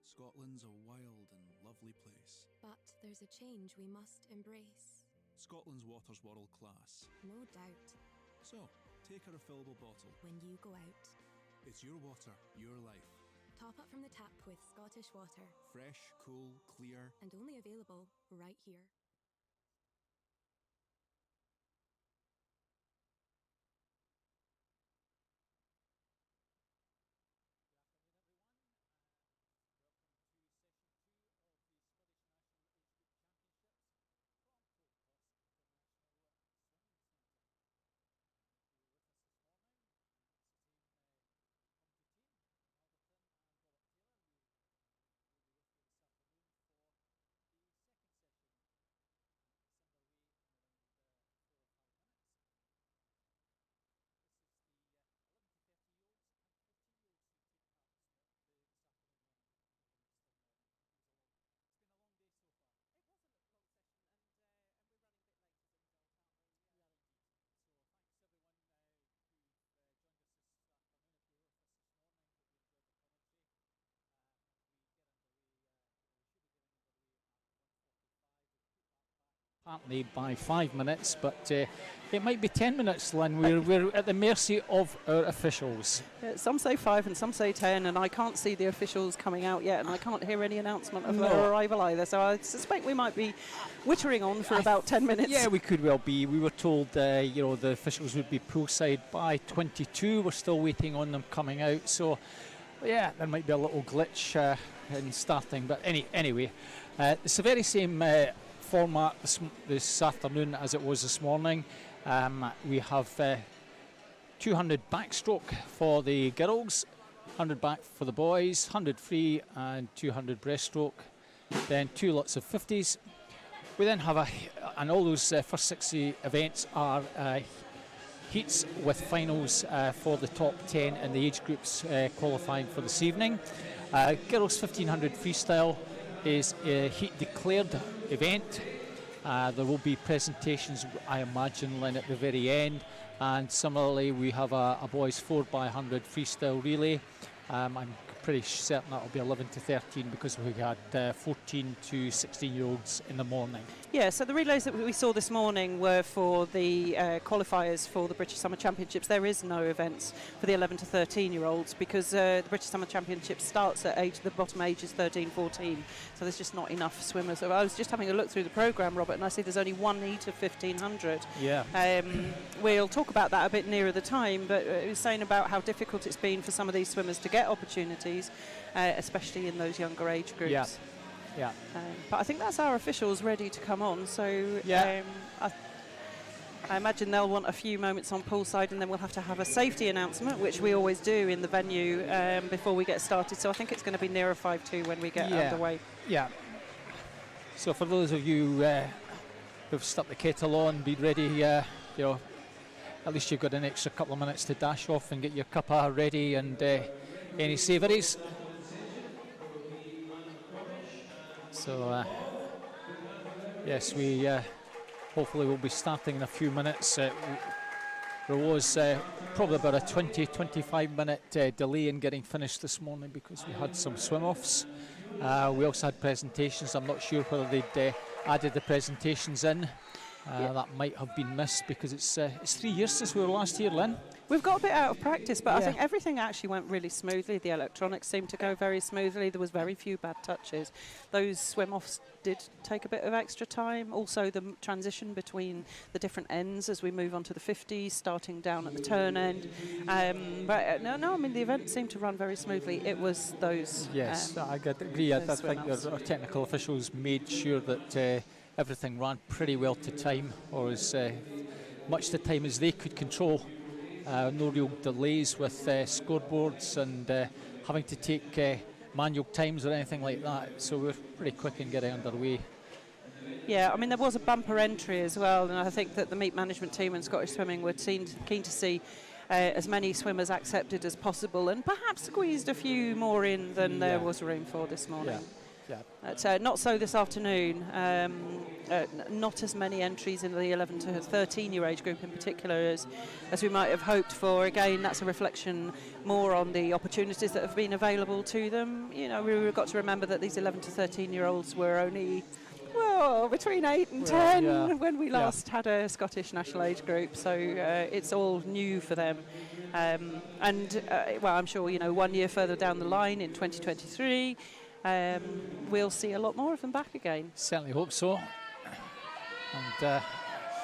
Scotland's a wild and lovely place. But there's a change we must embrace. Scotland's water's world class. No doubt. So, take a refillable bottle. When you go out, It's your water, your life. top up from the tap with Scottish water. Fresh, cool, clear. And only available right here. Partly by 5 minutes, but it might be 10 minutes, Lynn. We're at the mercy of our officials. Some say 5 and some say 10, and I can't see the officials coming out yet, and I can't hear any announcement of their arrival either, so I suspect we might be wittering on for about 10 minutes. Yeah, we could well be. We were told the officials would be poolside by 22. We're still waiting on them coming out, so yeah, there might be a little glitch in starting, but anyway, it's the very same format this afternoon as it was this morning. We have 200 backstroke for the girls, 100 back for the boys, 100 free and 200 breaststroke, then 2 lots of 50s. We then have and all those first 60 events are heats with finals for the top 10 in the age groups qualifying for this evening. Girls 1500 freestyle is a heat declared event. There will be presentations, I imagine, Lynn, at the very end, and similarly we have a boys 4x100 freestyle relay. I'm pretty certain that'll be 11 to 13 because we had 14 to 16 year olds in the morning. Yeah, so the relays that we saw this morning were for the qualifiers for the British Summer Championships. There is no events for the 11 to 13 year olds because the British Summer Championships starts at the bottom age is 13, 14, so there's just not enough swimmers. So I was just having a look through the programme, Robert, and I see there's only one heat of 1500. Yeah. We'll talk about that a bit nearer the time, but it was saying about how difficult it's been for some of these swimmers to get opportunities, especially in those younger age groups. Yeah. Yeah. But I think that's our officials ready to come on, so yeah. I imagine they'll want a few moments on poolside, and then we'll have to have a safety announcement, which we always do in the venue before we get started. So I think it's going to be nearer 5-2 when we get underway. Yeah. So for those of you who've stuck the kettle on, be ready, at least you've got an extra couple of minutes to dash off and get your cuppa ready and any savouries. So, yes, we hopefully will be starting in a few minutes. There was probably about a 20-25 minute delay in getting finished this morning because we had some swim-offs. We also had presentations. I'm not sure whether they'd added the presentations in. That might have been missed because it's 3 years since we were last here, Lynn. We've got a bit out of practice, but I think everything actually went really smoothly. The electronics seemed to go very smoothly. There was very few bad touches. Those swim-offs did take a bit of extra time. Also, the transition between the different ends as we move on to the 50s, starting down at the turn end. But no, I mean, the event seemed to run very smoothly. It was those. Yes, I agree. I think our technical officials made sure that everything ran pretty well to time, or as much to time as they could control. No real delays with scoreboards and having to take manual times or anything like that. So we're pretty quick in getting underway. Yeah, I mean, there was a bumper entry as well, and I think that the meet management team and Scottish Swimming were keen to see as many swimmers accepted as possible, and perhaps squeezed a few more in than there was room for this morning. Yeah. Not so this afternoon. Not as many entries in the 11 to 13 year age group in particular as we might have hoped for. Again, that's a reflection more on the opportunities that have been available to them. You know, we've got to remember that these 11 to 13 year olds were only between 8 and 10 when we last had a Scottish national age group, so it's all new for them. I'm sure, you know, 1 year further down the line in 2023, we'll see a lot more of them back again. Certainly hope so. And of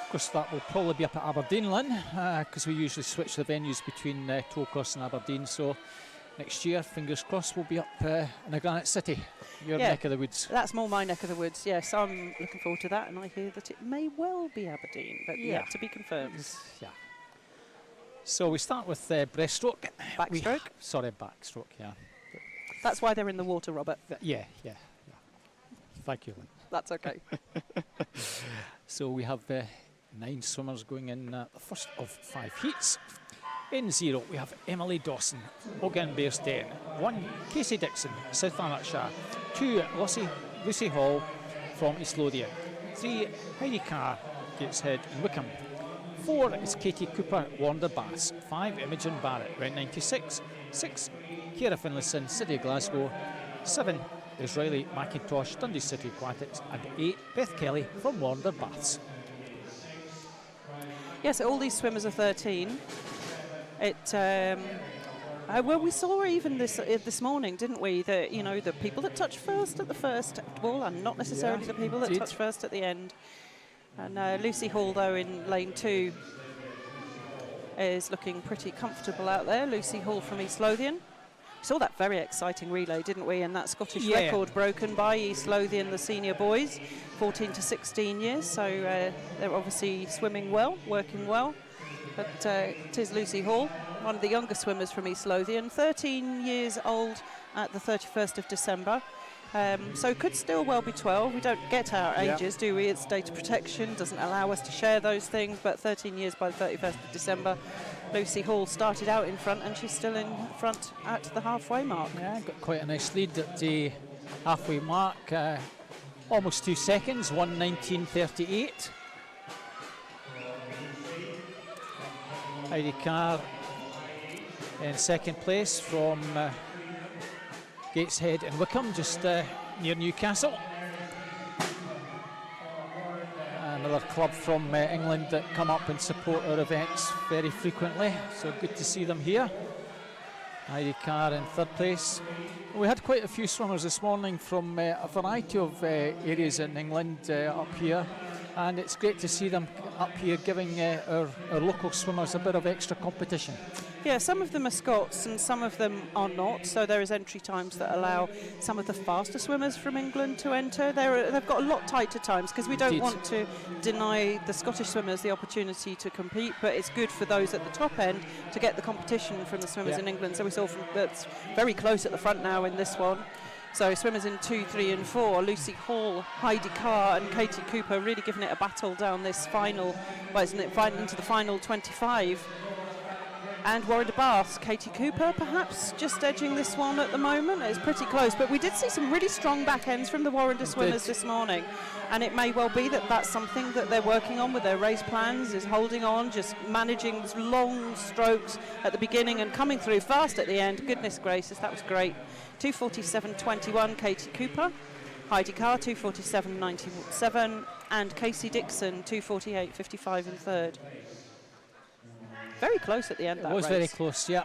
course that will probably be up at Aberdeen, Lynn, because we usually switch the venues between Tollcross and Aberdeen, so next year, fingers crossed, we'll be up in a Granite City, your neck of the woods. That's more my neck of the woods, yes. I'm looking forward to that, and I hear that it may well be Aberdeen, but yet to be confirmed. Yeah. So we start with breaststroke. Backstroke? Backstroke, yeah. That's why they're in the water, Robert. Yeah. Thank you, Lynn. That's okay. So we have 9 swimmers going in the first of 5 heats. In 0, we have Emily Dawson, Ogan Bearsden. 1, Casey Dixon, South Lanarkshire. 2, Lucy Hall from East Lothian. 3, Heidi Carr, Gateshead and Wickham. 4 is Katie Cooper, Warner Bass. 5, Imogen Barrett, Round 96. 6, Ciara Finlayson, City of Glasgow. 7 is Riley McIntosh, Dundee City Aquatics. And 8, Beth Kelly from Warner Baths. Yes, all these swimmers are 13. We saw even this morning, didn't we? That, you know, the people that touch first at the first ball are not necessarily the people that touch first at the end. And Lucy Hall, though, in lane 2 is looking pretty comfortable out there. Lucy Hall from East Lothian. We saw that very exciting relay, didn't we? And that Scottish record broken by East Lothian, the senior boys, 14 to 16 years. So they're obviously swimming well, working well. But it is Lucy Hall, one of the younger swimmers from East Lothian, 13 years old at the 31st of December. So could still well be 12. We don't get our ages, do we? It's data protection, doesn't allow us to share those things, but 13 years by the 31st of December. Lucy Hall started out in front, and she's still in front at the halfway mark. Yeah, got quite a nice lead at the halfway mark. Almost 2 seconds, 1:19.38. Heidi Carr in second place from Gateshead and Wickham, just near Newcastle. Another club from England that come up and support our events very frequently, so good to see them here. Heidi Carr in third place. We had quite a few swimmers this morning from a variety of areas in England up here, and it's great to see them up here giving our local swimmers a bit of extra competition. Yeah, some of them are Scots and some of them are not, so there is entry times that allow some of the faster swimmers from England to enter. They've got a lot tighter times because we don't want to deny the Scottish swimmers the opportunity to compete, but it's good for those at the top end to get the competition from the swimmers in England. So we saw that's very close at the front now in this one. So swimmers in 2, 3 and 4, Lucy Hall, Heidi Carr and Katie Cooper really giving it a battle down this final, into the final 25. And Warren Bass, Katie Cooper perhaps just edging this one at the moment. It's pretty close, but we did see some really strong back ends from the Warren swimmers this morning. And it may well be that that's something that they're working on with their race plans, is holding on, just managing long strokes at the beginning and coming through fast at the end. Goodness gracious, that was great. 2:47.21, Katie Cooper. Heidi Carr, 2:47.97. And Casey Dixon, 2:48.55 in third. Very close at the end. It was very close, yeah.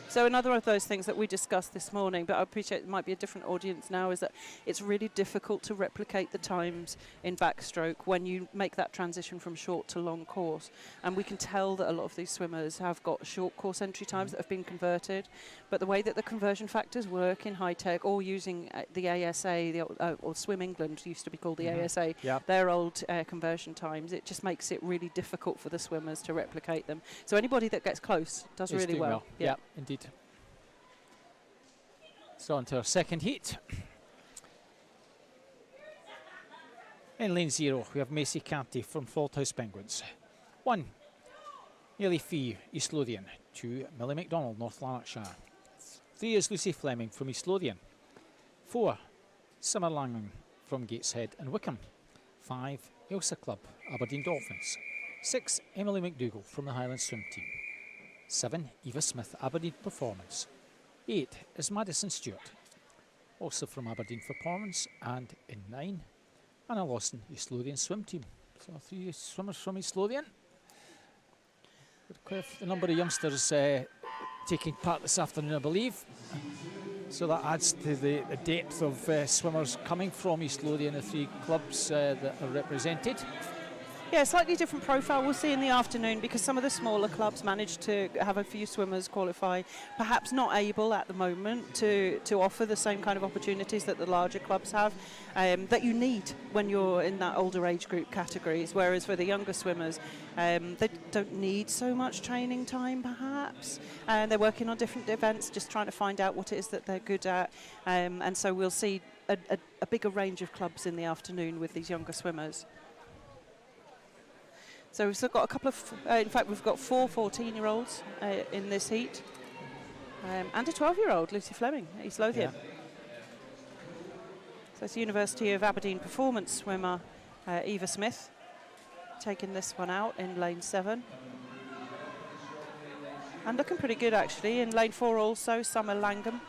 So another of those things that we discussed this morning, but I appreciate it might be a different audience now, is that it's really difficult to replicate the times in backstroke when you make that transition from short to long course. And we can tell that a lot of these swimmers have got short course entry times that have been converted, but the way that the conversion factors work in high tech, or using the ASA, or Swim England used to be called the ASA, their old conversion times, it just makes it really difficult for the swimmers to replicate them. So anybody that gets close does really well. Yeah, indeed. So on to our second heat. In lane 0, we have Macy Canty from Salthouse Penguins. 1, Nearly Fee, East Lothian. 2, Millie McDonald, North Lanarkshire. 3 is Lucy Fleming from East Lothian. 4, Summer Langham from Gateshead and Wickham. 5, Ailsa Club, Aberdeen Dolphins. 6, Emily McDougall from the Highland Swim Team. 7, Eva Smith, Aberdeen Performance. 8 is Madison Stewart, also from Aberdeen Performance. And in 9, Anna Lawson, East Lothian Swim Team. So 3 swimmers from East Lothian. Quite a number of youngsters taking part this afternoon, I believe. So that adds to the depth of swimmers coming from East Lothian, the 3 clubs that are represented. Yeah, slightly different profile we'll see in the afternoon, because some of the smaller clubs managed to have a few swimmers qualify, perhaps not able at the moment to offer the same kind of opportunities that the larger clubs have, that you need when you're in that older age group categories, whereas for the younger swimmers, they don't need so much training time perhaps, and they're working on different events, just trying to find out what it is that they're good at, and so we'll see a bigger range of clubs in the afternoon with these younger swimmers. So we've still got a couple of, in fact, we've got 4 14-year-olds in this heat, and a 12-year-old, Lucy Fleming, East Lothian. Yeah. So it's University of Aberdeen performance swimmer Eva Smith taking this one out in lane 7. And looking pretty good, actually. In lane 4 also, Summer Langham,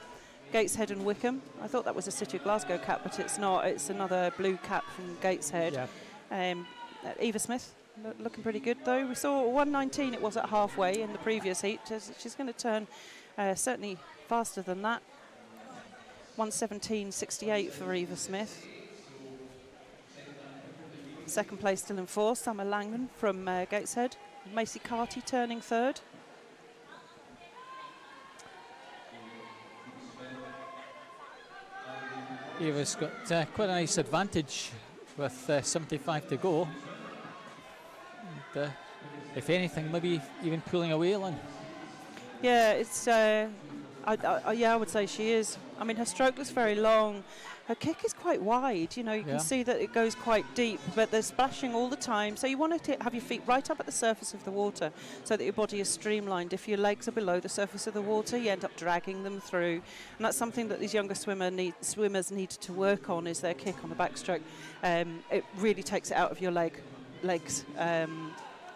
Gateshead and Wickham. I thought that was a City of Glasgow cap, but it's not. It's another blue cap from Gateshead. Yeah. Eva Smith. Looking pretty good though. We saw 1:19 it was at halfway in the previous heat. She's going to turn certainly faster than that. 1:17.68 for Eva Smith. Second place still in 4, Summer Langham from Gateshead. Macy Carty turning 3rd. Eva's got quite a nice advantage with 75 to go. If anything, maybe even pulling away, Lynn. Yeah, it's. Yeah, I would say she is. I mean, her stroke looks very long. Her kick is quite wide. You know, you can see that it goes quite deep, but they're splashing all the time. So you want to have your feet right up at the surface of the water, so that your body is streamlined. If your legs are below the surface of the water, you end up dragging them through, and that's something that these younger swimmers need to work on. Is their kick on the backstroke. It really takes it out of your legs.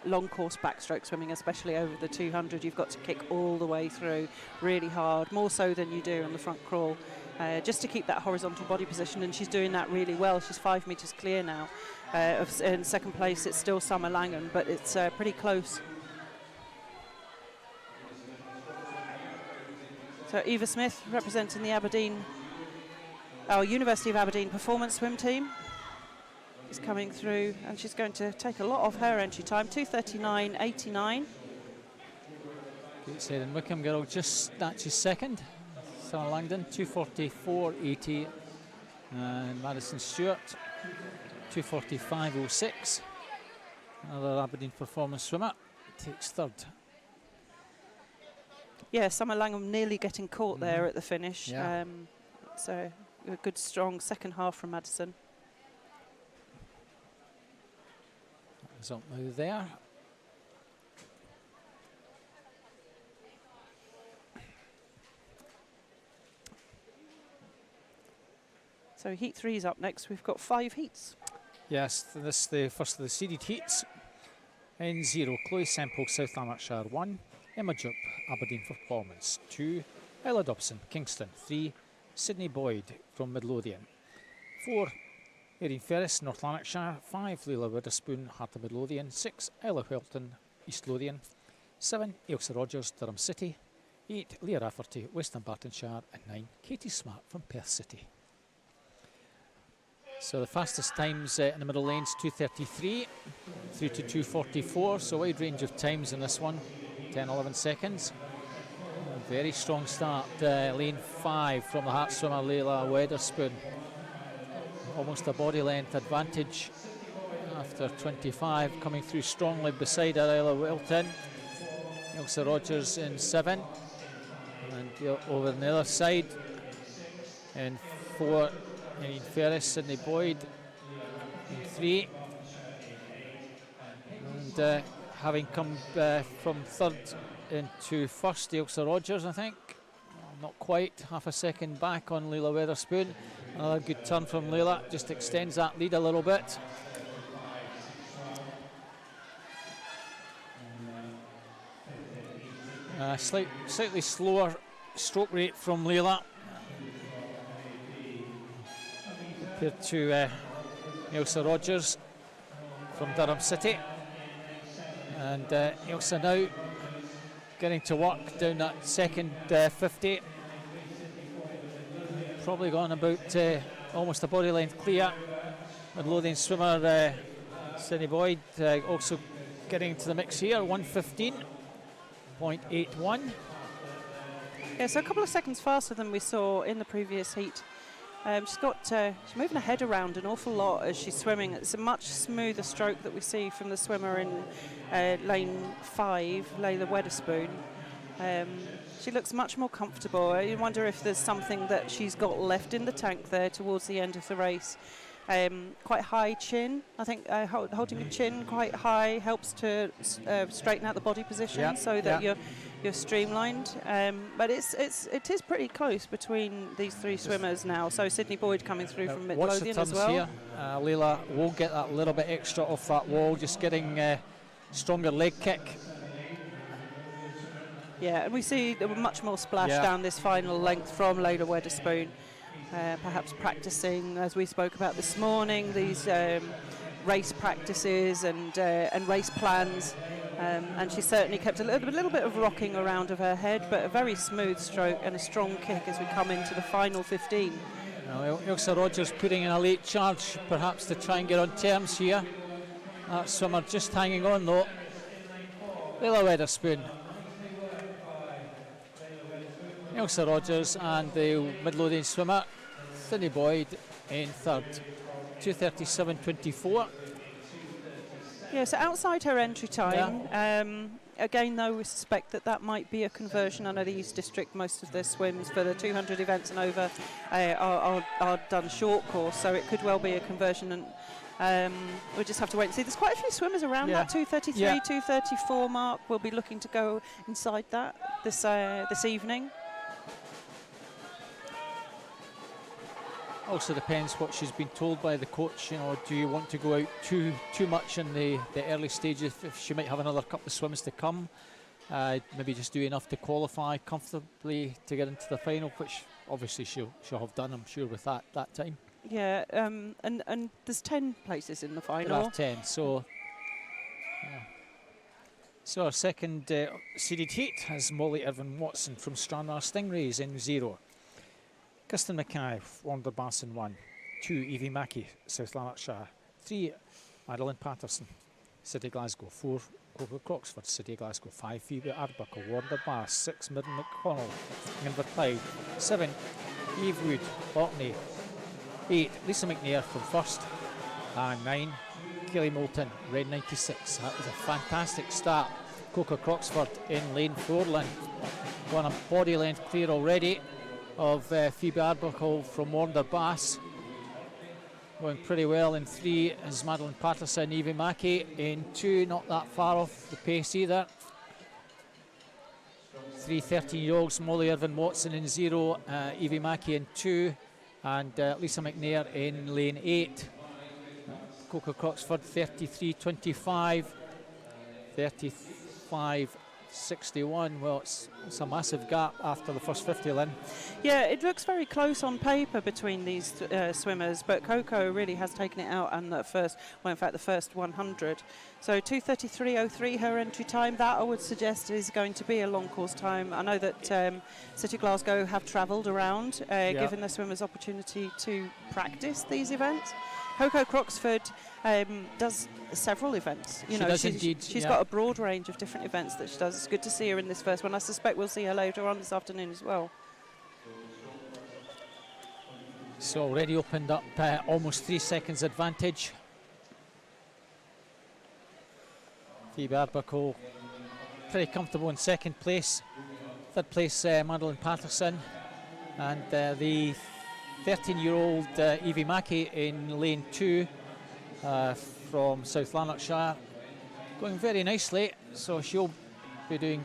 Long course backstroke swimming, especially over the 200, you've got to kick all the way through really hard, more so than you do on the front crawl, just to keep that horizontal body position, and she's doing that really well. She's 5 metres clear now. In second place it's still Summer Langham, but it's pretty close. So Eva Smith representing the University of Aberdeen performance swim team is coming through, and she's going to take a lot of her entry time, 2:39.89. Gateshead and Wickham girl just snatches second. Sarah Langdon 2:44.80, and Madison Stewart 2:45.06. Another Aberdeen performance swimmer takes 3rd. Yeah, Summer Langham nearly getting caught there at the finish. Yeah. So a good strong second half from Madison. Result now there. So heat 3 is up next. We've got 5 heats. Yes, this is the first of the seeded heats. N0, Chloe Semple, South Lanarkshire 1, Emma Jupp, Aberdeen Performance 2, Ella Dobson, Kingston 3, Sydney Boyd from Midlothian 4, Erin Ferris, North Lanarkshire 5, Leila Witherspoon, Heart of Midlothian 6, Ella Welton, East Lothian 7, Ailsa Rogers, Durham City 8, Leah Rafferty, Western Bartonshire, and 9, Katie Smart from Perth City. So the fastest times in the middle lanes 2:33 through to 2:44, so a wide range of times in this one, 10-11 seconds. A very strong start, lane 5 from the Heart swimmer Leila Witherspoon. Almost a body length advantage after 25, coming through strongly beside her, Ella Welton. Ailsa Rogers in 7, and over on the other side in 4, Erin Ferris, Sydney Boyd in 3, and having come from 3rd into 1st, Ailsa Rogers, I think. not quite, half a second back on Leila Weatherspoon. Another good turn from Leila, just extends that lead a little bit. Slightly slower stroke rate from Leila compared to Ailsa Rogers from Durham City. And Ailsa now getting to work down that second 50. Probably gone about almost a body length clear. And Lothian swimmer Sydney Boyd also getting into the mix here, 1:15.81. Yeah, so a couple of seconds faster than we saw in the previous heat. She's moving her head around an awful lot as she's swimming. It's a much smoother stroke that we see from the swimmer in lane 5, Leila Weatherspoon. She looks much more comfortable. I wonder if there's something that she's got left in the tank there towards the end of the race. Quite high chin. I think holding a chin quite high helps to straighten out the body position so that you're streamlined. But it is pretty close between these three swimmers now. So Sydney Boyd coming through from Midlothian as well. Here. Leila will get that little bit extra off that wall, just getting stronger leg kick. Yeah, and we see much more splash down this final length from Leila Weatherspoon. Perhaps practicing, as we spoke about this morning, these race practices and race plans. And she certainly kept a little bit of rocking around of her head, but a very smooth stroke and a strong kick as we come into the final 15. Ailsa Rogers putting in a late charge, perhaps to try and get on terms here. That swimmer just hanging on though. Leila Weatherspoon. Ailsa Rogers and the Midlothian swimmer, Sydney Boyd in third, 2:37.24. Yeah, so outside her entry time, again though we suspect that might be a conversion. I know the East District, most of their swims for the 200 events and over are done short course, so it could well be a conversion, and we'll just have to wait and see. There's quite a few swimmers around that 2:33, 2:34 mark. We'll be looking to go inside that this evening. Also depends what she's been told by the coach. Do you want to go out too much in the early stages if she might have another couple of swims to come? Maybe just do enough to qualify comfortably to get into the final, which obviously she'll have done, I'm sure, with that time. Yeah, and there's 10 places in the final. There are 10, so... So our second seeded heat has Molly Irvin-Watson from Stranraer Stingrays in 0. Kirsten Mackay, Wonderbass in 1. 2, Evie Mackey, South Lanarkshire. 3, Madeline Patterson, City Glasgow. 4, Coco Croxford, City Glasgow. 5, Phoebe Arbuckle, Wonderbass. 6, Midden McConnell, Inverclyde. 7, Eve Wood, Orkney. 8, Lisa McNair from First. And 9, Kelly Moulton, Red 96. That was a fantastic start. Coco Croxford in lane 4, won a body length clear already of Phoebe Arbuckle from Wonderbass. Going pretty well in 3 is Madeline Patterson. Evie Mackey in 2, not that far off the pace either. 3 13-year-olds, Molly Irvin-Watson in 0, Evie Mackey in 2, and Lisa McNair in lane 8. Coco Croxford 33.25, 35.61. Well, it's a massive gap after the first 50, Lynn. Yeah, it looks very close on paper between these swimmers, but Coco really has taken it out and the first 100. So 2:33.03 her entry time. That I would suggest is going to be a long course time. I know that City Glasgow have travelled around, giving the swimmers opportunity to practice these events. Coco Croxford does several events. She's got a broad range of different events that she does. It's good to see her in this first one. I suspect we'll see her later on this afternoon as well. So already opened up almost 3 seconds advantage. Phoebe Arbuckle pretty comfortable in second place. Third place Madeline Patterson, and the 13-year-old Evie Mackey in lane 2 from South Lanarkshire, going very nicely, so she'll be doing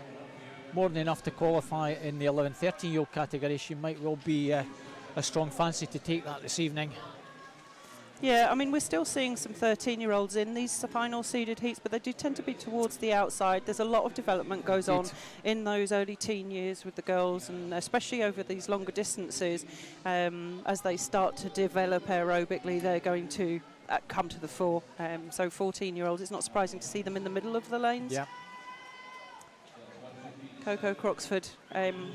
more than enough to qualify in the 11-13-year-old category. She might well be a strong fancy to take that this evening. Yeah, I mean, we're still seeing some 13-year-olds in these final seeded heats, but they do tend to be towards the outside. There's a lot of development goes on in those early teen years with the girls, and especially over these longer distances. As they start to develop aerobically, they're going to come to the fore. So 14-year-olds, it's not surprising to see them in the middle of the lanes. Yeah. Coco Croxford,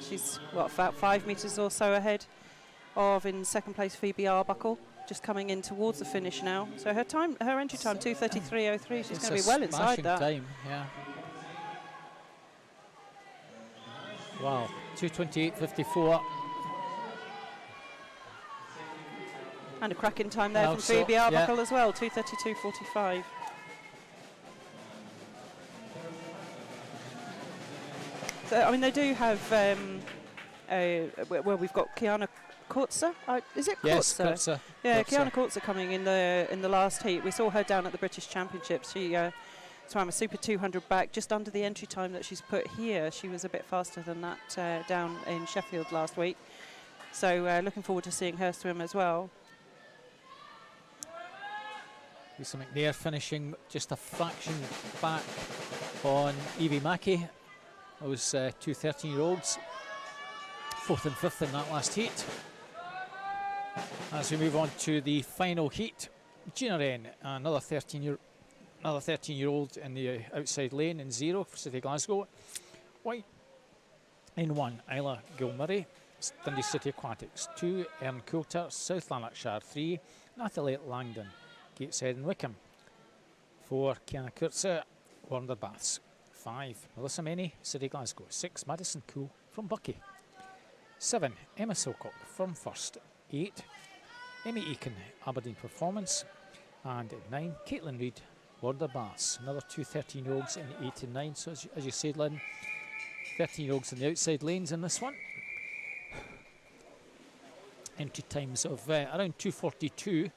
she's, about 5 metres or so ahead of, in second place, Phoebe Arbuckle. Just coming in towards the finish now. So her entry time 2:33.03. She's going to be well inside that. Time, yeah. Wow, 2:28.54. And a cracking time there from Phoebe Arbuckle as well, 2:32.45. So I mean, they do have. Well, we've got Kiana Kurtzer. Is it Kurtzer? Yes, Kurtzer. Yeah, Kiana Kurtzer coming in the last heat. We saw her down at the British Championships. She swam a Super 200 back just under the entry time that she's put here. She was a bit faster than that down in Sheffield last week. So looking forward to seeing her swim as well. Lisa McNair finishing just a fraction back on Evie Mackey. Those two 13-year-olds, 4th and 5th in that last heat. As we move on to the final heat, Gina Wren, another 13-year-old in the outside lane in 0 for City Glasgow. White in 1, Isla Gilmurray, Dundee City Aquatics. 2, Erin Coulter, South Lanarkshire. 3, Nathalie Langdon, Gateshead and Wickham. 4, Kiana Kurtzer, Warner Baths. 5, Melissa Meney, City Glasgow. 6, Madison Cool from Bucky. 7, Emma Silcock from First. 8, Amy Eakin, Aberdeen Performance. And 9, Caitlin Reid, Warder Baths. Another two 13-year-olds in 8 and 9. So as you said, Lynn, 13-year-olds in the outside lanes in this one. Entry times of around 2:42.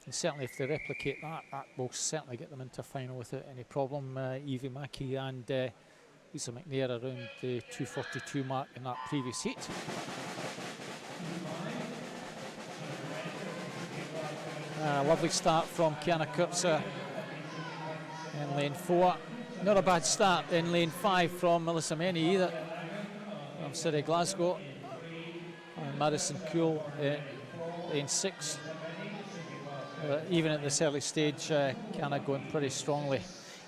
And certainly if they replicate that, that will certainly get them into final without any problem. Evie Mackey and Lisa McNair around the 2:42 mark in that previous heat. Lovely start from Kiana Kurtzer in lane 4. Not a bad start in lane 5 from Melissa Meney either, from City Glasgow. And Madison Cool in lane 6. Even at this early stage, Kiana going pretty strongly.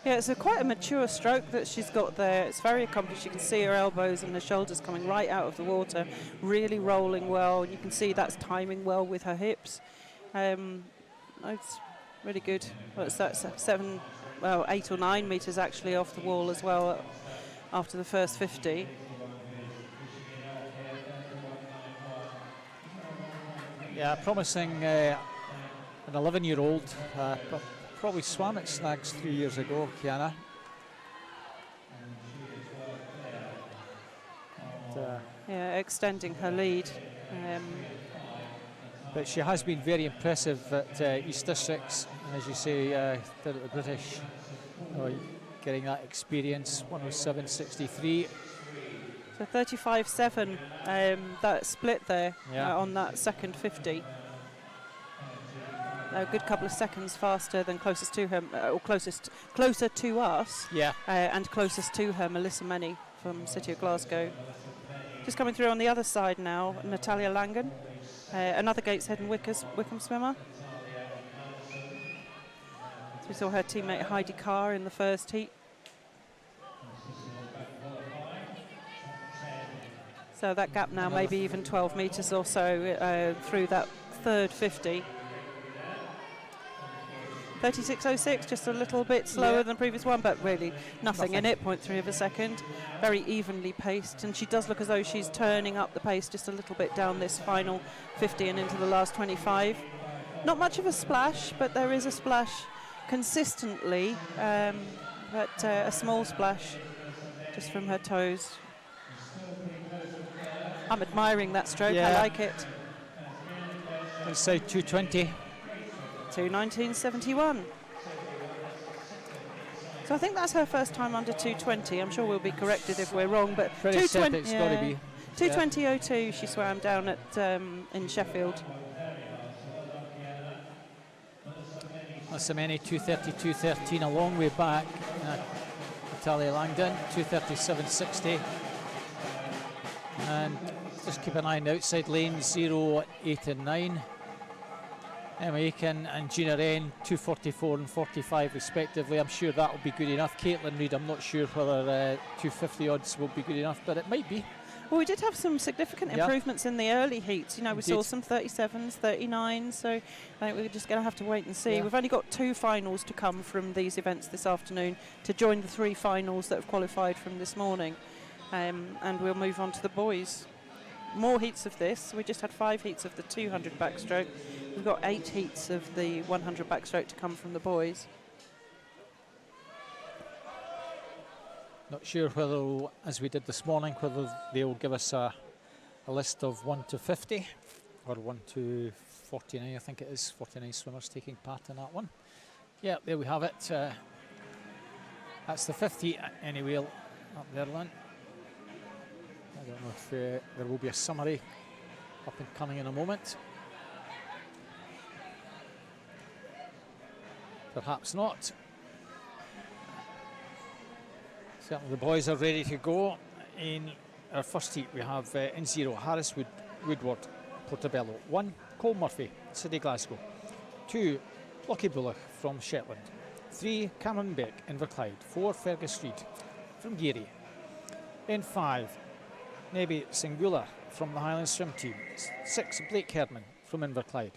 Yeah, it's quite a mature stroke that she's got there. It's very accomplished. You can see her elbows and her shoulders coming right out of the water, really rolling well. You can see that's timing well with her hips. It's really good. Well, it's that 8 or 9 metres actually off the wall as well after the first 50. Yeah, promising an 11-year-old. Probably swam at Snags 3 years ago, Kiana. Yeah, extending her lead. But she has been very impressive at East Districts, and as you say, did at the British, getting that experience. 107.63. So 35.7, that split there on that second 50. A good couple of seconds faster than closest to her, or closer to us. Yeah. And closest to her, Melissa Meney from City of Glasgow. Just coming through on the other side now, Natalia Langen, another Gateshead and Wickham swimmer. So we saw her teammate Heidi Carr in the first heat. So that gap now maybe even 12 metres or so through that third 50. 36.06, just a little bit slower than the previous one, but really nothing in it, 0.3 of a second. Very evenly paced, and she does look as though she's turning up the pace just a little bit down this final 50 and into the last 25. Not much of a splash, but there is a splash consistently, but a small splash just from her toes. I'm admiring that stroke, I like it. Let's say 2:20. To 1971. So I think that's her first time under 220. I'm sure we'll be corrected if we're wrong, but Pretty certain it's got to be. 220.02 she swam down at in Sheffield. That's the many 2:32.13 a long way back. Natalia Langdon 2:37.60, and just keep an eye on the outside lane 0, 8 and 9. Emma Aiken and Gina Wren 2:44 and 45 respectively. I'm sure that will be good enough. Caitlin Reid, I'm not sure whether 250 odds will be good enough, but it might be. Well, we did have some significant improvements in the early heats. You know, we Indeed. saw some 37s, 39s, so I think we're just going to have to wait and see. Yeah. We've only got 2 finals to come from these events this afternoon to join the 3 finals that have qualified from this morning. And we'll move on to the boys. More heats of this. We just had 5 heats of the 200 backstroke. We've got 8 heats of the 100 backstroke to come from the boys. Not sure whether, as we did this morning, whether they'll give us a list of 1 to 50 or 1 to 49, I think it is. 49 swimmers taking part in that one. Yeah, there we have it. That's the 50 anyway up there, Lynn. I don't know if there will be a summary up and coming in a moment. Perhaps not. Certainly the boys are ready to go. In our first heat we have in 0 Harris Woodward, Portobello. 1 Cole Murphy, City Glasgow. 2 Lockie Bullock from Shetland. 3 Cameron Beck, Inverclyde. 4 Fergus Reid from Geary. In 5 Nebi Singula from the Highland Swim Team. 6 Blake Herdman from Inverclyde.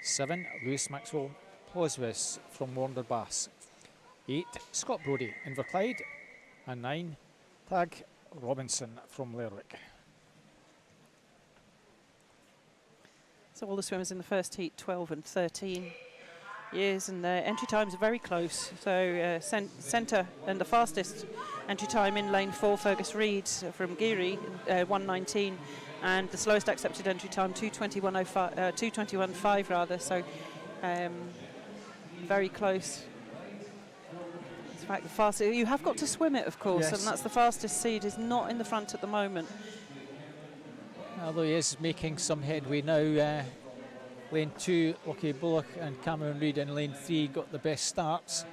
7 Lewis Maxwell Ploswis from Warner Bass. 8 Scott Brodie, Inverclyde. And 9 Tag Robinson from Lerwick. So all the swimmers in the first heat, 12 and 13 years, and their entry times are very close. So centre and the fastest entry time in lane 4, Fergus Reid from Geary, 1:19, and the slowest accepted entry time 2:21.5 rather. So very close. In fact, the fastest, you have got to swim it, of course, yes. And that's the fastest seed is not in the front at the moment. Although he is making some headway now. Lane 2, Lockie Bullock and Cameron Reid in lane 3 got the best starts,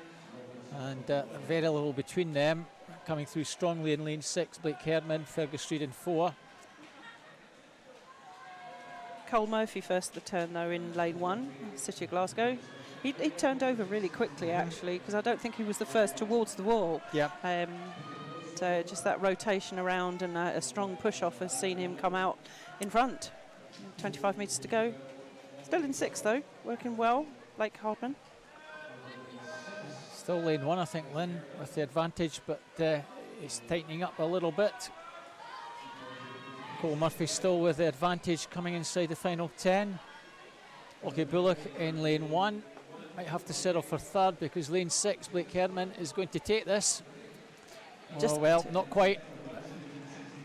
and very little between them. Coming through strongly in lane 6, Blake Herdman, Fergus Reid in 4. Cole Murphy first the turn though in lane 1, City of Glasgow. He turned over really quickly actually, because I don't think he was the first towards the wall. Yeah. So just that rotation around and a strong push off has seen him come out in front. 25 metres to go. Still in 6th though, working well, Blake Hardman. Still lane 1, I think, Lynn, with the advantage, but it's tightening up a little bit. Cole Murphy still with the advantage coming inside the final 10. Lockie Bullock in lane 1. Might have to settle for 3rd because lane 6, Blake Herdman, is going to take this. Oh, well, not quite.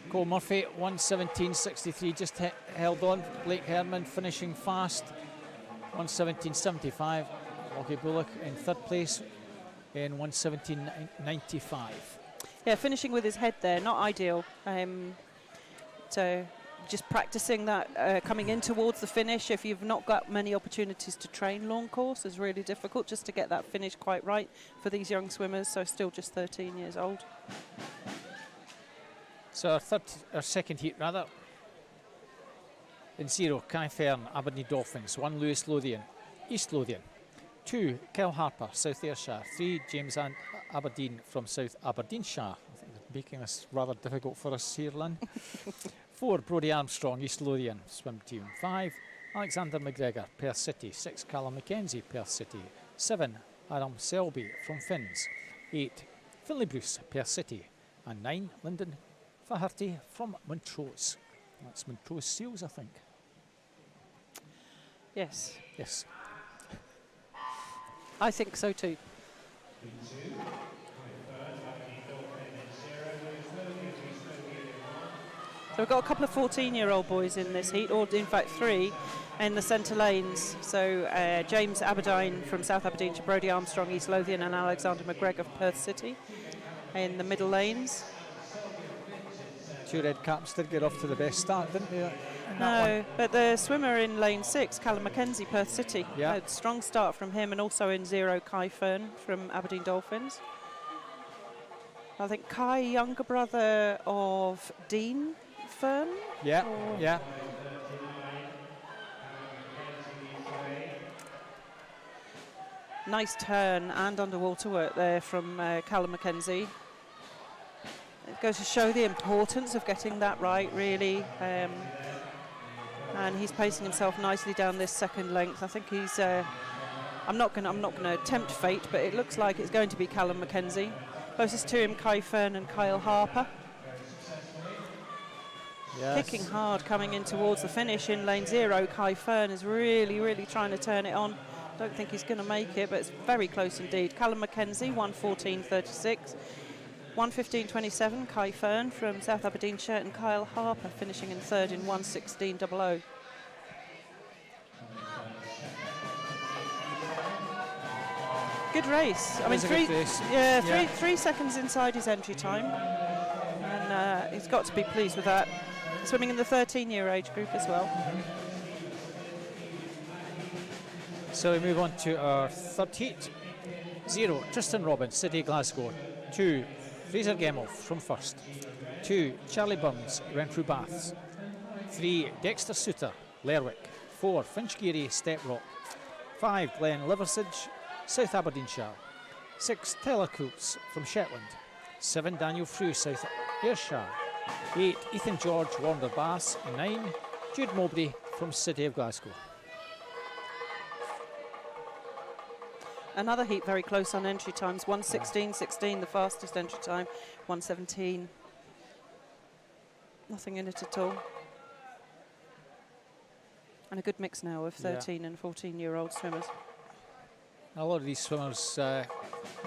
Cole Murphy, 1:17.63, just held on. Blake Herdman finishing fast, 1:17.75. Lockie Bullock in 3rd place in 1:17.95. Yeah, finishing with his head there, not ideal. So just practicing that coming in towards the finish. If you've not got many opportunities to train long course, is really difficult just to get that finish quite right for these young swimmers. So still just 13 years old. So our second heat rather. In 0, Kai Fern, Aberdeen Dolphins. 1, Lewis Lothian, East Lothian. 2, Kel Harper, South Ayrshire. 3, James Aberdeen from South Aberdeenshire. I think they're making this rather difficult for us here, Lynn. 4, Brodie Armstrong, East Lothian swim team. 5, Alexander McGregor, Perth City. 6, Callum McKenzie, Perth City. 7, Adam Selby from Finns. 8, Finlay Bruce, Perth City. And 9, Lyndon Faherty from Montrose. That's Montrose Seals, I think. Yes. Yes. I think so too. So we've got a couple of 14-year-old boys in this heat, or in fact 3 in the centre lanes. So James Aberdeen from South Aberdeenshire, Brodie Armstrong, East Lothian, and Alexander McGregor of Perth City in the middle lanes. 2 red caps did get off to the best start, didn't they? No, but the swimmer in lane 6, Callum Mackenzie, Perth City, yeah. a strong start from him, and also in 0, Kai Fern from Aberdeen Dolphins. I think Kai, younger brother of Dean Fern? Yeah, yeah. Nice turn and underwater work there from Callum Mackenzie. It goes to show the importance of getting that right, really. And he's pacing himself nicely down this second length. I think he's. I'm not going to tempt fate, but it looks like it's going to be Callum Mackenzie. Closest to him, Kai Fern and Kyle Harper. Yes. Kicking hard coming in towards the finish in lane 0. Kai Fern is really, really trying to turn it on. Don't think he's going to make it, but it's very close indeed. Callum Mackenzie, 1:14.36. 1:15.27, Kai Fern from South Aberdeenshire, and Kyle Harper finishing in 3rd in 1:16.00. Good race. I mean, three seconds inside his entry time, and he's got to be pleased with that. Swimming in the 13-year age group as well. So we move on to our 3rd heat. 0, Tristan Robbins, City of Glasgow. 2, Fraser Gemmell from First. 2, Charlie Burns, Renfrew Baths. 3, Dexter Suter, Lerwick. 4, Finch Geary, Steprock. 5, Glenn Liversidge, South Aberdeenshire. 6, Tyler Coults from Shetland. 7, Daniel Frew, South Ayrshire. 8, Ethan George, Warner Bass. 9, Jude Mowbray from City of Glasgow. Another heat very close on entry times. 1:16.16, the fastest entry time. 1:17. Nothing in it at all. And a good mix now of 13 and 14-year-old swimmers. A lot of these swimmers,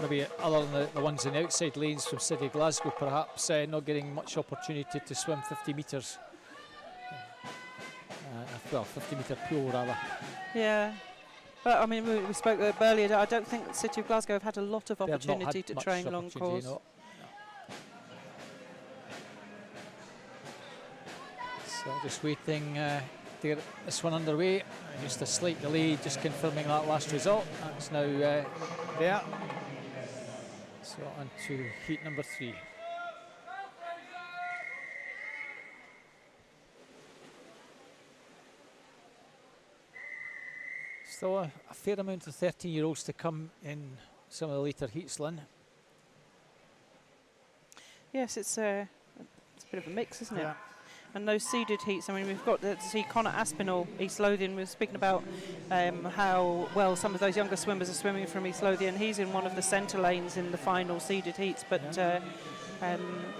maybe other than the ones in the outside lanes from City of Glasgow, perhaps not getting much opportunity to swim 50 metres. Well, 50-metre pool rather. Yeah. But I mean, we spoke earlier. I don't think the City of Glasgow have had a lot of opportunity to train long course. No. So just waiting to get this one underway. Just a slight delay, just confirming that last result. That's now there. So on to heat number 3. Still a fair amount of 13-year-olds to come in some of the later heats, Lynn. Yes, it's a bit of a mix, isn't it? And those seeded heats, I mean, we've got to see Connor Aspinall, East Lothian. We were speaking about how well some of those younger swimmers are swimming from East Lothian. He's in one of the centre lanes in the final seeded heats, but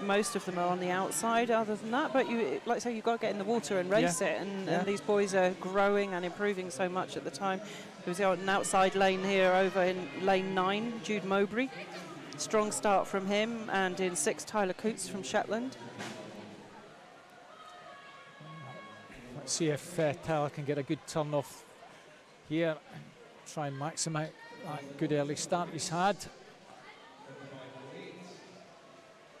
most of them are on the outside other than that. But you, like I say, you've got to get in the water and race it, and these boys are growing and improving so much at the time. There's an outside lane here over in lane 9, Jude Mowbray. Strong start from him, and in 6, Tyler Coults from Shetland. Let's see if Tyler can get a good turn off here and try and maximise that good early start he's had.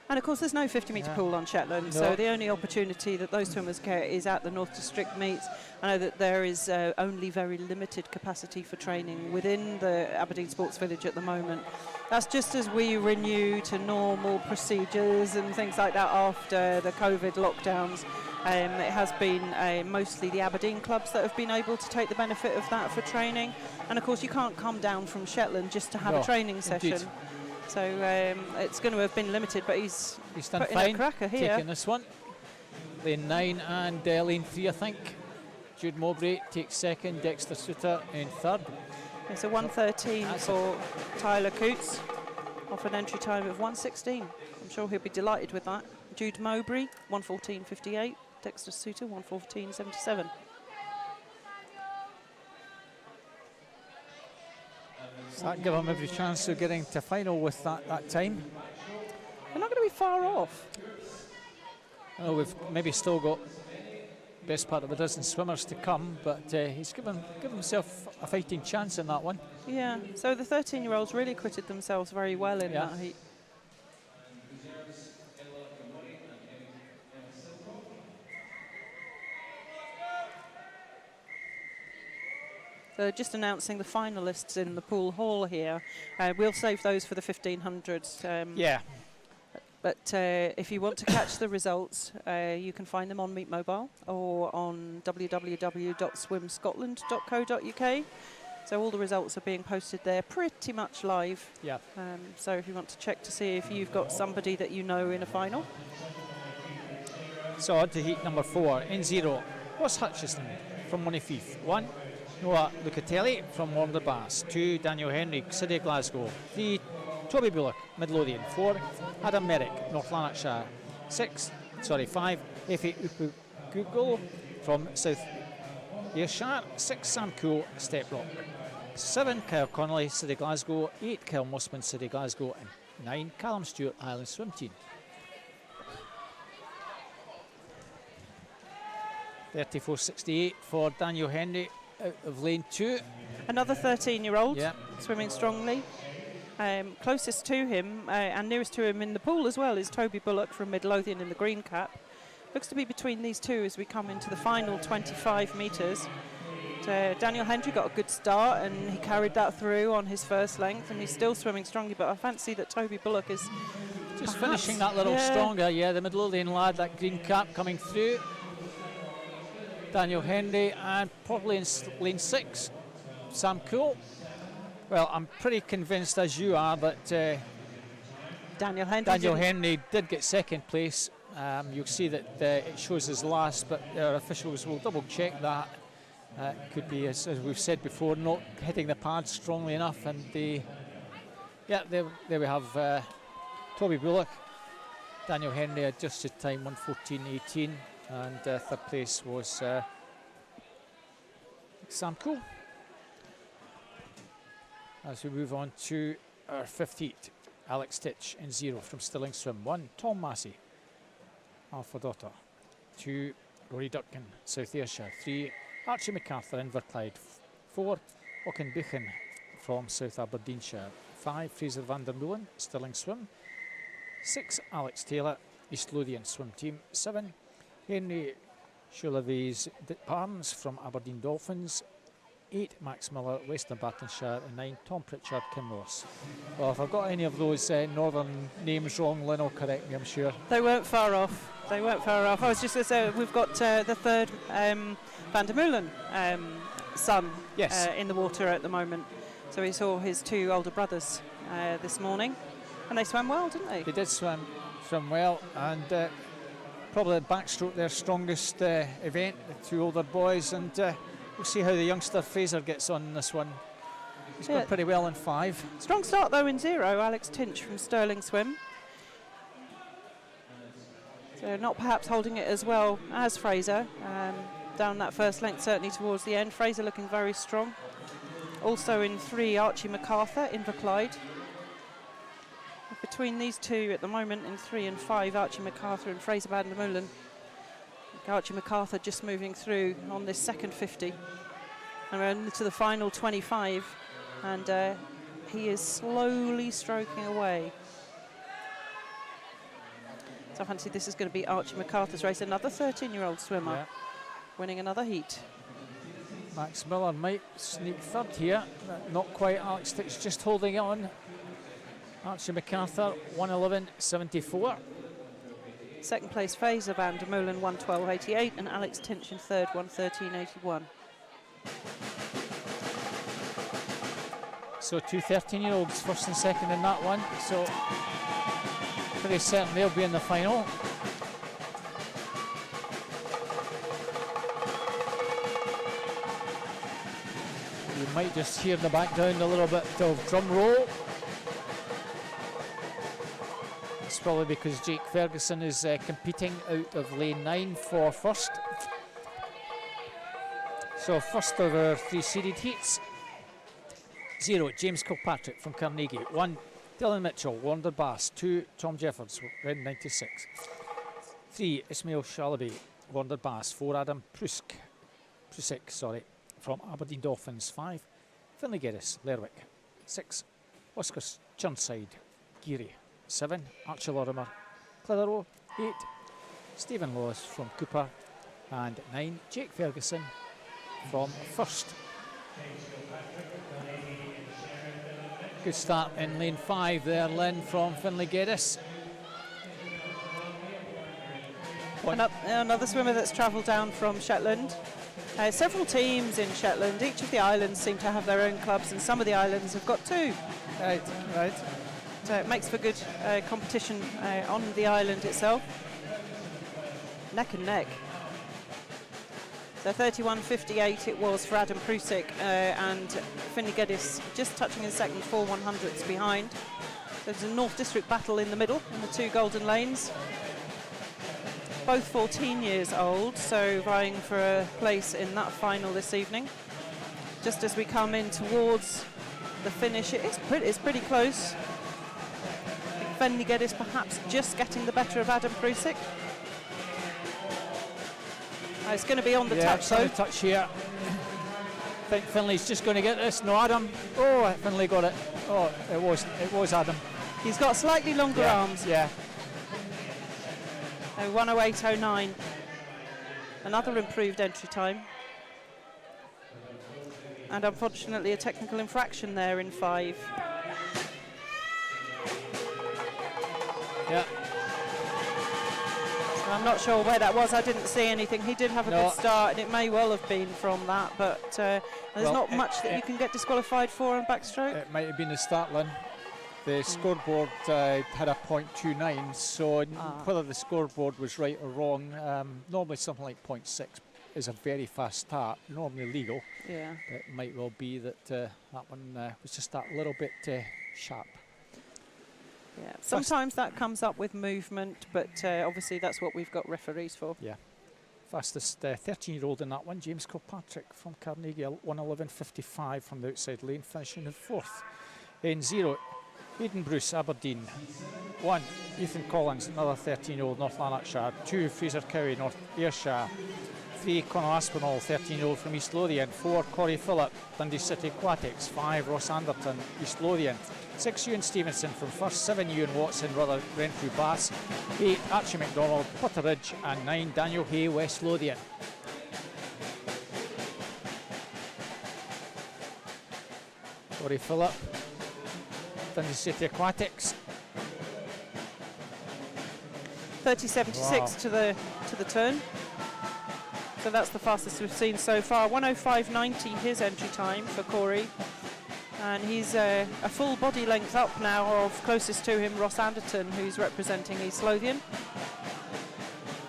And of course there's no 50-metre pool on Shetland, so the only opportunity that those swimmers get is at the North District meets. I know that there is only very limited capacity for training within the Aberdeen Sports Village at the moment. That's just as we renew to normal procedures and things like that after the COVID lockdowns. It has been mostly the Aberdeen clubs that have been able to take the benefit of that for training. And of course you can't come down from Shetland just to have a training session. So it's going to have been limited, but he's done putting fine, a cracker here. taking this one. Lane 9 and lane 3, I think. Jude Mowbray takes 2nd, Dexter Suter in 3rd. It's a 1:13 for Tyler Coults, off an entry time of 1:16. I'm sure he'll be delighted with that. Jude Mowbray, 1:14.58. Dexter Suter, 1:14.77. Does that give him every chance of getting to final with that time? They're not going to be far off. I know we've maybe still got best part of a dozen swimmers to come, but he's given himself a fighting chance in that one. Yeah, so the 13-year-olds really acquitted themselves very well in that heat. So just announcing the finalists in the pool hall here. We'll save those for the 1500s. Yeah. But if you want to catch the results, you can find them on Meet Mobile or on www.swimscotland.co.uk. So all the results are being posted there pretty much live. Yeah. So if you want to check to see if you've got somebody that you know in a final. So on to heat number 4. In 0, Ross Hutchison from Montefief. 1, Noah Lucatelli from Wonderbass. 2, Daniel Henry, City of Glasgow. 3, Toby Bullock, Midlothian. 4, Adam Merrick, North Lanarkshire. 5, Efe Upugugo from South Ayrshire. 6, Sam Cool, Steprock. 7, Kyle Connolly, City Glasgow. 8, Kyle Mossman, City Glasgow. And 9, Callum Stewart, Highland Swim Team. 34.68 for Daniel Henry out of lane 2. Another 13-year-old swimming strongly. Closest to him and nearest to him in the pool as well is Toby Bullock from Midlothian in the green cap. Looks to be between these two as we come into the final 25 metres. Daniel Henry got a good start and he carried that through on his first length, and he's still swimming strongly, but I fancy that Toby Bullock is just finishing that little stronger. Yeah, the Midlothian lad, that green cap coming through. Daniel Henry, and probably in lane 6, Sam Cool. Well, I'm pretty convinced, as you are, that Daniel Henry did get second place. You'll see that it shows his last, but our officials will double check that. Could be, as we've said before, not hitting the pads strongly enough. And there we have Toby Bullock. Daniel Henry adjusted time 1:14.18. And third place was Sam Cool. As we move on to our 5th heat, Alex Titch in 0 from Stirling Swim. 1, Tom Massey, Alpha Daughter. 2, Rory Durkin, South Ayrshire. 3, Archie MacArthur, Inverclyde. 4, Auchenbuchen from South Aberdeenshire. 5, Fraser van der Meulen, Stirling Swim. 6, Alex Taylor, East Lothian Swim Team. 7, Henry Shulavies Barnes from Aberdeen Dolphins. 8, Max Miller, Western Bartonshire. And 9, Tom Pritchard, Kinross. Well, if I've got any of those northern names wrong, Lynn will correct me, I'm sure. They weren't far off. I was just going to say, we've got the third Van der Meulen son in the water at the moment. So we saw his 2 older brothers this morning. And they swam well, didn't they? They did swim well, and probably Backstroke their strongest event, the 2 older boys, and we'll see how the youngster Fraser gets on in this one. He's gone pretty well in 5. Strong start though in 0, Alex Tinch from Stirling Swim. So not perhaps holding it as well as Fraser. Down that first length, certainly towards the end. Fraser looking very strong. Also in 3, Archie MacArthur, Inverclyde. Between these two at the moment in 3 and 5, Archie MacArthur and Fraser van der Meulen. Archie MacArthur just moving through on this second 50. And we're into the final 25. And he is slowly stroking away. So I fancy this is going to be Archie MacArthur's race. Another 13-year-old swimmer winning another heat. Max Miller might sneak third here. Not quite. Alex Titch just holding on. Archie MacArthur, 1:11.74. Second place, Fraser van der Meulen, 1:12.88, and Alex Tinch in third, 1:13.81. So 2 13-year-olds, first and second in that one. So pretty certain they'll be in the final. You might just hear in the background a little bit of drum roll. It's probably because Jake Ferguson is competing out of lane 9 for first. So first of our 3 seeded heats. 0, James Kilpatrick from Carnegie. 1, Dylan Mitchell, Wonderbass. 2, Tom Jeffords, Red 96. 3, Ismail Shalaby, Wonderbass. 4, Adam Prusik, from Aberdeen Dolphins. 5, Finlay Geddes, Lerwick. 6, Oscar Churnside, Geary. 7, Archie Lorimer, Clitheroe. 8, Stephen Lawes from Cooper. And 9, Jake Ferguson from First. Good start in lane 5 there, Lynn, from Finlay Geddes. Another swimmer that's travelled down from Shetland. Several teams in Shetland. Each of the islands seem to have their own clubs, and some of the islands have got 2. Right. So it makes for good competition on the island itself. Neck and neck. So 31.58 it was for Adam Prusik, and Finlay Geddes just touching in second, 4 100ths behind. So there's a North District battle in the middle in the 2 golden lanes. Both 14 years old, so vying for a place in that final this evening. Just as we come in towards the finish, it's pretty close. Finlay Geddes perhaps just getting the better of Adam Prusik. It's going to be on the touch, though. Touch here. I think Finlay's just going to get this. No, Adam. Oh, Finlay got it. Oh, it was Adam. He's got slightly longer arms. Yeah. 1:08.09. Another improved entry time. And unfortunately a technical infraction there in 5. Yeah. I'm not sure where that was. I didn't see anything. He did have a good start, and it may well have been from that, but there's not much that you can get disqualified for on backstroke. It might have been the start, Lynn. The scoreboard had a .29, so whether the scoreboard was right or wrong, normally something like .6 is a very fast start, normally legal. Yeah. It might well be that that one was just that little bit sharp. Yeah. Sometimes that comes up with movement, but obviously that's what we've got referees for. Yeah. Fastest 13-year-old in that one, James Kilpatrick from Carnegie, 1:11.55 from the outside lane, finishing in 4th. In 0, Aidan Bruce, Aberdeen. 1, Ethan Collins, another 13-year-old, North Lanarkshire. 2, Fraser Cowie, North Ayrshire. 3, Conor Aspinall, 13-year-old from East Lothian. 4, Corey Phillip, Dundee City Aquatics. 5, Ross Anderton, East Lothian. 6, Ewan Stevenson from First. 7, Ewan Watson, Ruther Renfrew Bass. 8, Archie McDonald, Potteridge. And 9, Daniel Hay, West Lothian. Corey Phillip, Dundee City Aquatics. 30.76 to the turn. So that's the fastest we've seen so far. 1:05.90 his entry time for Corey. And he's a full body length up now of closest to him, Ross Anderton, who's representing East Lothian.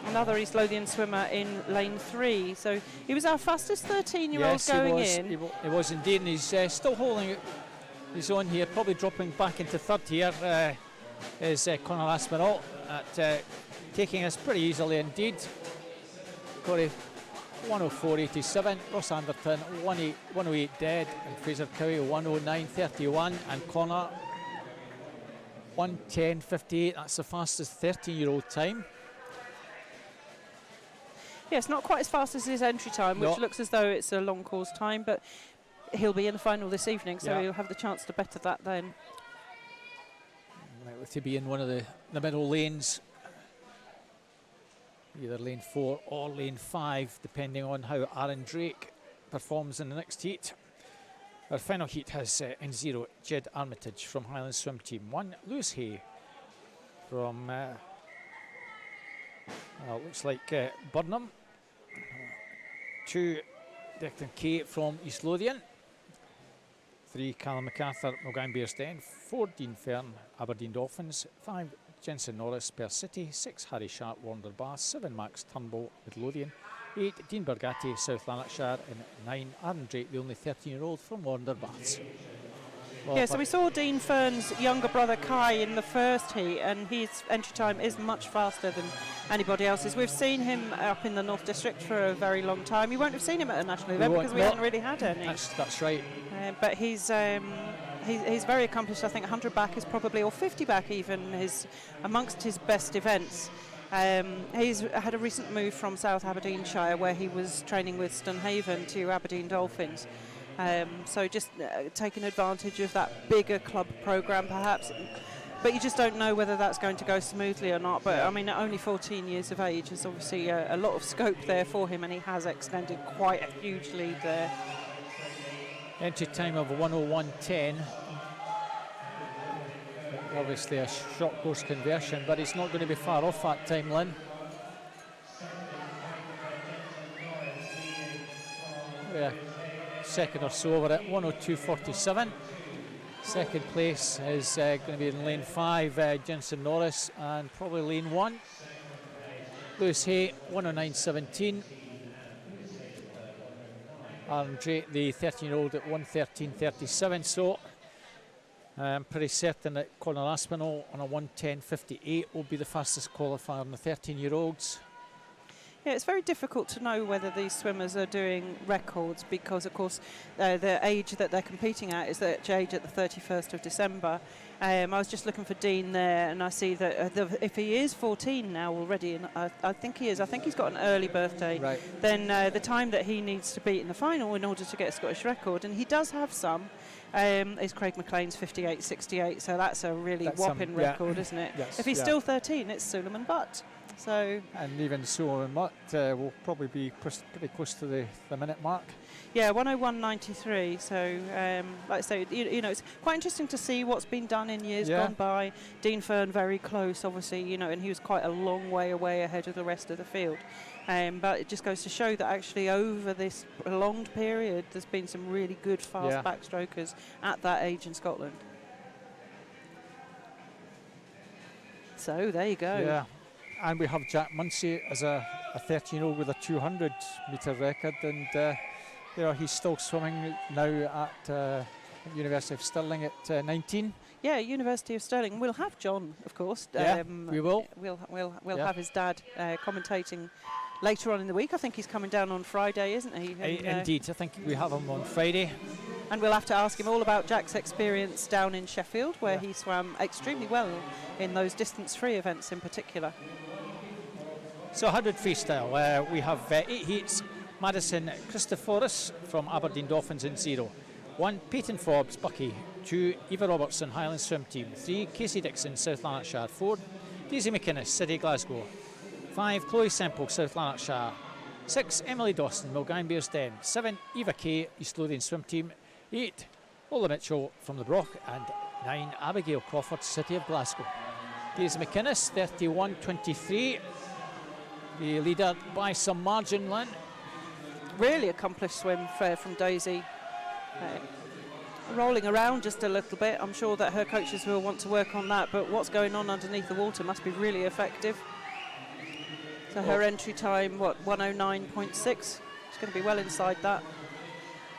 Another East Lothian swimmer in lane 3. So he was our fastest 13-year-old going in. He was indeed, and he's still holding his own here, probably dropping back into 3rd here is Conor Aspinall, taking us pretty easily indeed. Corey 1:04.87, Ross Anderton 1:08 dead, and Fraser Cowie 1:09.31, and Conor 1:10.58. That's the fastest 13-year-old time. Yeah, it's not quite as fast as his entry time, which looks as though it's a long course time, but he'll be in the final this evening, so he'll have the chance to better that then. Likely to be in one of the middle lanes, either lane 4 or lane 5, depending on how Aaron Drake performs in the next heat. Our final heat has in 0, Jed Armitage from Highland Swim Team. 1, Lewis Hay from looks like Burnham. 2, Declan Kay from East Lothian. 3, Callum MacArthur, Mulgang Bearsden. 4, Dean Fern, Aberdeen Dolphins. 5, Jensen Norris, Perth City. 6, Harry Sharp, Warner Bass. 7, Max Turnbull, Midlothian. 8, Dean Bergatti, South Lanarkshire. And 9, Aaron Drake, the only 13-year-old from Warner Bass. Yeah, so we saw Dean Fern's younger brother Kai in the first heat, and his entry time is much faster than anybody else's. We've seen him up in the North District for a very long time. You won't have seen him at a national event because we haven't really had any. That's right. But he's very accomplished. I think 100 back is probably, or 50 back even, is amongst his best events. He's had a recent move from South Aberdeenshire, where he was training with Stonhaven, to Aberdeen Dolphins. So just taking advantage of that bigger club programme perhaps. But you just don't know whether that's going to go smoothly or not. But I mean, at only 14 years of age, there's obviously a lot of scope there for him, and he has extended quite a huge lead there. Entry time of 1:01.10. Obviously a short course conversion, but he's not going to be far off that time, Lynn. Yeah, second or so over at 1:02.47. Second place is going to be in lane 5, Jensen Norris, and probably lane 1, Lewis Hay, 1:09.17. Aaron Drake, the 13-year-old, at 1:13.37. So I'm pretty certain that Conor Aspinall on a 1:10.58 will be the fastest qualifier in the 13-year-olds. Yeah, it's very difficult to know whether these swimmers are doing records because, of course, the age that they're competing at is the age at the 31st of December. I was just looking for Dean there, and I see that if he is 14 now already, and I think he is, I think he's got an early birthday, right, then the time that he needs to beat in the final in order to get a Scottish record, and he does have some, is Craig McLean's 58.68, so that's a really whopping record, isn't it? Yes, if he's still 13, it's Suleiman Butt. So, and even Suleiman Butt will probably be pretty close to the minute mark. Yeah, 1:01.93. So, like I say, you know, it's quite interesting to see what's been done in years gone by. Dean Fern very close, obviously, you know, and he was quite a long way away ahead of the rest of the field. But it just goes to show that actually over this prolonged period, there's been some really good fast backstrokers at that age in Scotland. So there you go. Yeah. And we have Jack Munsey as a 13-year-old with a 200-metre record, and you know, he's still swimming now at University of Stirling at 19. Yeah, University of Stirling. We'll have John, of course. Yeah, we will. We'll have his dad commentating later on in the week. I think he's coming down on Friday, isn't he? And, indeed, I think we have him on Friday. And we'll have to ask him all about Jack's experience down in Sheffield, where he swam extremely well in those distance-free events in particular. So 100 freestyle, we have 8 heats. Madison Christophorus from Aberdeen Dolphins in 0. 1, Peyton Forbes, Bucky. 2, Eva Robertson, Highland Swim Team. 3, Casey Dixon, South Lanarkshire. 4, Daisy McInnes, City Glasgow. 5, Chloe Semple, South Lanarkshire. 6, Emily Dawson, Milgine Bearsden. 7, Eva Kay, East Lothian Swim Team. 8, Ola Mitchell from the Broch. And 9, Abigail Crawford, City of Glasgow. Daisy McInnes, 31.23. The leader by some margin, Lynn. Really accomplished swim from Daisy. Rolling around just a little bit. I'm sure that her coaches will want to work on that, but what's going on underneath the water must be really effective. So her entry time, 1:09.6. It's going to be well inside that.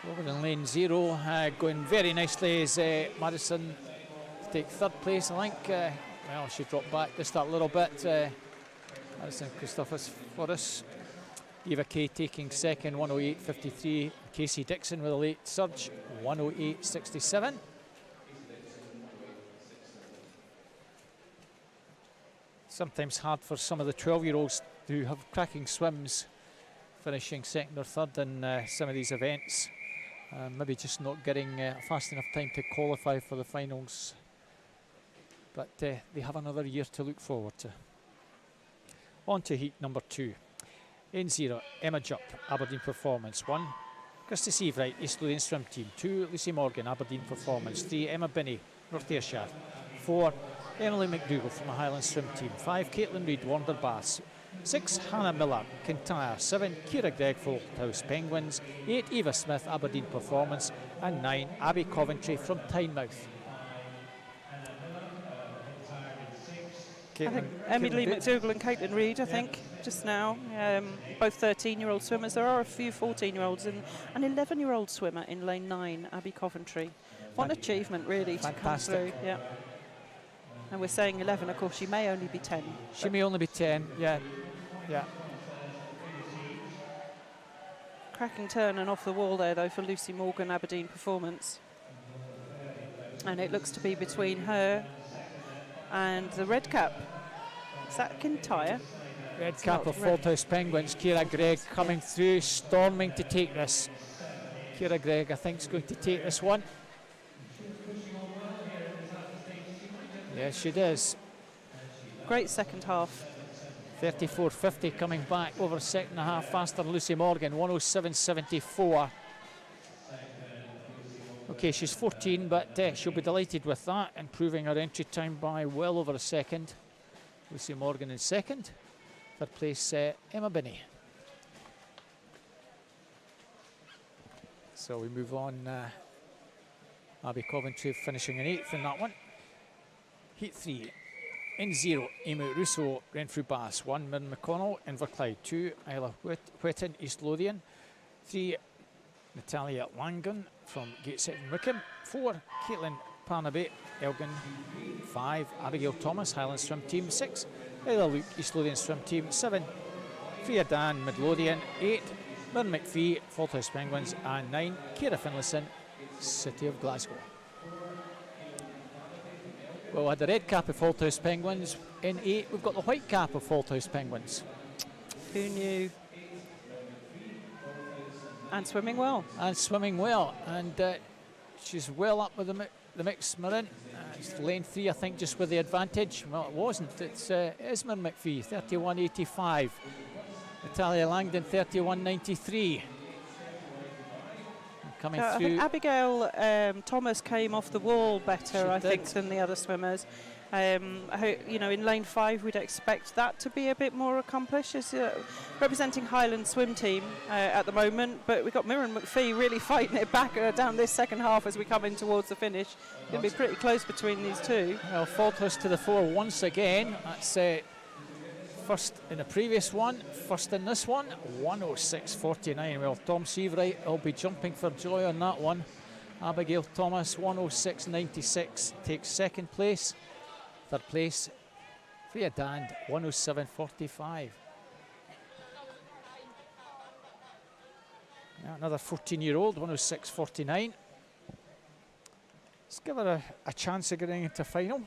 Over in lane 0, going very nicely is Madison to take 3rd place, I think. Well, she dropped back just that little bit. Madison Christophorus for us. Eva Kay taking 2nd, 1:08.53. Casey Dixon with a late surge, 1:08.67. Sometimes hard for some of the 12-year-olds who have cracking swims, finishing 2nd or 3rd in some of these events. Maybe just not getting fast enough time to qualify for the finals. But they have another year to look forward to. On to heat number 2. In 0, Emma Jupp, Aberdeen Performance. 1, Christy Seavright, East Lothian Swim Team. 2, Lucy Morgan, Aberdeen Performance. 3, Emma Binney, North Ayrshire. 4, Emily McDougall from the Highland Swim Team. 5, Caitlin Reid, Warner Bass. 6, Hannah Miller, Kintyre. 7, Ciara Gregg, House Penguins. 8, Eva Smith, Aberdeen Performance. And 9, Abby Coventry from Tynemouth. I think Emily McDougall and Caitlin Reid, I think, just now. Both 13-year-old swimmers. There are a few 14-year-olds and an 11-year-old swimmer in lane 9, Abby Coventry. What an achievement, really, to come through. Yeah. And we're saying 11, of course, she may only be 10. She may only be 10, yeah. Cracking turn and off the wall there, though, for Lucy Morgan, Aberdeen Performance. And it looks to be between her and the red cap. Is that Kintyre? Red cap of Faulthouse Penguins. Ciara Gregg coming through, storming to take this. Ciara Gregg, I think, is going to take this one. Yes, she does. Great second half. 34.50 coming back over a second and a half faster than Lucy Morgan. 107.74. Okay, she's 14, but she'll be delighted with that, improving her entry time by well over a second. Lucy Morgan in second. Third place, Emma Binney. So we move on. Abby Coventry finishing in 8th in that one. Heat 3. In 0, Amy Russo, Renfrew Bass. 1, Mirren McConnell, Inverclyde. 2, Isla Whitten, East Lothian. 3, Natalia Langan from Gateshead and Wickham. 4, Caitlin Parnaby, Elgin. 5, Abigail Thomas, Highland Swim Team. 6, Isla Luke, East Lothian Swim Team. 7, Freya Dan, Midlothian. 8, Mirren McPhee, Faulthouse Penguins. And 9, Ciara Finlayson, City of Glasgow. Well, we had the red cap of Faulthouse Penguins. In 8, we've got the white cap of Faulthouse Penguins. Who knew? And swimming well. And swimming well. And she's well up with the mix, Mirren. It's lane 3, I think, just with the advantage. Well, it wasn't. It's Mirren McPhee, 31.85. Natalia Langdon, 31.93. Coming through. I think Abigail Thomas came off the wall better, I think, than the other swimmers. In lane 5, we'd expect that to be a bit more accomplished. She's representing Highland Swim Team at the moment, but we've got Mirren McPhee really fighting it back down this second half as we come in towards the finish. It's going to be pretty close between these two. Well, Faulthouse to the fore once again. That's first in the previous one, first in this one, 106.49. Well, Tom Seavright will be jumping for joy on that one. Abigail Thomas, 106.96, takes second place. Third place, Freya Dand, 107.45. Another 14-year-old, 106.49. Let's give her a chance of getting into final.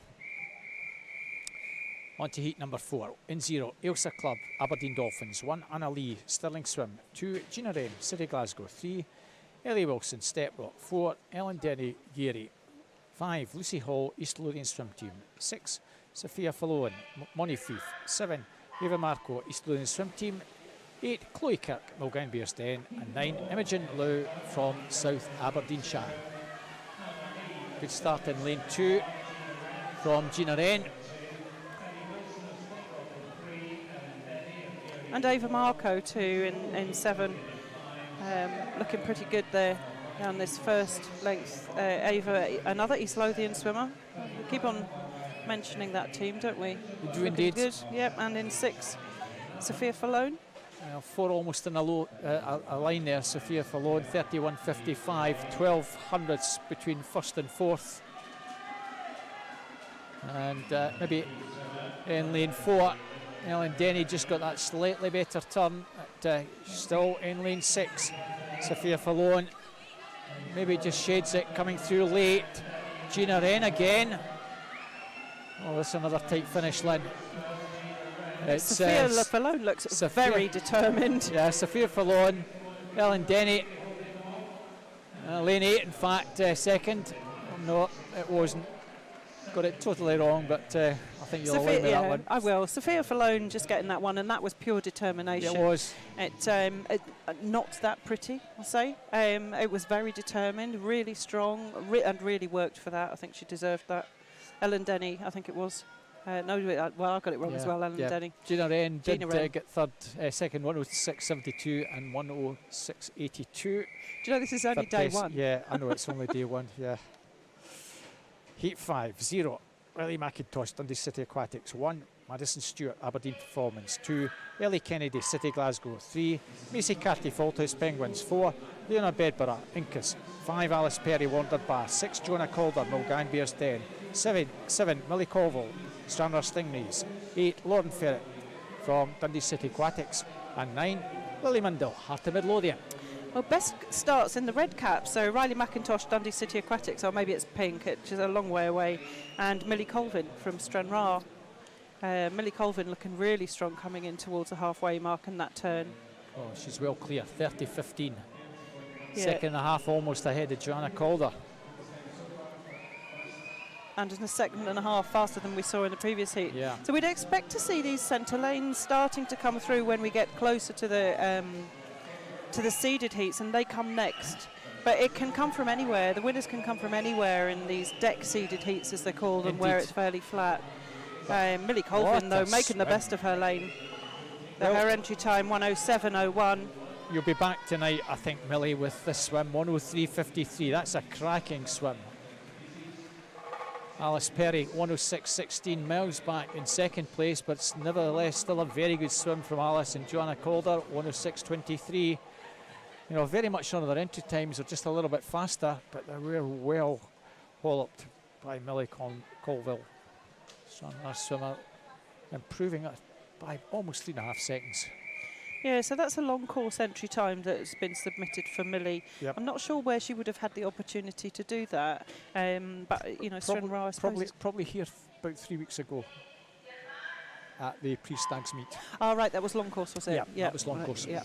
On to heat number 4. In 0, Ailsa Club, Aberdeen Dolphins. 1, Anna Lee, Stirling Swim. 2, Gina Wren, City Glasgow. 3, Ellie Wilson, Steprock. 4, Ellen Denny, Gary. 5, Lucy Hall, East Lothian Swim Team. 6, Sophia Fallowan, Monifief. 7, Eva Marco, East Lothian Swim Team. 8, Chloe Kirk, Mulgine Bearsden. And 9, Imogen Lowe from South Aberdeenshire. Good start in lane 2 from Gina Wren. And Eva Marco too in 7, looking pretty good there down this first length. Eva, another East Lothian swimmer. We keep on mentioning that team, don't we? We do indeed. Good. Yep, and in 6, Sophia Fallowan. 4 almost in a line there. Sophia Fallowan, 31.55, 12 hundredths between first and fourth. And maybe in lane 4, Ellen Denny just got that slightly better turn. Still in lane 6, Sophia Fallowan maybe just shades it coming through late. Gina Wren again. Oh, that's another tight finish, Lynn. Sophia Fallowan looks very determined. Yeah, Sophia Fallowan, Ellen Denny. Lane 8, in fact, second. No, it wasn't. Got it totally wrong, but I think you'll allow me that one. I will. Sophia Fallowan just getting that one, and that was pure determination. It was. It not that pretty, I'll say. It was very determined, really strong, and really worked for that. I think she deserved that. Ellen Denny, I think it was. No, well, I got it wrong as well, Ellen Denny. Gina Wren did get third, second, 106.72 and 106.82. Do you know this is only day one? Yeah, I know it's only day one, yeah. Heat 5, 0, Ellie McIntosh, Dundee City Aquatics. 1, Madison Stewart, Aberdeen Performance. 2, Ellie Kennedy, City Glasgow. 3, Macy Carty, Faulthouse Penguins. 4, Leona Bedborough, Incas. 5, Alice Perry, Warner Bass. 6, Jonah Calder, Mulgine Bearsden. 7, Millie Colville, Stranraer Stingrays. 8, Lauren Ferret from Dundee City Aquatics. And 9, Lily Mundell, Heart of Midlothian. Well, best starts in the red cap. So Riley McIntosh, Dundee City Aquatics, or maybe it's pink, which is a long way away. And Millie Colvin from Stranraer. Millie Colvin looking really strong coming in towards the halfway mark and that turn. Oh, she's well clear, 30.15. Yeah. Second and a half almost ahead of Joanna Calder. And in a second and a half faster than we saw in the previous heat. Yeah. So we'd expect to see these centre lanes starting to come through when we get closer to the seeded heats, and they come next. But it can come from anywhere. The winners can come from anywhere in these deck seeded heats, as they call them, where it's fairly flat. Millie Colvin, though, making the best of her lane. Her entry time 1:07.01. You'll be back tonight, I think, Millie, with this swim, 1:03.53. That's a cracking swim. Alice Perry, 1:06.16, miles back in second place, but it's nevertheless still a very good swim from Alice. And Joanna Calder, 1:06.23. You know, very much none of their entry times are just a little bit faster, but they were well walloped by Millie Colville. So our swimmer improving it by almost 3.5 seconds. Yeah, so that's a long course entry time that's been submitted for Millie. Yep. I'm not sure where she would have had the opportunity to do that, but you know, Stranraer, I suppose. Probably here about 3 weeks ago at the pre-Stags meet. Oh, right, that was long course, was it? Yeah, that was long course. Yeah.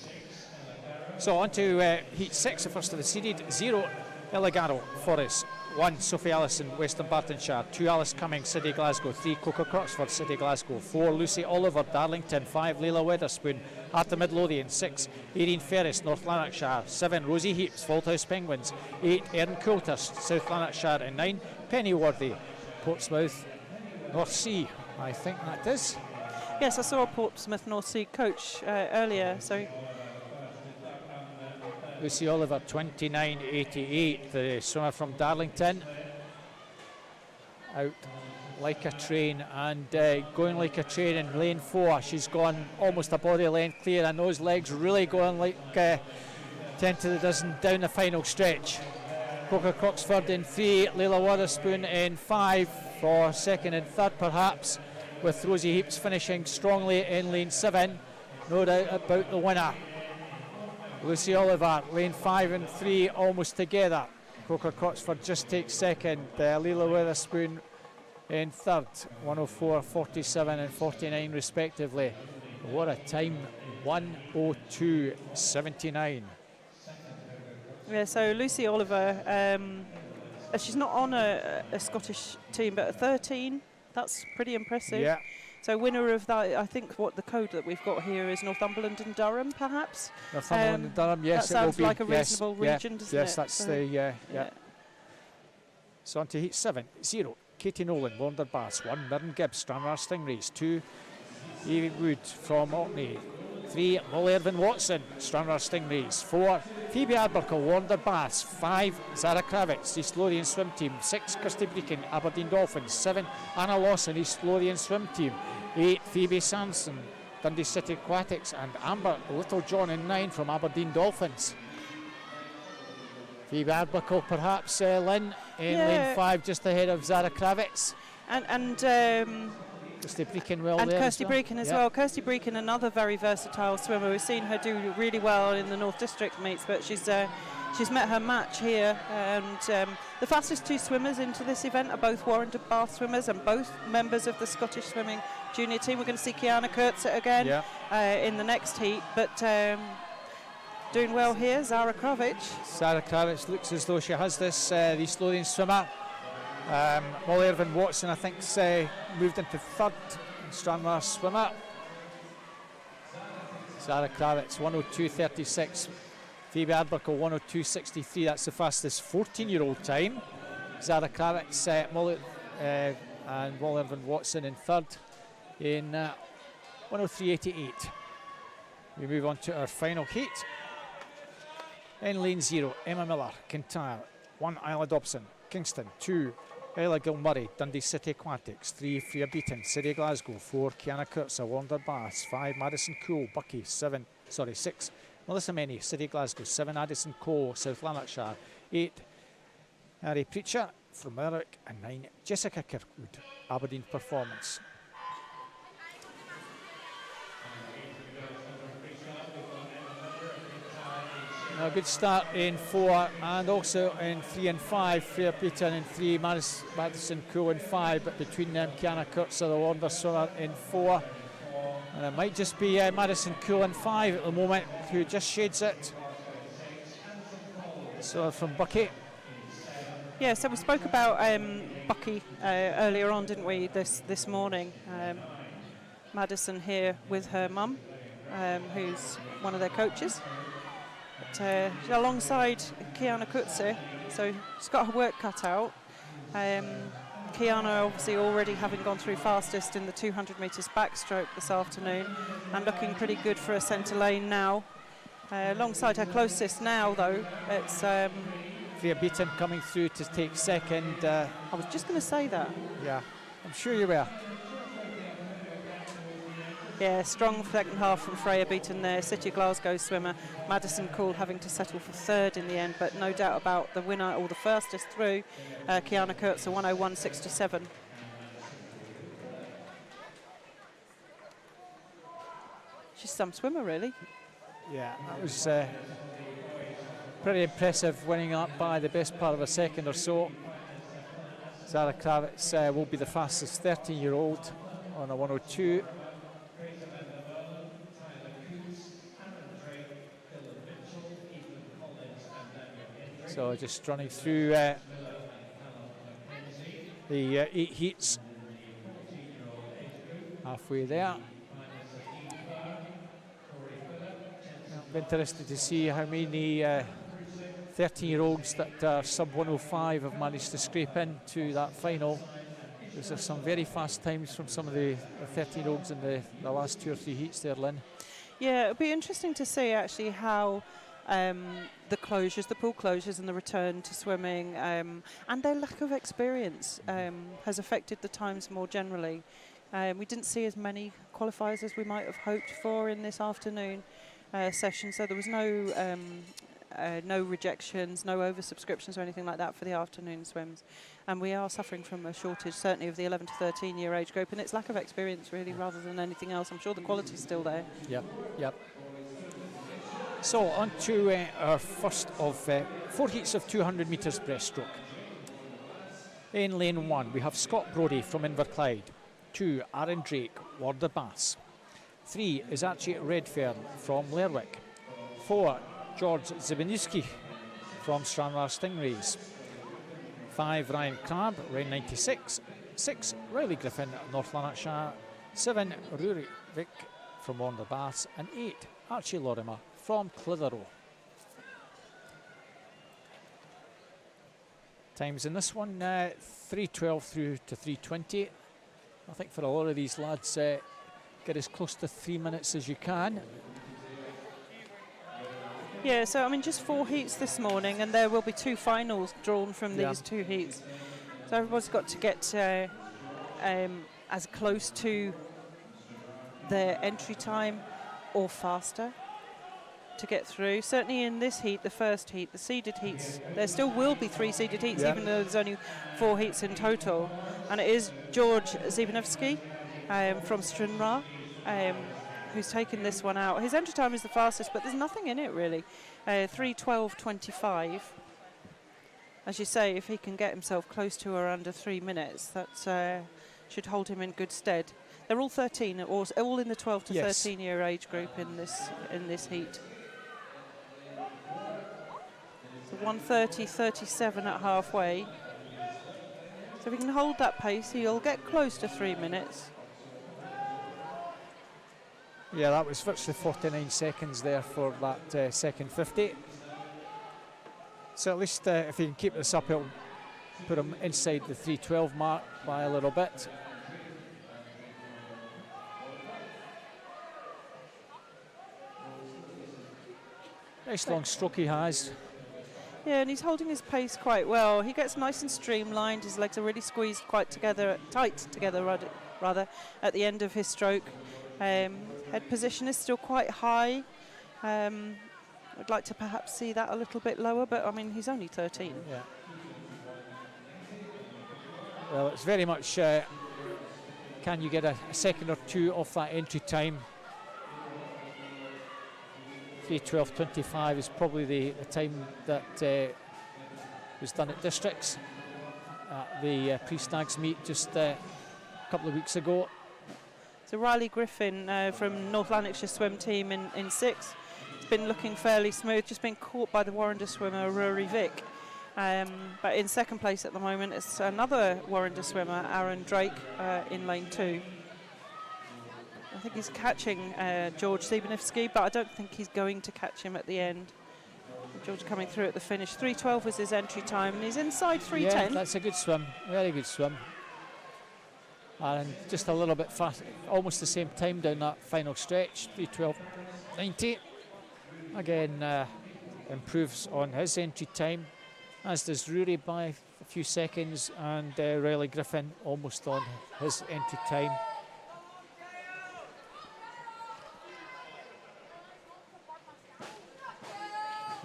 So on to heat 6, the first of the seeded. 0, Illigaro, Forest. 1, Sophie Allison, Western Bartonshire. 2, Alice Cummings, City Glasgow. 3, Coca Croxford, City Glasgow. 4, Lucy Oliver, Darlington. 5, Leila Weatherspoon, Heart of Midlothian. 6, Irene Ferris, North Lanarkshire. 7, Rosie Heaps, Faulthouse Penguins. 8, Erin Coulter, South Lanarkshire. And 9, Pennyworthy, Portsmouth, North Sea. I think that is. Yes, I saw a Portsmouth North Sea coach earlier, so... Lucy Oliver, 29.88, the swimmer from Darlington. Out like a train and going like a train in lane 4. She's gone almost a body length clear, and those legs really going like 10 to the dozen down the final stretch. Coca Croxford in 3, Leila Weatherspoon in 5 for second and third perhaps, with Rosie Heaps finishing strongly in lane 7. No doubt about the winner. Lucy Oliver, lane 5 and 3 almost together. Coca Croxford just takes second. Leila Weatherspoon in third. 1:04.47 and 49 respectively. What a time, 1:02.79. Yeah, so Lucy Oliver, she's not on a Scottish team, but at 13, that's pretty impressive. Yeah. So winner of that, I think what the code that we've got here is Northumberland and Durham, perhaps? Northumberland and Durham, yes. That sounds like a reasonable region, doesn't it? Yes, that's so yeah. So on to heat 7. 0, Katie Nolan, Wonderbass. 1, Mirren Gibbs, Stranraer Stingrays. 2, Evie Wood from Orkney. 3, Molly Irvin Watson, Stranraer Stingrays. 4, Phoebe Arbuckle, Wonderbass. 5, Zara Kravitz, East Lothian Swim Team. 6, Kirsty Breakin, Aberdeen Dolphins. 7, Anna Lawson, East Lothian Swim Team. 8, Phoebe Sanson, Dundee City Aquatics. And Amber Littlejohn in 9 from Aberdeen Dolphins. Phoebe Arbuckle perhaps, Lynn, in lane 5 just ahead of Zara Kravitz. And Kirsty Breakin well and there Kirsty Breakin as well. Kirsty Breakin, another very versatile swimmer. We've seen her do really well in the North District meets, but she's met her match here. And the fastest 2 swimmers into this event are both Warrington Bath swimmers and both members of the Scottish Swimming Junior Team. We're going to see Kiana Kurtzit again in the next heat, but doing well here, Zara Kravitz. Zara Kravitz looks as though she has this, the East Lothian swimmer. Molly Irvin Watson, I think, moved into third. Stranraer swimmer. Zara Kravitz, 1:02.36. Phoebe Arbuckle, 1:02.63. That's the fastest 14-year-old time. Zara Kravitz, Molly and Molly Irvin Watson in third in 1:03.88. We move on to our final heat. In lane 0, Emma Miller, Kintyre. 1, Isla Dobson, Kingston. 2, Ella Gilmurray, Dundee City Aquatics. 3, Freya Beaton, City Glasgow. 4, Kiana Kurtza, Wonderbass. 5, Madison Cool, Bucky. 6, Melissa Menny, City Glasgow. 7, Addison Cole, South Lanarkshire. 8, Harry Preacher from Merrick. And 9, Jessica Kirkwood, Aberdeen Performance. A good start in 4 and also in 3 and 5. Freya Beaton in 3, Madison Cool in 5, but between them Kiana Kurtz are the wonder swimmer in 4. And it might just be Madison Cool in 5 at the moment, who just shades it. So from Bucky. Yeah, so we spoke about Bucky earlier on, didn't we, this morning. Madison here with her mum, who's one of their coaches. But, alongside Kiana Kutze, so she's got her work cut out. Kiana obviously already having gone through fastest in the 200 metres backstroke this afternoon and looking pretty good for a centre lane now. Alongside her closest now, though, it's... Freya Beaton coming through to take second. I was just going to say that. Yeah, I'm sure you were. Yeah, strong second half from Freya Beaton there, City of Glasgow swimmer. Madison Cool having to settle for third in the end, but no doubt about the winner, or the fastest through, Kiana Kurtz, a 1:01.67. She's some swimmer, really. Yeah, that was pretty impressive, winning up by the best part of a second or so. Zara Kravitz will be the fastest 13-year-old on a 1:02. So just running through the 8 heats, halfway there. I'm interested to see how many 13-year-olds that are sub 105 have managed to scrape into that final. There's some very fast times from some of the 13-year-olds in the last 2 or 3 heats there, Lynn. Yeah, it'll be interesting to see actually how the closures, the pool closures and the return to swimming and their lack of experience has affected the times more generally. We didn't see as many qualifiers as we might have hoped for in this afternoon session, so there was no rejections, no oversubscriptions or anything like that for the afternoon swims. And we are suffering from a shortage, certainly of the 11 to 13 year age group, and it's lack of experience really rather than anything else. I'm sure the quality's still there. Yep. So on to our first of 4 heats of 200 metres breaststroke. In lane 1 we have Scott Brodie from Inverclyde. 2, Aaron Drake, Warder Bass. 3 is Archie Redfern from Lerwick. 4, George Zibinewski from Stranraer Stingrays. 5, Ryan Crabb, Rain 96. 6, Riley Griffin, North Lanarkshire. 7, Rory Vick from Warder Bass. And 8, Archie Lorimer from Clitheroe. Times in this one, 3:12 through to 3:20. I think for a lot of these lads, get as close to 3 minutes as you can. Yeah, so I mean just 4 heats this morning, and there will be 2 finals drawn from these 2 heats. So everybody's got to get as close to their entry time or faster to get through. Certainly in this heat, the first heat, the seeded heats, there still will be 3 seeded heats, even though there's only 4 heats in total. And it is George Zibinewski from Stranraer who's taken this one out. His entry time is the fastest, but there's nothing in it really. 3:12.25. As you say, if he can get himself close to or under 3 minutes, that should hold him in good stead. They're all 13, all in the 12 to 13 year age group in this heat. So 1:30.37 at halfway. So if he can hold that pace, he'll get close to 3 minutes. Yeah, that was virtually 49 seconds there for that second 50. So at least if he can keep this up, it'll put him inside the 3:12 mark by a little bit. Nice long stroke he has. Yeah, and he's holding his pace quite well. He gets nice and streamlined. His legs are really squeezed quite tight together rather at the end of his stroke. Head position is still quite high. I'd like to perhaps see that a little bit lower, but I mean, he's only 13. Yeah. Well, it's very much, can you get a second or two off that entry time? 3:12.25 is probably the time that was done at districts at the pre-snags meet just a couple of weeks ago. So Riley Griffin from North Lanarkshire swim team in 6. It's been looking fairly smooth, just been caught by the Warrender swimmer Rory Vick. But in second place at the moment it's another Warrender swimmer, Aaron Drake, in lane 2. I think he's catching George Siebenifsky, but I don't think he's going to catch him at the end. George coming through at the finish. 3:12 was his entry time, and he's inside 3:10. Yeah, that's a good swim, very good swim. And just a little bit fast, almost the same time down that final stretch, 3:12.90. Again, improves on his entry time, as does Rory by a few seconds, and Riley Griffin almost on his entry time.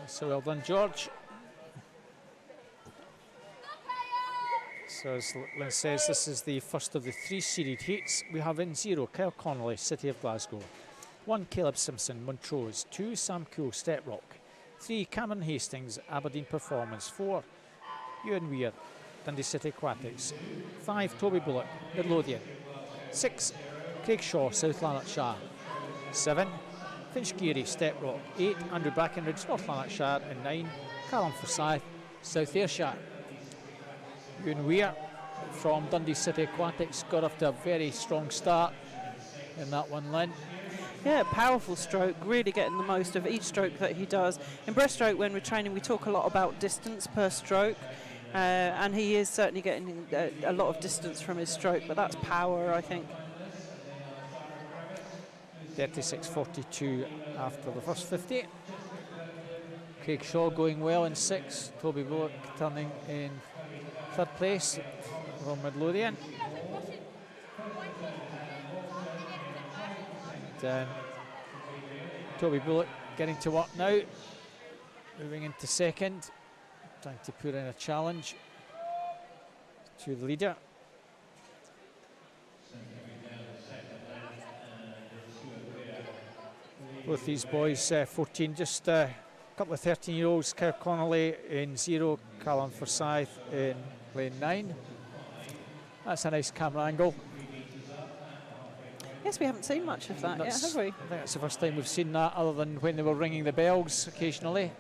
So well done, George. So as Lynn says, this is the first of the 3 seeded heats. We have in 0, Kyle Connolly, City of Glasgow. 1, Caleb Simpson, Montrose. 2, Sam Cool, Steprock. 3, Cameron Hastings, Aberdeen Performance. 4, Ewan Weir, Dundee City Aquatics. 5, Toby Bullock, Midlothian. 6, Craig Shaw, South Lanarkshire. 7, Finch Geary, Steprock. 8, Andrew Brackenridge, North Lanarkshire. And 9, Callum Forsyth, South Ayrshire. Ewan Weir from Dundee City Aquatics got off to a very strong start in that one, Lynn. Yeah, powerful stroke, really getting the most of each stroke that he does. In breaststroke, when we're training, we talk a lot about distance per stroke, and he is certainly getting a lot of distance from his stroke, but that's power, I think. 36.42 after the first 50. Craig Shaw going well in 6. Toby Bullock turning in 3rd place from Midlothian. And Toby Bullock getting to work now, moving into 2nd, trying to put in a challenge to the leader. Both these boys 14, just a couple of 13-year-olds. Kyle Connolly in 0, Callum Forsyth in lane 9. That's a nice camera angle. Yes, we haven't seen much of that yet, have we? I think that's the first time we've seen that, other than when they were ringing the bells occasionally.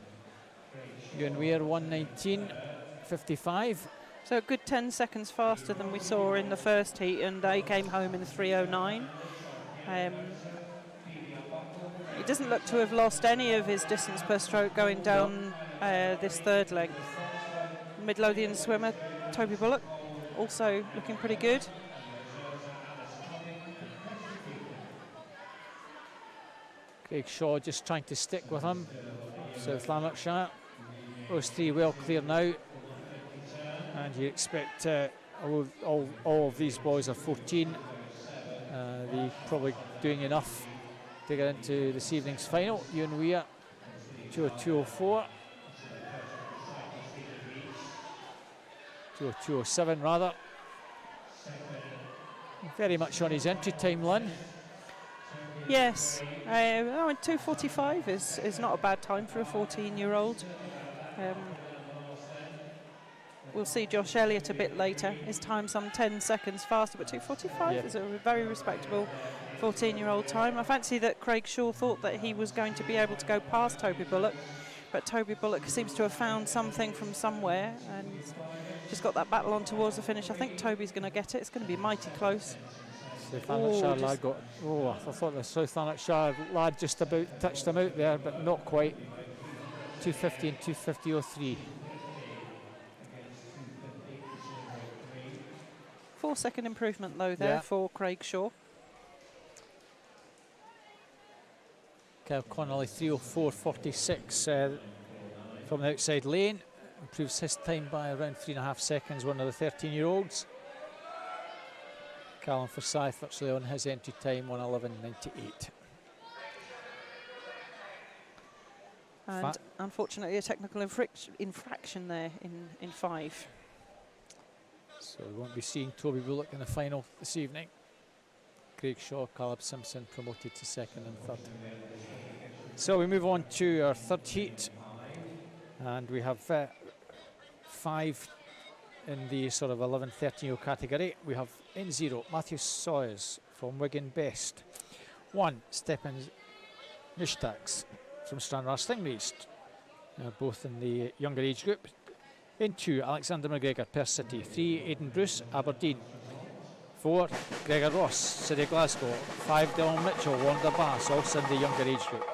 Ewan Weir 1:19.55. So a good 10 seconds faster than we saw in the first heat, and they came home in 3:09. He doesn't look to have lost any of his distance per stroke going down this 3rd length. Midlothian swimmer Toby Bullock also looking pretty good. Craig Shaw just trying to stick with him. South Lanarkshire. Those 3 well clear now. And you expect all of these boys are 14. They're probably doing enough to get into this evening's final. Ewan Weir, 2:02.04. 2:02.07 rather. Very much on his entry time, Lynn. Yes, 2:45 is not a bad time for a 14-year-old. We'll see Josh Elliott a bit later. His time some 10 seconds faster, but 2:45 is a very respectable 14-year-old time. I fancy that Craig Shaw thought that he was going to be able to go past Toby Bullock, but Toby Bullock seems to have found something from somewhere and just got that battle on towards the finish. I think Toby's going to get it. It's going to be mighty close. South Lanarkshire lad got. I thought the South Lanarkshire lad just about touched him out there, but not quite. 2:50 and 2:50.03. 4-second improvement though there for Craig Shaw. Kyle Connolly 3:04.46 from the outside lane. Improves his time by around 3.5 seconds, one of the 13-year-olds. Callum Forsyth virtually on his entry time, 1:11.98. And unfortunately a technical infraction there in 5. So we won't be seeing Toby Bullock in the final this evening. Craig Shaw, Caleb Simpson promoted to 2nd and 3rd. So we move on to our third heat, and we have 5 in the sort of 11-13-year-old category. We have in 0 Matthew Sawyers from Wigan Best. 1 Stephen Nishtax from Stranraer Stingrays, both in the younger age group. In 2 Alexander McGregor, Perth City. 3 Aidan Bruce, Aberdeen. 4 Gregor Ross, City of Glasgow. 5 Dylan Mitchell, Wanda Bass, also in the younger age group.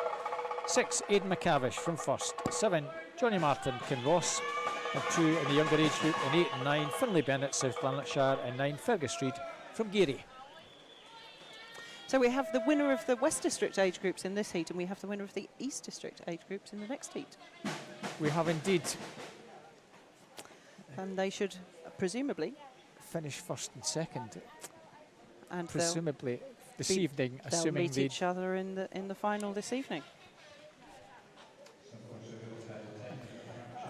6 Aidan McCavish from First. 7 Johnny Martin, Kinross. And 2 in the younger age group. And 8 and 9 Finlay Bennett, South Lanarkshire. And 9 Fergus Street from Geary. So we have the winner of the West District age groups in this heat, and we have the winner of the East District age groups in the next heat. We have indeed. And they should presumably Finish first and second. And presumably this evening, they'll assuming meet each other in the final this evening.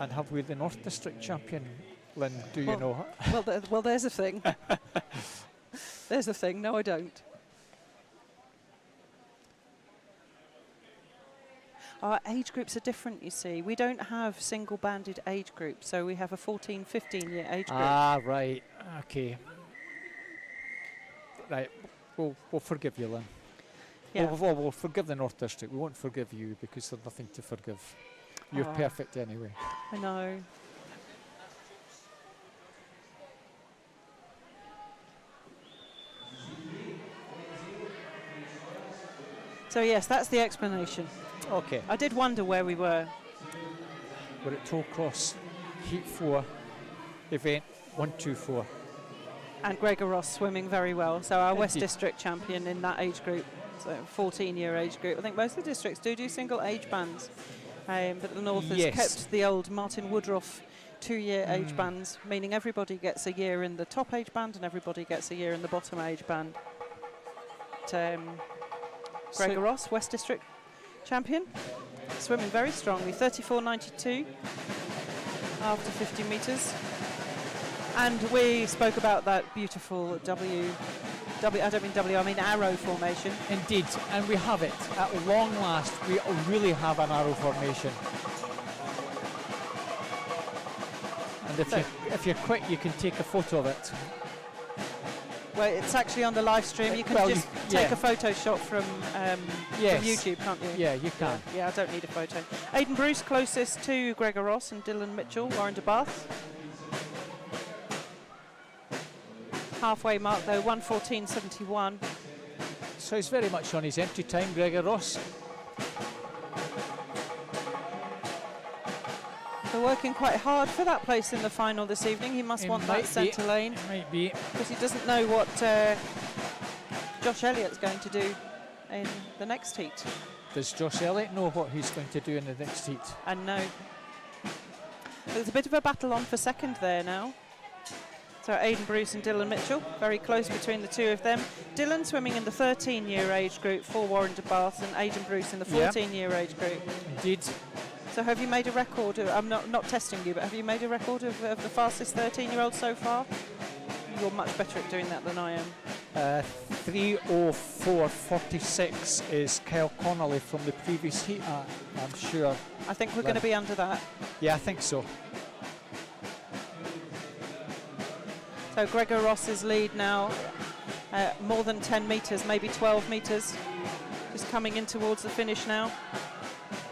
And have we the North District champion, Lynn? Do you know her? Well, there's a thing. There's a thing. No, I don't. Our age groups are different, you see. We don't have single-banded age groups, so we have a 14, 15-year age group. Ah, right. Okay. Right. We'll forgive you, Lynn. Yeah. We'll forgive the North District. We won't forgive you because there's nothing to forgive. You're perfect anyway. I know. So yes, that's the explanation. Okay. I did wonder where we were. We're at Tollcross, Heat 4, event 124. And Gregor Ross swimming very well. So our West Indeed. District champion in that age group, so 14-year age group. I think most of the districts do single age bands, but the North has kept the old Martin Woodruff 2-year age bands, meaning everybody gets a year in the top age band and everybody gets a year in the bottom age band. Gregor Ross, West District champion, swimming very strongly, 34.92 after 50 metres. And we spoke about that beautiful I mean arrow formation. Indeed, and we have it. At long last, we really have an arrow formation. And if you're quick, you can take a photo of it. Well, it's actually on the live stream. You can just take a photo shot from YouTube, can't you? Yeah, you can. Yeah, I don't need a photo. Aidan Bruce closest to Gregor Ross and Dylan Mitchell, Warren de Bath. Halfway mark though, 1:14.71. So he's very much on his empty time, Gregor Ross. They're working quite hard for that place in the final this evening. He must want that centre lane. Might be. Because he doesn't know what Josh Elliott's going to do in the next heat. Does Josh Elliott know what he's going to do in the next heat? And no. There's a bit of a battle on for second there now. So Aidan Bruce and Dylan Mitchell, very close between the two of them. Dylan swimming in the 13-year age group for Warren de Bath, and Aidan Bruce in the 14-year age group. Indeed. So have you made a record? I'm not testing you, but have you made a record of the fastest 13-year-old so far? You're much better at doing that than I am. 3:04.46 is Kyle Connolly from the previous heat, I'm sure. I think we're going to be under that. Yeah, I think so. So Gregor Ross's lead now, more than 10 metres, maybe 12 metres, just coming in towards the finish now.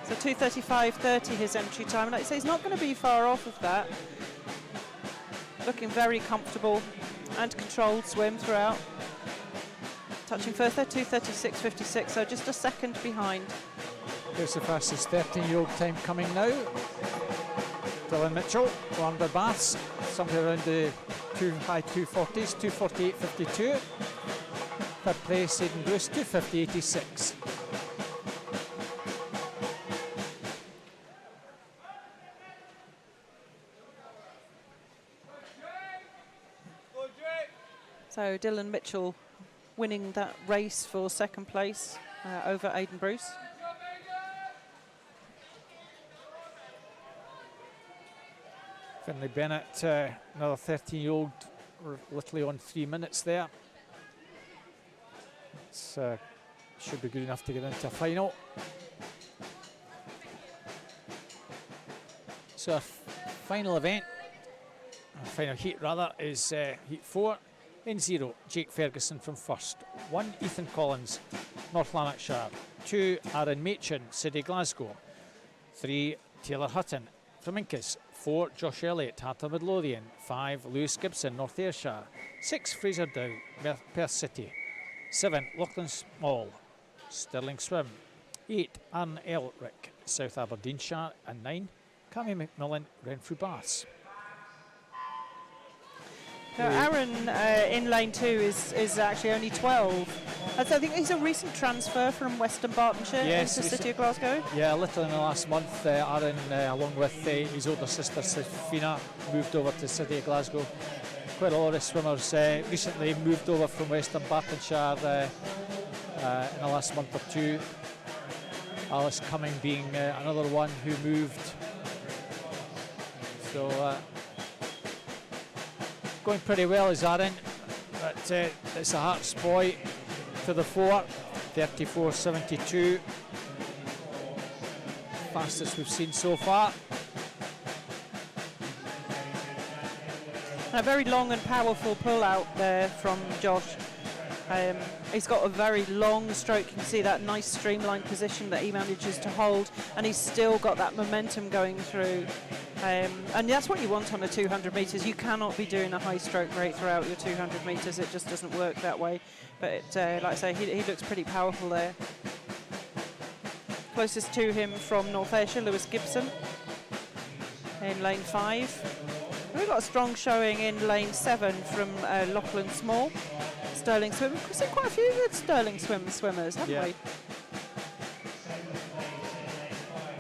So 2:35.30 his entry time, and like I say, he's not going to be far off of that. Looking very comfortable and controlled swim throughout. Touching first there, 2:36.56, so just a second behind. Here's the fastest 13-year-old time coming now. Dylan Mitchell, Wander Baths, somewhere around the high 240s, 2:48.52. Third place, Aidan Bruce, 2:50.86. So Dylan Mitchell winning that race for second place over Aidan Bruce. Finlay Bennett, another 13-year-old, literally on 3 minutes there. It's, should be good enough to get into a final. So our final event, our final heat rather, is heat 4. In 0, Jake Ferguson from first. 1, Ethan Collins, North Lanarkshire. 2, Aaron Machin, City Glasgow. 3, Taylor Hutton from Incas. 4, Josh Elliott, Heart of Midlothian. 5, Lewis Gibson, North Ayrshire. 6, Fraser Dow, Perth City. 7, Lachlan Small, Stirling Swim. 8, Aaron Elric, South Aberdeenshire. And 9, Cammy McMillan, Renfrew Baths. Now Aaron in lane 2 is actually only 12. I think he's a recent transfer from Western Bartonshire into the City of Glasgow. Yeah, literally in the last month, Aaron, along with his older sister Safina, moved over to the City of Glasgow. Quite a lot of swimmers recently moved over from Western Bartonshire in the last month or two. Alice Cumming being another one who moved. So going pretty well is Aaron, but it's a Hearts boy to the 4, 34.72. Fastest we've seen so far. And a very long and powerful pull out there from Josh. He's got a very long stroke. You can see that nice streamlined position that he manages to hold, and he's still got that momentum going through. And that's what you want on the 200 metres. You cannot be doing a high stroke rate throughout your 200 metres. It just doesn't work that way. But like I say, he looks pretty powerful there. Closest to him from North Ayrshire, Lewis Gibson in lane 5. We've got a strong showing in lane 7 from Lachlan Small. Stirling Swim. We've seen quite a few good Stirling swimmers, haven't we?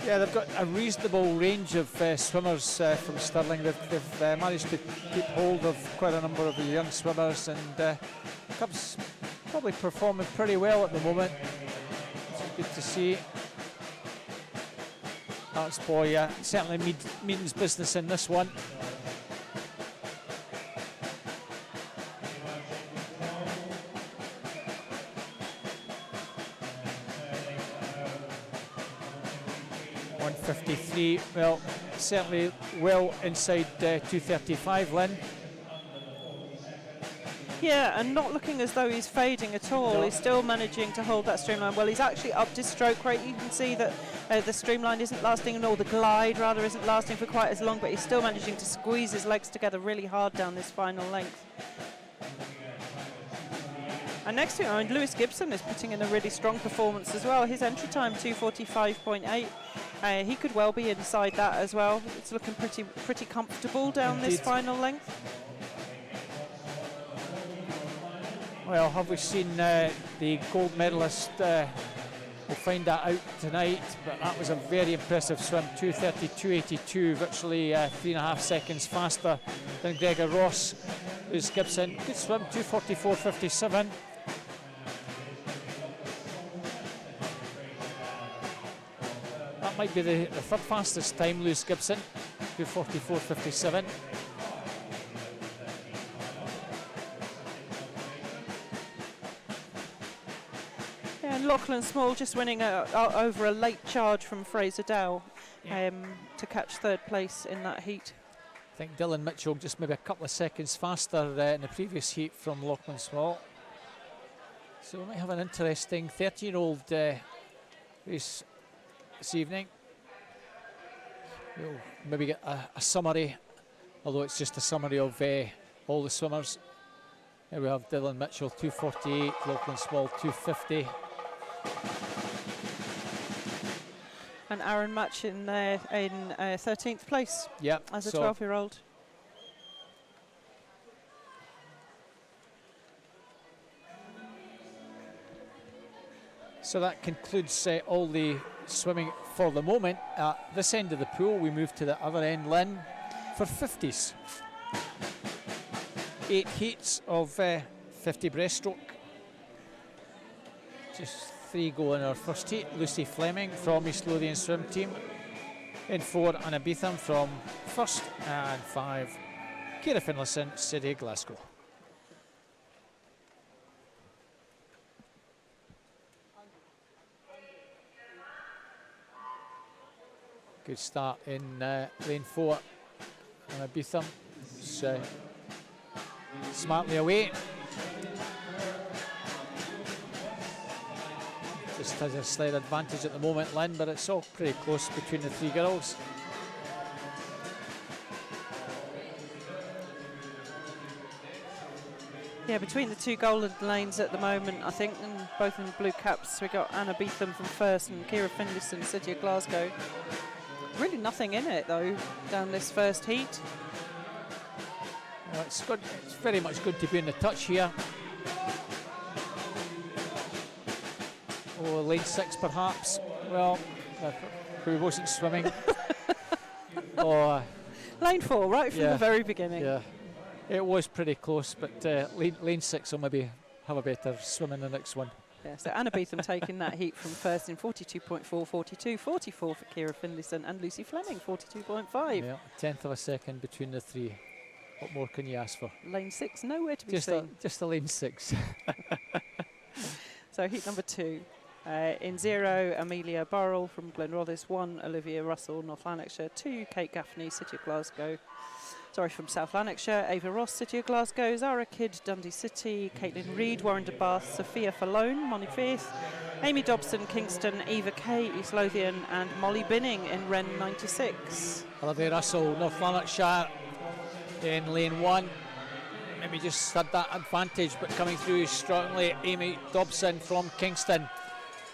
Yeah, they've got a reasonable range of swimmers from Stirling. They've managed to keep hold of quite a number of the young swimmers, and Cubs probably performing pretty well at the moment. It's good to see. Hearts boy certainly means business in this one. Well, certainly well inside 235, Lynn. Yeah, and not looking as though he's fading at all. No. He's still managing to hold that streamline. Well, he's actually upped his stroke rate. You can see that the streamline isn't lasting, or the glide rather isn't lasting for quite as long, but he's still managing to squeeze his legs together really hard down this final length. And next to him, I mean, Lewis Gibson is putting in a really strong performance as well. His entry time 2:45.8. He could well be inside that as well. It's looking pretty comfortable down this final length. Well, have we seen the gold medalist? We'll find that out tonight, but that was a very impressive swim, 2:32.82, virtually 3.5 seconds faster than Gregor Ross. Lewis Gibson, good swim, 2:44.57. That might be the third fastest time, Lewis Gibson, 2:44.57. Yeah, and Lachlan Small just winning over a late charge from Fraser Dow to catch third place in that heat. I think Dylan Mitchell just maybe a couple of seconds faster in the previous heat from Lachlan Small. So we might have an interesting 13-year-old race this evening. We'll maybe get a summary, although it's just a summary of all the swimmers. Here we have Dylan Mitchell 2:48, Lachlan Small 2:50. And Aaron Match in 13th place as a 12-year-old. So that concludes all the swimming for the moment. At this end of the pool, we move to the other end, Lynn, for 50s. 8 heats of 50 breaststroke. Just 3 go in our first heat. Lucy Fleming from East Lothian Swim Team. In 4, Anna Beetham from first. And 5, Ciara Finlayson, City of Glasgow. Good start in lane 4. And Beetham smartly away. Just has a slight advantage at the moment, Lynn, but it's all pretty close between the 3 girls. Yeah, between the 2 golden lanes at the moment, I think, and both in blue caps, we got Anna Beetham from first and Kira Finlayson, City of Glasgow. Really nothing in it though down this first heat. Well, it's good. It's very much good to be in the touch here. Oh, lane 6 perhaps. Well, who wasn't swimming? Oh, lane 4, right from the very beginning. Yeah, it was pretty close, but lane 6 will maybe have a better swim in the next one. Yeah, so Anna Beetham taking that heat from first in 42.4, 42, 44 for Kira Finlayson, and Lucy Fleming 42.5. Yeah, 1/10 of a second between the 3. What more can you ask for? Lane 6, nowhere to be seen. Just a lane 6. So heat number 2. In 0, Amelia Burrell from Glenrothes. 1, Olivia Russell, North Lanarkshire. 2, Kate Gaffney, City of Glasgow. Sorry, from South Lanarkshire. Ava Ross, City of Glasgow. Zara Kidd, Dundee City. Caitlin Reid, Warren de Bath. Sophia Falone, Monifeith. Amy Dobson, Kingston. Eva Kay, East Lothian. And Molly Binning in Wren 96. Olivia Russell, North Lanarkshire in lane 1. Maybe just had that advantage, but coming through strongly, Amy Dobson from Kingston.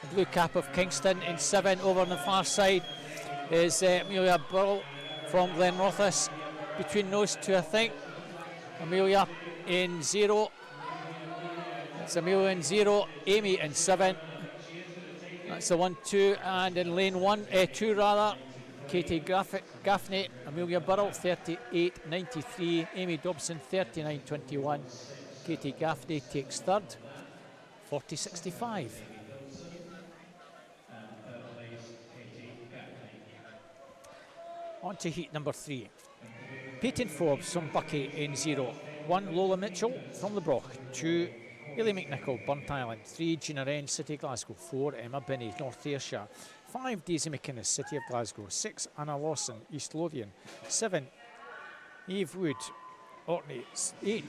The blue cap of Kingston in 7. Over on the far side is Amelia Burrell from Glenrothes. Between those 2, I think. Amelia in 0. It's Amelia in 0, Amy in 7. That's the 1-2. And in lane 2 rather, Katie Gaffney, Amelia Burrell 38.93, Amy Dobson 39.21. Katie Gaffney takes third, 40.65. On to heat number 3. Peyton Forbes from Bucky in 0. 1, Lola Mitchell from the Broch. 2, Hayley McNichol, Burnt Island. 3, Gina Wren, City Glasgow. 4, Emma Binney, North Ayrshire. 5, Daisy McInnes, City of Glasgow. 6, Anna Lawson, East Lothian. 7, Eve Wood, Orkney. 8,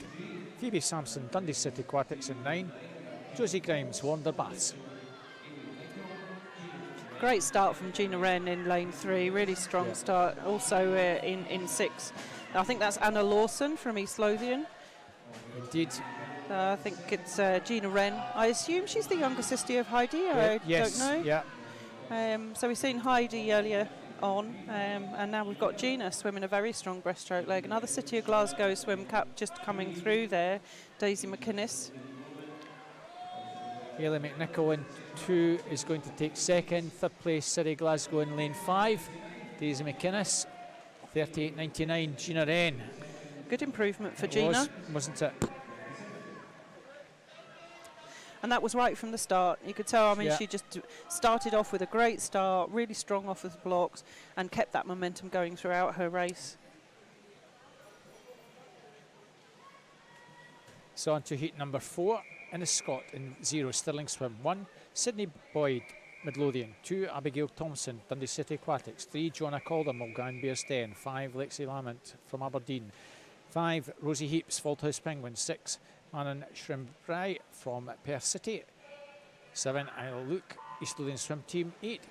Phoebe Sampson, Dundee City Aquatics. And 9, Josie Grimes, Warnder Baths. Great start from Gina Wren in lane 3, really strong start. Also in 6, I think that's Anna Lawson from East Lothian. Indeed. I think it's Gina Wren. I assume she's the younger sister of Heidi. I don't know. Yeah. So we've seen Heidi earlier on, and now we've got Gina swimming a very strong breaststroke leg. Another City of Glasgow swim cap just coming through there. Daisy McInnes. Hayley McNichol in 2 is going to take second. Third place, City Glasgow in lane 5. Daisy McInnes, 38.99. Gina Wren. Good improvement for Gina. Wasn't it? And that was right from the start. You could tell, I mean, she just started off with a great start, really strong off of the blocks, and kept that momentum going throughout her race. So on to heat number 4. Innes Scott in 0, Stirling Swim. 1, Sydney Boyd, Midlothian. 2, Abigail Thompson, Dundee City Aquatics. 3, Joanna Calder, Mulgan Bearsten. 5, Lexi Lamont from Aberdeen. 5, Rosie Heaps, Falthouse Penguins. 6, Annan Shrimbrai from Perth City. 7, Isla Luke, East Lothian Swim Team. 8,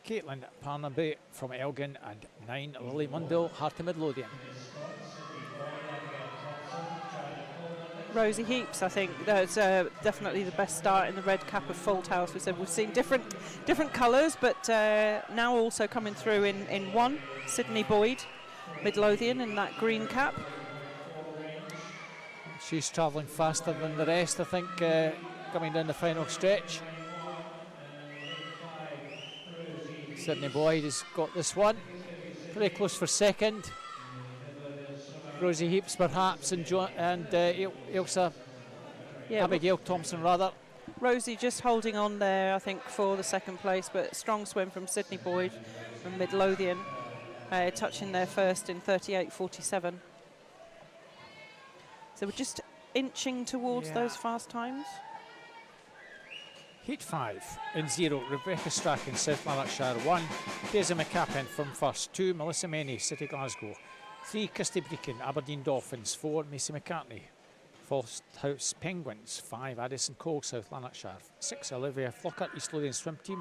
Caitlin Parnaby from Elgin. And 9, Lily Mundell, Heart of Midlothian. Rosie Heaps, I think that's definitely the best start in the red cap of Falthouse. We said we've seen different colours, but now also coming through in 1, Sydney Boyd, Midlothian in that green cap. She's travelling faster than the rest, I think, coming down the final stretch. Sydney Boyd has got this one. Pretty close for second. Rosie Heaps perhaps, and Ilsa, Abigail Thompson rather. Rosie just holding on there, I think, for the second place, but strong swim from Sydney Boyd from Midlothian, touching there first in 38.47. So we're just inching towards those fast times. Heat 5 in 0, Rebecca Strachan, South Lanarkshire 1, Daisy McCappin from first, 2, Melissa Meney, City Glasgow, 3, Kirsty Breakin, Aberdeen Dolphins, 4, Macy McCartney, Falls House Penguins, 5, Addison Cole, South Lanarkshire, 6, Olivia Flockart, East Lothian Swim Team,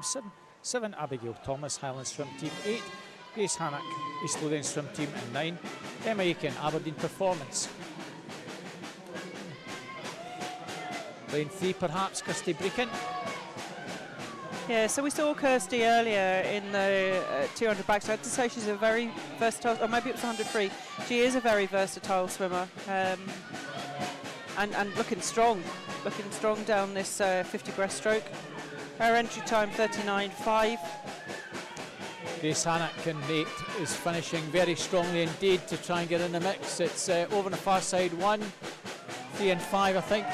7, Abigail Thomas, Highland Swim Team, 8, Grace Hannock, East Lothian Swim Team, and 9, Emma Aiken, Aberdeen Performance. Lane 3 perhaps, Kirsty Breakin. Yeah, so we saw Kirsty earlier in the 200 backstroke. To say she's a very versatile, or maybe it was 100 free. She is a very versatile swimmer, and looking strong down this 50 breaststroke. Her entry time 39.5. Grace Hannock in 8 is finishing very strongly indeed to try and get in the mix. It's over on the far side 1, 3 and 5 I think.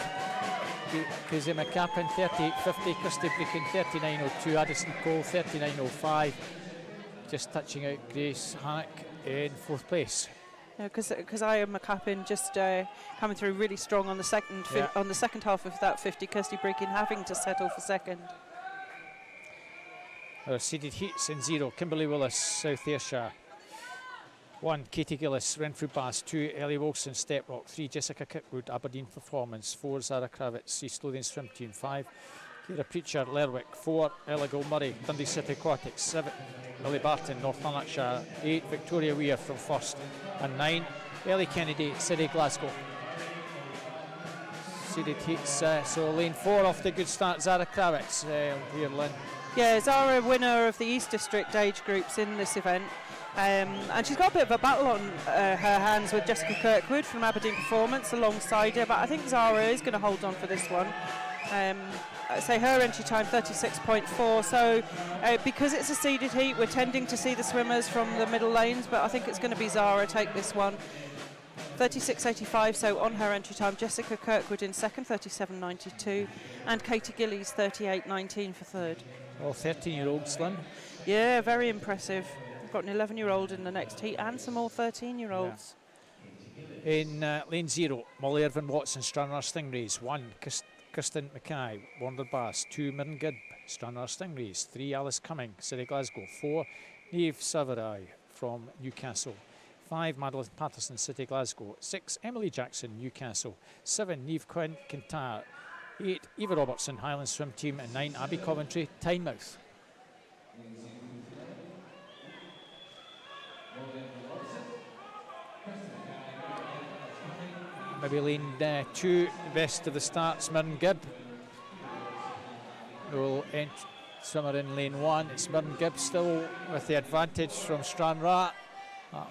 Kizzy McCappin 38.50, Kirsty Breakin 39.02, Addison Cole 39.05. Just touching out Grace Hannock in 4th place. Because I am McCappin just coming through really strong on the second on the second half of that 50. Kirsty Breakin having to settle for second. Our seeded heats in 0, Kimberly Willis, South Ayrshire 1, Katie Gillis, Renfrew Bass, 2, Ellie Wilson, Step Rock, 3, Jessica Kirkwood, Aberdeen Performance, 4, Zara Kravitz, East Lothian Swim Team, 5, Kira Preacher, Lerwick, 4, Ella Murray, Dundee City Aquatics, 7, Lily Barton, North Lanarkshire, 8, Victoria Weir from first, and 9, Ellie Kennedy, City Glasgow. Seeded heats, so lane 4 off the good start, Zara Kravitz, Weir Lynn. Yeah, Zara, winner of the East District age groups in this event. And she's got a bit of a battle on her hands with Jessica Kirkwood from Aberdeen Performance alongside her, but I think Zara is going to hold on for this one. I say her entry time 36.4, so because it's a seeded heat, we're tending to see the swimmers from the middle lanes, but I think it's going to be Zara take this one. 36.85, so on her entry time, Jessica Kirkwood in second, 37.92, and Katie Gillies 38.19 for third. All 13-year-olds, Lynn. Yeah, very impressive. Got an 11-year-old in the next heat and some more 13-year-olds. Yeah. In lane 0, Molly Irvin Watson, Stranraer Stingrays, 1, Kirsten Mackay, Warner Bass, 2, Mirren Gibb, Stranraer Stingrays, 3, Alice Cumming, City Glasgow, 4, Niamh Savarai from Newcastle, 5, Madeline Patterson, City Glasgow, 6, Emily Jackson, Newcastle, 7, Niamh Quinn, Kintyre, 8, Eva Robertson, Highland Swim Team, and 9, Abby Coventry, Tynemouth. Maybe lane 2, the best of the starts, Mirren Gibb. We'll swimmer in lane 1. It's Mirren Gibb still with the advantage from Stranraer.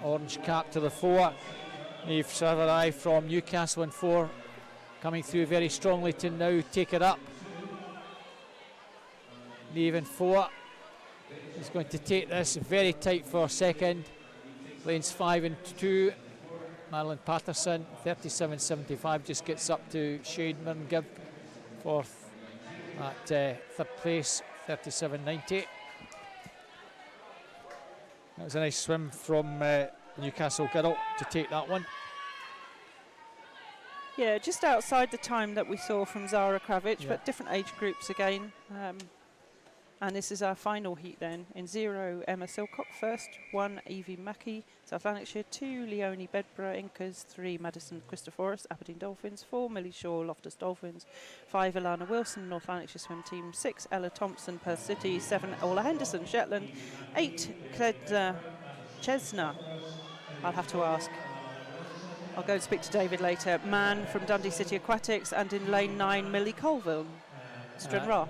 Orange cap to the 4. Niamh Savarai from Newcastle in 4, coming through very strongly to now take it up. Niamh in 4 is going to take this very tight for second. Lanes 5 and 2. Madeline Patterson, 37.75, just gets up to Shane Mirren Gibb fourth at 3rd place, 37.90. That was a nice swim from Newcastle girl to take that one. Yeah, just outside the time that we saw from Zara Kravitz, but different age groups again. And this is our final heat then. In 0, Emma Silcock first, 1, Evie Mackey, South Lanarkshire, 2, Leonie Bedborough, Incas, 3, Madison Christophorus, Aberdeen Dolphins, 4, Millie Shaw, Loftus Dolphins, 5, Alana Wilson, North Lanarkshire Swim Team, 6, Ella Thompson, Perth City, 7, Ola Henderson, Shetland, 8, Cled Chesna, I'll have to ask. I'll go and speak to David later. Man from Dundee City Aquatics, and in lane 9, Millie Colville, Stranraer.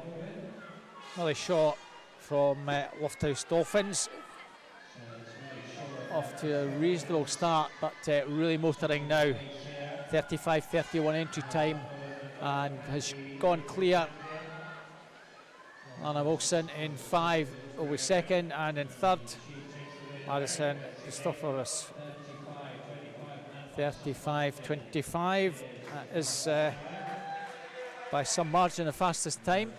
Millie Shaw from Lofthouse Dolphins, off to a reasonable start, but really motoring now. 35.31 entry time and has gone clear. Anna Wilson in 5 will be second, and in 3rd Madison Christophorus 35.25. That is by some margin the fastest time.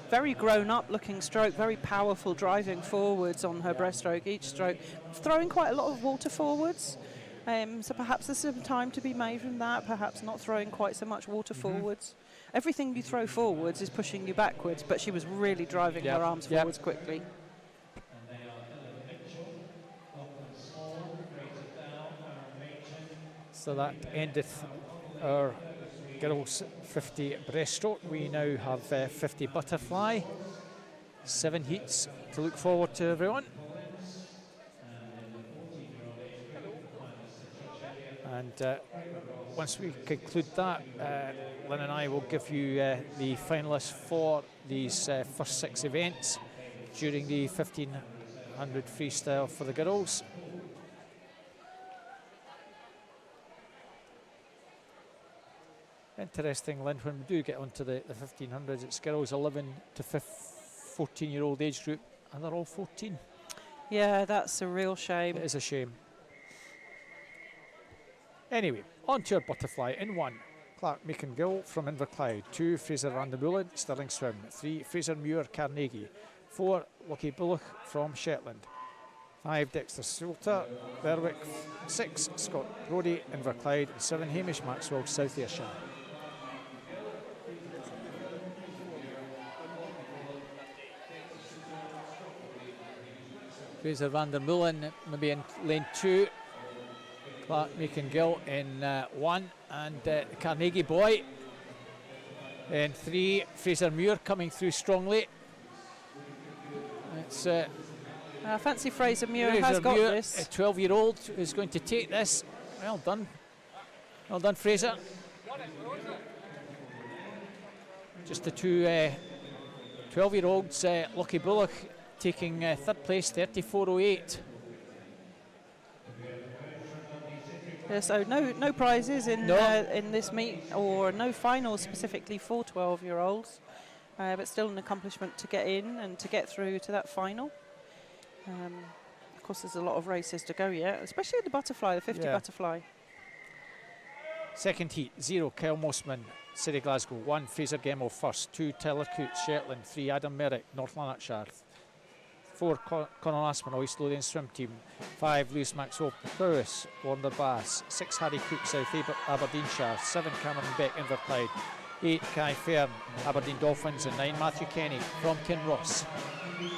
Very grown up looking stroke, very powerful driving forwards on her breaststroke each stroke, throwing quite a lot of water forwards, so perhaps there's some time to be made from that, perhaps not throwing quite so much water forwards. everything you throw forwards is pushing you backwards, but she was really driving her arms forwards quickly. So that endeth our girls 50 breaststroke. We now have 50 butterfly. 7 heats to look forward to, everyone. And once we conclude that, Lynn and I will give you the finalists for these first 6 events during the 1500 freestyle for the girls. Interesting, Lynn, when we do get onto the 1500s, it's girls 11 to 14-year-old age group, and they're all 14. Yeah, that's a real shame. It is a shame. Anyway, on to our butterfly in 1. Clark Meakin-Gill from Inverclyde. 2, Fraser Vandermeulen, Stirling Swim. 3, Fraser Muir, Carnegie. 4, Lucky Bullock from Shetland. 5, Dexter Salter, Berwick. 6, Scott Brodie, Inverclyde. And 7, Hamish Maxwell, South Ayrshire. Fraser Vandermeulen maybe in lane 2. Clark Meakin-Gill in 1, and the Carnegie boy in 3. Fraser Muir coming through strongly. It's fancy Fraser Muir has got this. A 12-year-old who's going to take this. Well done. Well done, Fraser. Just the 2 12-year-olds, Lucky Bullock taking 3rd place, 34.08. So no prizes in this meet, or no finals specifically for 12-year-olds, but still an accomplishment to get in and to get through to that final. Of course, there's a lot of races to go yet, especially the butterfly, the 50 butterfly. Second heat, 0, Kyle Mossman, City Glasgow. 1, Fraser Gemmell first. 2, Tyler Coots, Shetland. 3, Adam Merrick, North Lanarkshire. 4, Conor Asman, East Lothian Swim Team. 5, Lewis Maxwell Powys, Warner Bass. 6, Harry Cook, South Aberdeenshire. 7, Cameron Beck, Inverclyde. 8, Kai Fern, Aberdeen Dolphins. And 9, Matthew Kenny from Kinross.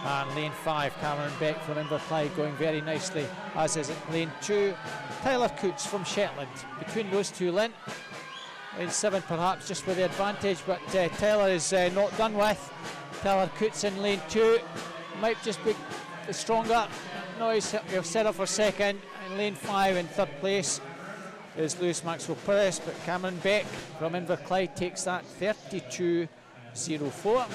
And lane 5, Cameron Beck from Inverclyde, going very nicely, as is in lane 2, Tyler Coots from Shetland. Between those two, Lynn, lane 7 perhaps just with the advantage, but Tyler is not done with. Tyler Coots in lane 2 might just be stronger. No, he'll set up for second. In lane 5 in 3rd place is Lewis Maxwell Powys, but Cameron Beck from Inverclyde takes that 32.04.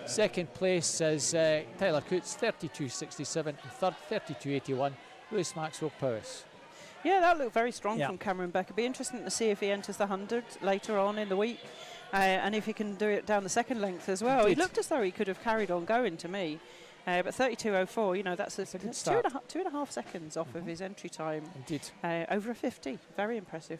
Second place is Tyler Coots, 32.67, and 3rd, 32.81, Lewis Maxwell Powys. Yeah, that looked very strong from Cameron Beck. It'd be interesting to see if he enters the 100 later on in the week, and if he can do it down the second length as well. Indeed. He looked as though he could have carried on going to me, but 32.04, you know, that's a good start. 2.5 seconds off of his entry time. Indeed. Over a 50, very impressive.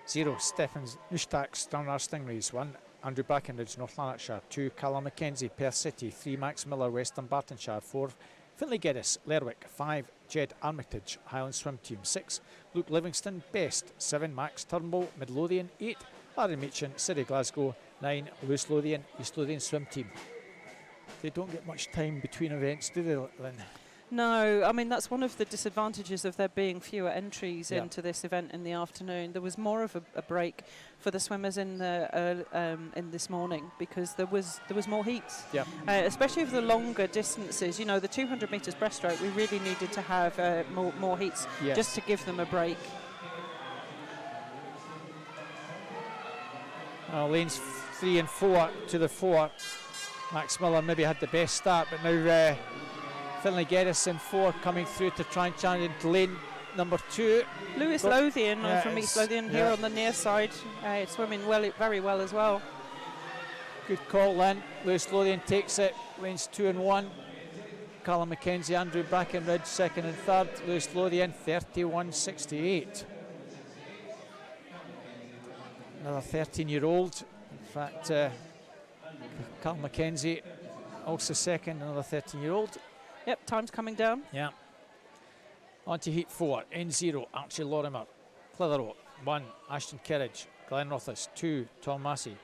0, Stefan Nushtak, Sturnar Stingrays. 1, Andrew Brackenridge, North Lanarkshire. 2, Callum Mackenzie, Perth City. 3, Max Miller, Western Bartonshire. 4, Finlay Geddes, Lerwick. 5, Jed Armitage, Highland Swim Team. 6, Luke Livingston, Best. 7, Max Turnbull, Midlothian. 8, Larry Machin, City Glasgow. 9, Lewis Lothian, East Lothian Swim Team. They don't get much time between events, do they, Lynn? No, I mean, that's one of the disadvantages of there being fewer entries into this event in the afternoon. There was more of a break for the swimmers in the in this morning because there was more heats. Yeah. Especially for the longer distances. You know, the 200 metres breaststroke, we really needed to have more heats just to give them a break. Lanes 3 and 4 to the 4. Max Miller maybe had the best start, but now Finlay Geddes in 4 coming through to try and challenge into lane number 2. Lewis Lothian from East Lothian here on the near side, swimming very well as well. Good call, Lynn. Lewis Lothian takes it, lanes 2 and 1. Callum Mackenzie, Andrew Brackenridge, 2nd and 3rd. Lewis Lothian, 31.68. Another 13-year-old. In fact, Callum Mackenzie also 2nd, another 13-year-old. Yep, time's coming down. Yeah. On to heat 4. N0, Archie Lorimer. Clitheroe. 1, Ashton Kerridge. Glenn Rothis. 2, Tom Massey,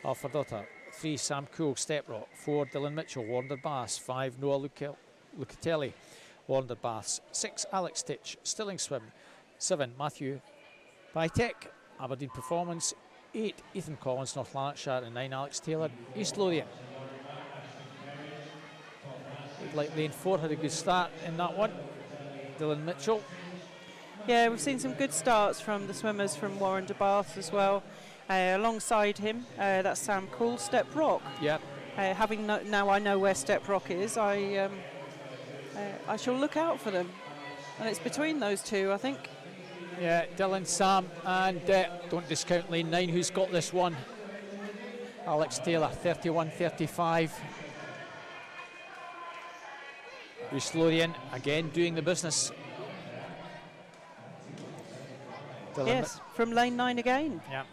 Alfredotta. 3, Sam Cool, Step Rock. 4, Dylan Mitchell, Warner Bass. 5, Noah Lucatelli, Warner Baths. 6, Alex Stitch, Stilling Swim. 7, Matthew Bytek, Aberdeen Performance. 8, Ethan Collins, North Lanarkshire. And 9, Alex Taylor, East Lothian. Like lane 4 had a good start in that one. Dylan Mitchell. Yeah, we've seen some good starts from the swimmers from Warren de Bath as well. Alongside him, that's Sam Cool, Step Rock. Yeah. Now I know where Step Rock is, I shall look out for them. And it's between those two, I think. Yeah, Dylan, Sam, and don't discount lane 9, who's got this one. Alex Taylor, 31.35. East Lothian, again doing the business. Dylan Yes, from lane 9 again. Yeah.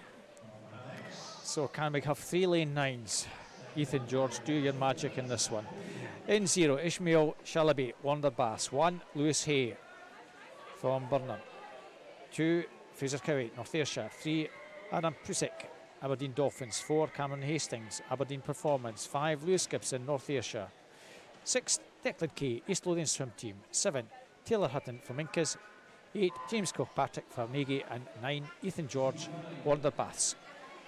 So can we have 3 lane 9s? Ethan George, do your magic in this one. In 0, Ishmael Shalaby, Wander Bass. 1, Lewis Hay from Burnham. 2, Fraser Cowie, North Ayrshire. 3, Adam Prusik, Aberdeen Dolphins. 4, Cameron Hastings, Aberdeen Performance. 5, Lewis Gibson, North Ayrshire. 6, Declan Kay, East Lothian Swim Team. 7, Taylor Hutton from Incas. 8, James Kilpatrick for Nagy. And 9, Ethan George, Wander Baths.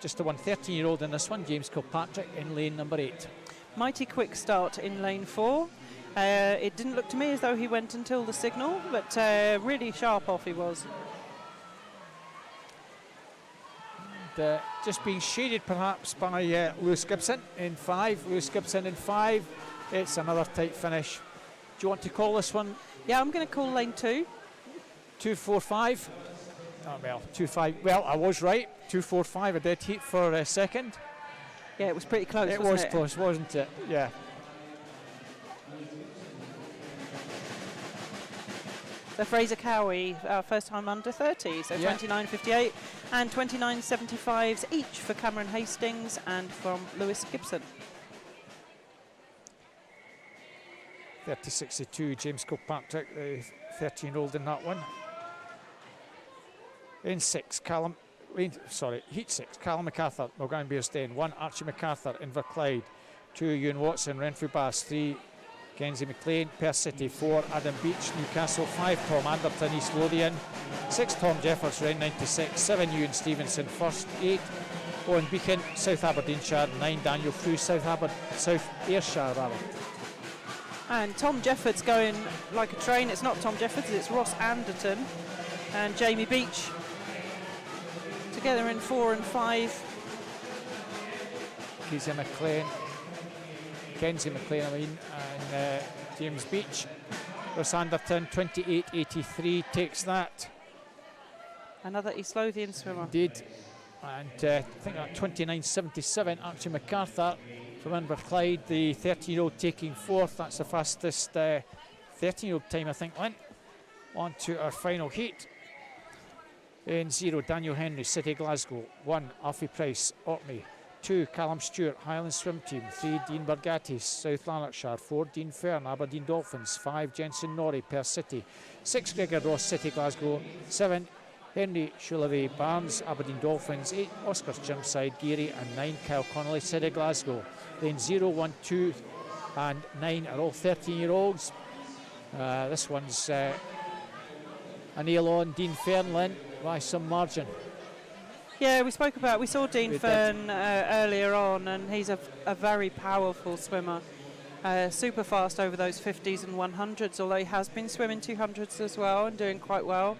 Just the 13-year-old in this one, James Kilpatrick, in lane number 8. Mighty quick start in lane 4. It didn't look to me as though he went until the signal, but really sharp off he was. And, just being shaded perhaps by Lewis Gibson in 5. Lewis Gibson in 5. It's another tight finish. Do you want to call this one? Yeah, I'm going to call lane 2. 2-4-5. Oh, well, 2-5. Well, I was right. 2-4-5. A dead heat for a second. Yeah, it was pretty close. It wasn't was close, wasn't it? Yeah. So Fraser Cowie, first time under 30, so Yeah. 29.58 and 29.75s each for Cameron Hastings and from Lewis Gibson. 30.62, James Kilpatrick, the 13-year-old in that one. In 6, Heat 6, Callum MacArthur, Mulgannon Bearsden. 1, Archie MacArthur, Inverclyde. 2, Ewan Watson, Renfrew Bass. 3, Kenzie McLean, Perth City. 4, Adam Beach, Newcastle. 5, Tom Anderton, East Lothian. 6, Tom Jeffords, Ren 96. 7, Ewan Stevenson, First. 8, Owen Beacon, South Aberdeenshire. 9, Daniel Crew, South Ayrshire rather. And Tom Jeffords going like a train. It's not Tom Jeffords, it's Ross Anderton and Jamie Beach. Together in 4 and 5. Kenzie McLean, and James Beach. Ross Anderton, 28.83, takes that. Another East Lothian swimmer. Did. And I think that 29.77, Archie MacArthur from Inverclyde, the 13-year-old taking 4th. That's the fastest 13-year-old time, I think, went on to our final heat. In 0, Daniel Henry, City Glasgow. 1, Alfie Price, Orkney. 2, Callum Stewart, Highland Swim Team. 3, Dean Bergatti, South Lanarkshire. 4, Dean Fern, Aberdeen Dolphins. 5, Jensen Norrie, Perth City. 6, Gregor Ross, City Glasgow. 7, Henry Shulavey, Barnes, Aberdeen Dolphins. 8, Oscars Chirmside, Geary. And 9, Kyle Connolly, City Glasgow. Lane 0, 1, 2 and 9 are all 13-year-olds. This one's a nail on Dean Fernlin by some margin. Yeah, we saw Dean Fern earlier on, and he's a very powerful swimmer. Super fast over those 50s and 100s, although he has been swimming 200s as well and doing quite well.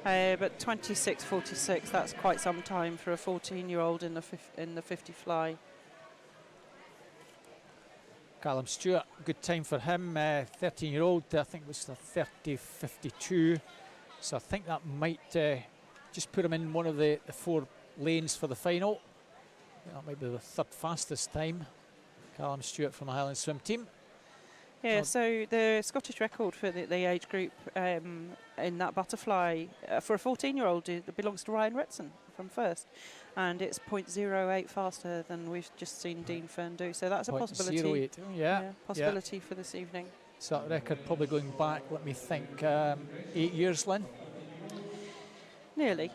But 26.46, that's quite some time for a 14-year-old in the 50 fly. Callum Stewart, good time for him. 13-year-old, I think it was the 30.52. So I think that might just put him in one of the 4 lanes for the final. That might be the 3rd fastest time. Callum Stewart from the Highland Swim Team. Yeah, so the Scottish record for the age group in that butterfly for a 14-year-old belongs to Ryan Retson from First, and it's 0.08 faster than we've just seen Dean Fern do. So that's a possibility. 0.08, yeah, possibility for this evening. So that record probably going back, let me think, 8 years, Lynn? Nearly.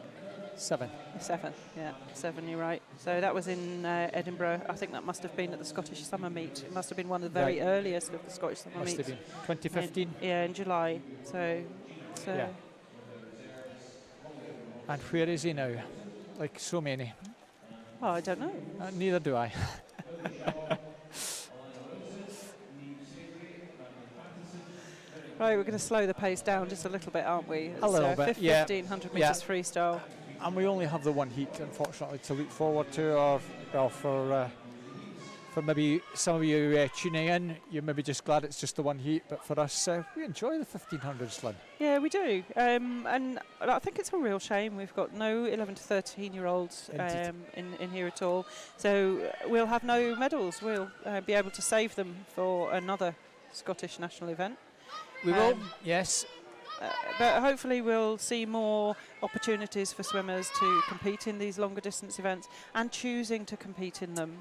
7. 7, yeah, 7, you're right. So that was in Edinburgh. I think that must have been at the Scottish Summer Meet. It must have been one of the very earliest of the Scottish Summer Must Meets. have been 2015. In July. So yeah. And where is he now? Like so many. Oh, I don't know. Neither do I. Right, we're going to slow the pace down just a little bit, aren't we? A little bit, yeah. 1500 metres freestyle. And we only have the one heat, unfortunately, to look forward to, or well, for maybe some of you tuning in, you're maybe just glad it's just the one heat, but for us, we enjoy the 1500s, Lynn. Yeah, we do. And I think it's a real shame we've got no 11 to 13-year-olds in here at all. So we'll have no medals. We'll be able to save them for another Scottish national event. We will, yes. But hopefully we'll see more opportunities for swimmers to compete in these longer distance events and choosing to compete in them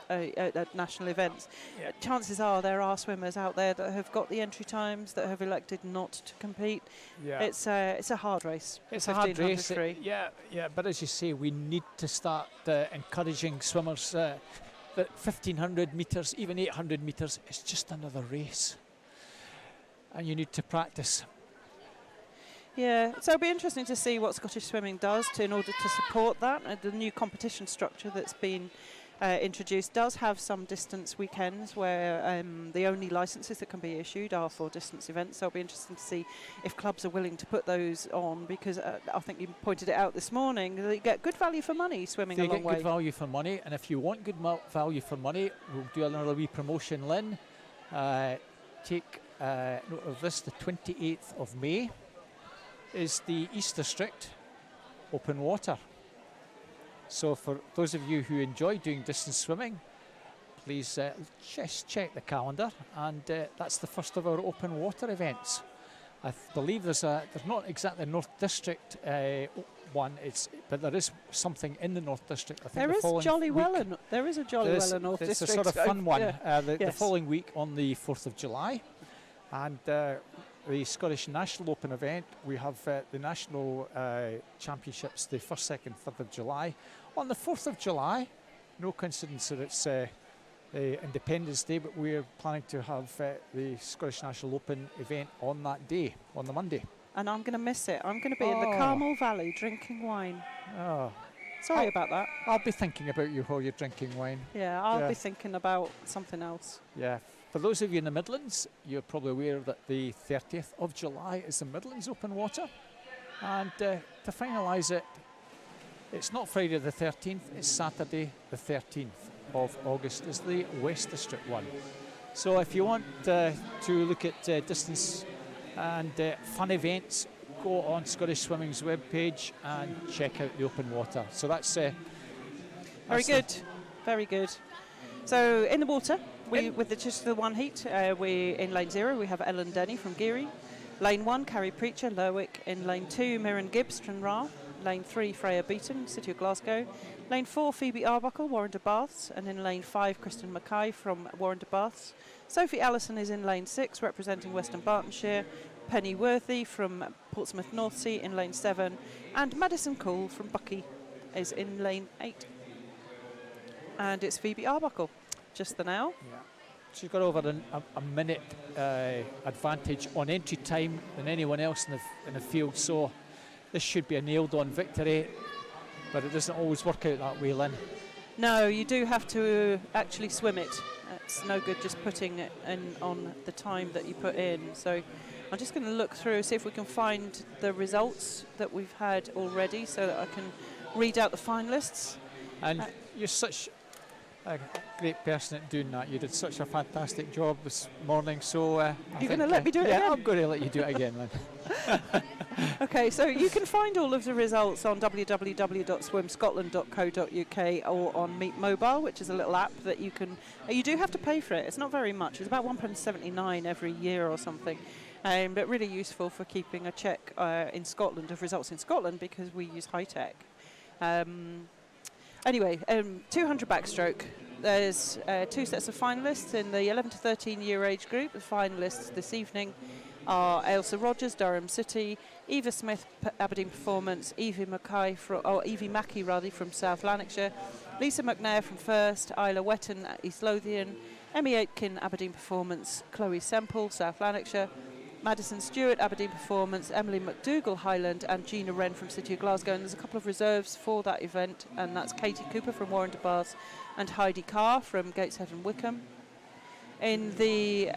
at national events. Yeah. Chances are there are swimmers out there that have got the entry times that have elected not to compete. Yeah. It's a hard race. It's a hard race. Yeah. But as you say, we need to start encouraging swimmers that 1500 metres, even 800 metres, is just another race. And you need to practice. Yeah, so it'll be interesting to see what Scottish Swimming does in order to support that. The new competition structure that's been introduced does have some distance weekends where the only licences that can be issued are for distance events. So it'll be interesting to see if clubs are willing to put those on, because I think you pointed it out this morning, they get good value for money swimming a long way. They get good value for money, and if you want good value for money, we'll do another wee promotion, Lynn. Take note of this, the 28th of May is the East District Open Water. So for those of you who enjoy doing distance swimming, please just check the calendar, and that's the first of our open water events. I believe there's not exactly a North District one, but there is something in the North District. I think there is a Jolly Well North District. It's a sort of fun one. Yeah. The following week on the 4th of July. And the Scottish National Open event, we have the National Championships the 1st, 2nd, 3rd of July. On the 4th of July, no coincidence that it's Independence Day, but we're planning to have the Scottish National Open event on that day, on the Monday. And I'm going to miss it. I'm going to be in the Carmel Valley drinking wine. Oh. Sorry about that. I'll be thinking about you while you're drinking wine. Yeah, I'll be thinking about something else. Yeah. For those of you in the Midlands, you're probably aware that the 30th of July is the Midlands Open Water. And to finalise it, it's not Friday the 13th, it's Saturday the 13th of August is the West District one. So if you want to look at distance and fun events, go on Scottish Swimming's webpage and check out the open water. So that's very good, very good. So in the water, with just the one heat, we in lane 0 we have Ellen Denny from Geary. Lane 1, Carrie Preacher, Lerwick. In lane 2, Mirren Gibbs, Stranraer. Lane 3, Freya Beaton, City of Glasgow. Lane 4, Phoebe Arbuckle, Warrender Baths. And in lane 5, Kristen Mackay from Warrender Baths. Sophie Allison is in lane 6, representing Western Bartonshire. Penny Worthy from Portsmouth North Sea in lane 7. And Madison Cole from Bucky is in lane 8. And it's Phoebe Arbuckle just the now. Yeah. She's got over a minute advantage on entry time than anyone else in the field, so this should be a nailed-on victory, but it doesn't always work out that way, Lynn. No, you do have to actually swim it. It's no good just putting it in on the time that you put in. So I'm just going to look through, see if we can find the results that we've had already so that I can read out the finalists. And you're such a great person at doing that. You did such a fantastic job this morning. So you're going to let me do it again? Yeah, I'm going to let you do it again, Lynn. Okay, so you can find all of the results on www.swimscotland.co.uk or on Meet Mobile, which is a little app that you can. You do have to pay for it. It's not very much. It's about £1.79 every year or something. But really useful for keeping a check in Scotland of results in Scotland because we use high tech. Anyway, 200 backstroke. There's 2 sets of finalists in the 11 to 13 year age group. The finalists this evening are Ailsa Rogers, Durham City, Eva Smith, Aberdeen Performance, Evie Mackay from South Lanarkshire, Lisa McNair from First, Isla Wetton, East Lothian, Emmy Aitken, Aberdeen Performance, Chloe Semple, South Lanarkshire, Madison Stewart, Aberdeen Performance, Emily McDougall, Highland, and Gina Wren from City of Glasgow. And there's a couple of reserves for that event, and that's Katie Cooper from Warren de Bath and Heidi Carr from Gateshead and Wickham. In the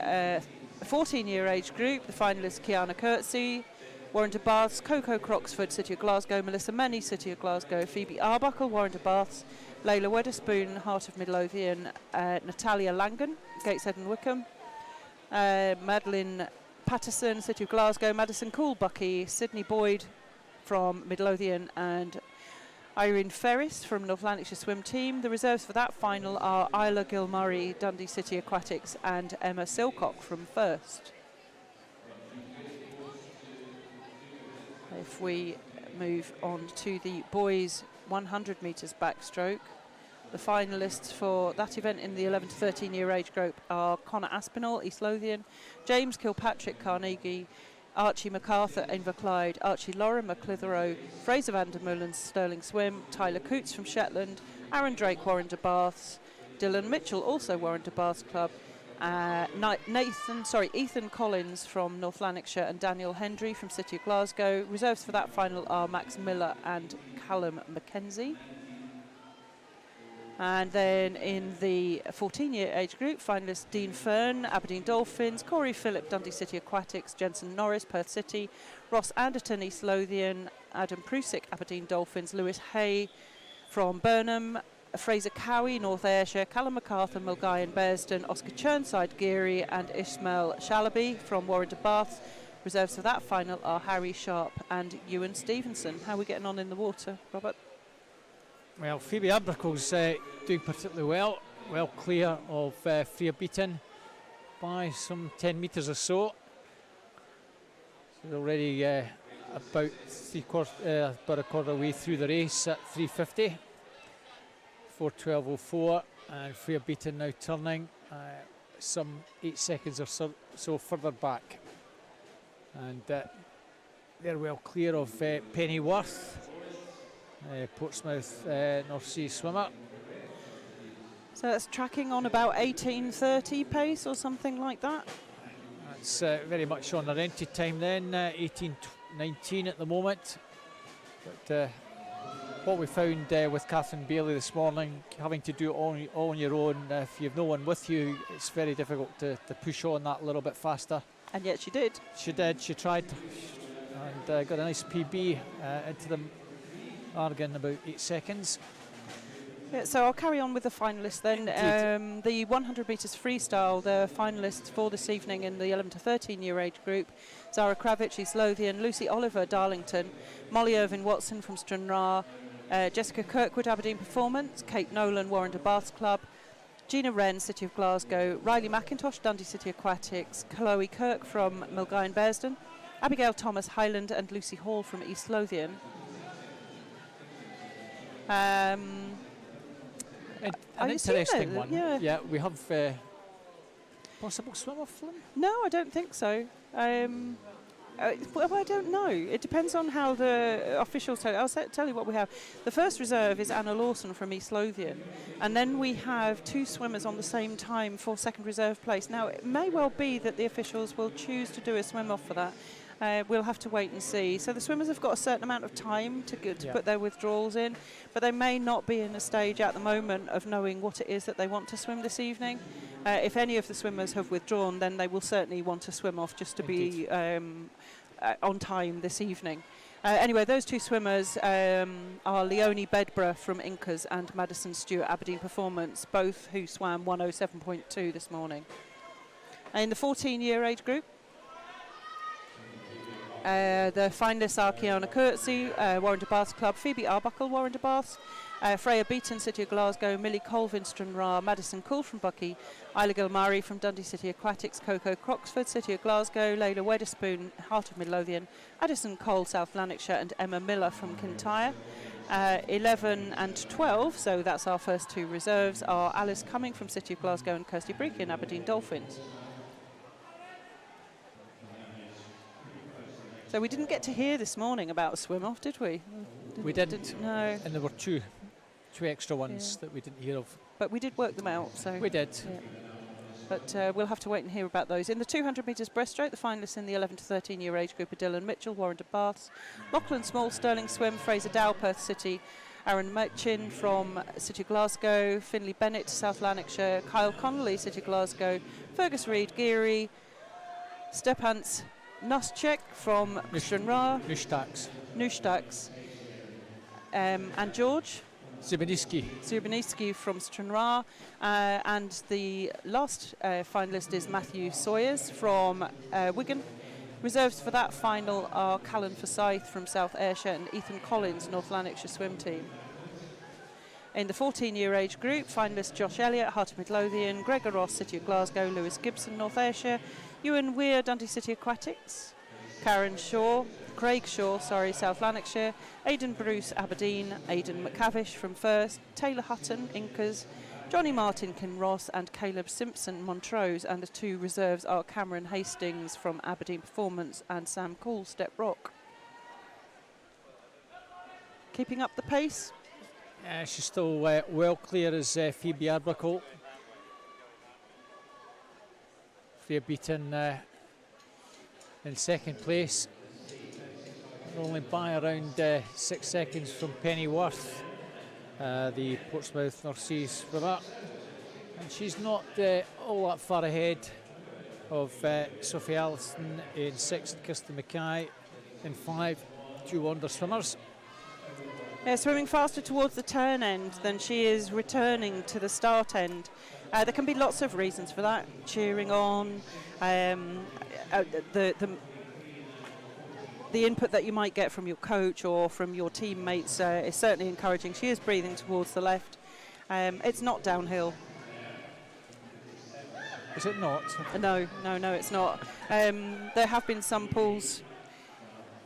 14-year age group, the finalists Kiana Curtsey, Warren de Baths, Coco Croxford, City of Glasgow, Melissa Menny, City of Glasgow, Phoebe Arbuckle, Warren de Baths, Layla Weatherspoon, Heart of Midlothian, Natalia Langan, Gateshead and Wickham, Madeline Patterson, City of Glasgow, Madison Coolbucky, Sydney Boyd from Midlothian, and Irene Ferris from North Lanarkshire Swim Team. The reserves for that final are Isla Gilmurray, Dundee City Aquatics, and Emma Silcock from First. If we move on to the boys 100 metres backstroke, the finalists for that event in the 11 to 13 year age group are Connor Aspinall, East Lothian, James Kilpatrick, Carnegie, Archie MacArthur, Inverclyde, Archie Lauren, McClitheroe, Fraser van der Meulen, Stirling Swim, Tyler Coots from Shetland, Aaron Drake, Warren de Baths, Dylan Mitchell, also Warren de Baths Club, Ethan Collins from North Lanarkshire, and Daniel Hendry from City of Glasgow. Reserves for that final are Max Miller and Callum Mackenzie. And then in the 14-year age group, finalists Dean Fern, Aberdeen Dolphins, Corey Phillip, Dundee City Aquatics, Jensen Norris, Perth City, Ross Anderton, East Lothian, Adam Prusick, Aberdeen Dolphins, Lewis Hay from Burnham, Fraser Cowie, North Ayrshire, Callum MacArthur, Mulgai and Bearsden, Oscar Churnside, Geary, and Ishmael Shalaby from Warren de Bath. Reserves for that final are Harry Sharp and Ewan Stevenson. How are we getting on in the water, Robert? Well, Phoebe Abrickle's doing particularly well clear of Freya Beaton by some 10 metres or so. She's already about a quarter way through the race at 3:50, 4:12.04, and Freya Beaton now turning some 8 seconds or so further back, and they're well clear of Pennyworth, Portsmouth North Sea swimmer. So that's tracking on about 18:30 pace or something like that. That's very much on their entry time then, 18:19 at the moment. But what we found with Catherine Bailey this morning, having to do it all on your own, if you've no one with you, it's very difficult to push on that a little bit faster. And yet she did. She did, she tried, and got a nice PB into the Argon in about 8 seconds. Yeah, so I'll carry on with the finalists then. The 100 metres freestyle, the finalists for this evening in the 11 to 13 year age group: Zara Kravich, East Lothian, Lucy Oliver, Darlington, Molly Irvin Watson from Stranraer, Jessica Kirkwood, Aberdeen Performance, Kate Nolan, Warren de Baths Club, Gina Wren, City of Glasgow, Riley McIntosh, Dundee City Aquatics, Chloe Kirk from Mulgai and Bearsden, Abigail Thomas, Highland, and Lucy Hall from East Lothian. An interesting one. Yeah, we have possible swim off them? No, I don't think so. Well, I don't know. It depends on how the officials tell you. I'll tell you what we have. The first reserve is Anna Lawson from East Lothian. And then we have 2 swimmers on the same time for second reserve place. Now, it may well be that the officials will choose to do a swim off for that. We'll have to wait and see. So the swimmers have got a certain amount of time to put their withdrawals in, but they may not be in a stage at the moment of knowing what it is that they want to swim this evening. If any of the swimmers have withdrawn, then they will certainly want to swim off just to be on time this evening. Anyway, those 2 swimmers are Leonie Bedborough from Incas and Madison Stewart, Aberdeen Performance, both who swam 1:07.2 this morning. In the 14-year age group, the finalists are Kiana Curtsey, Warren de Baths Club, Phoebe Arbuckle, Warren de Baths, Freya Beaton, City of Glasgow, Millie Colvin, Stranraer, Madison Cool from Bucky, Isla Gilmurray from Dundee City Aquatics, Coco Croxford, City of Glasgow, Layla Weatherspoon, Heart of Midlothian, Addison Cole, South Lanarkshire, and Emma Miller from Kintyre. 11 and 12, so that's our first 2 reserves, are Alice Cumming from City of Glasgow and Kirsty Breakin, Aberdeen Dolphins. So we didn't get to hear this morning about a swim-off, did we? We didn't. No. And there were two extra ones that we didn't hear of. But we did work them out. So We did. yeah. But we'll have to wait and hear about those. In the 200 metres breaststroke, the finalists in the 11 to 13 year age group are Dylan Mitchell, Warren de Baths, Lachlan Small, Sterling Swim, Fraser Dow, Perth City, Aaron Machin from City of Glasgow, Finlay Bennett, South Lanarkshire, Kyle Connolly, City of Glasgow, Fergus Reid, Geary, Stepans Nuschek from Stranraer, Nushtaks, and George Zubiniski from Stranraer, and the last finalist is Matthew Sawyers from Wigan. Reserves for that final are Callan Forsyth from South Ayrshire and Ethan Collins, North Lanarkshire swim team. In the 14-year age group, finalists Josh Elliott, Heart of Midlothian, Gregor Ross, City of Glasgow, Lewis Gibson, North Ayrshire, Ewan Weir, Dundee City Aquatics, Craig Shaw, South Lanarkshire, Aidan Bruce, Aberdeen, Aidan McCavish from First, Taylor Hutton, Incas, Johnny Martin, Kinross, and Caleb Simpson, Montrose, and the two reserves are Cameron Hastings from Aberdeen Performance and Sam Cool, Step Rock. Keeping up the pace? She's still well clear as Phoebe Arbuckle. Freya beaten in second place. Only by around 6 seconds from Pennyworth, the Portsmouth North Seas for that. And she's not all that far ahead of Sophie Allison in sixth, Kirsten Mackay in 5, two wonder swimmers. Swimming faster towards the turn end than she is returning to the start end. There can be lots of reasons for that. Cheering on, the input that you might get from your coach or from your teammates is certainly encouraging. She is breathing towards the left. It's not downhill. Is it not? No, it's not. There have been some pools.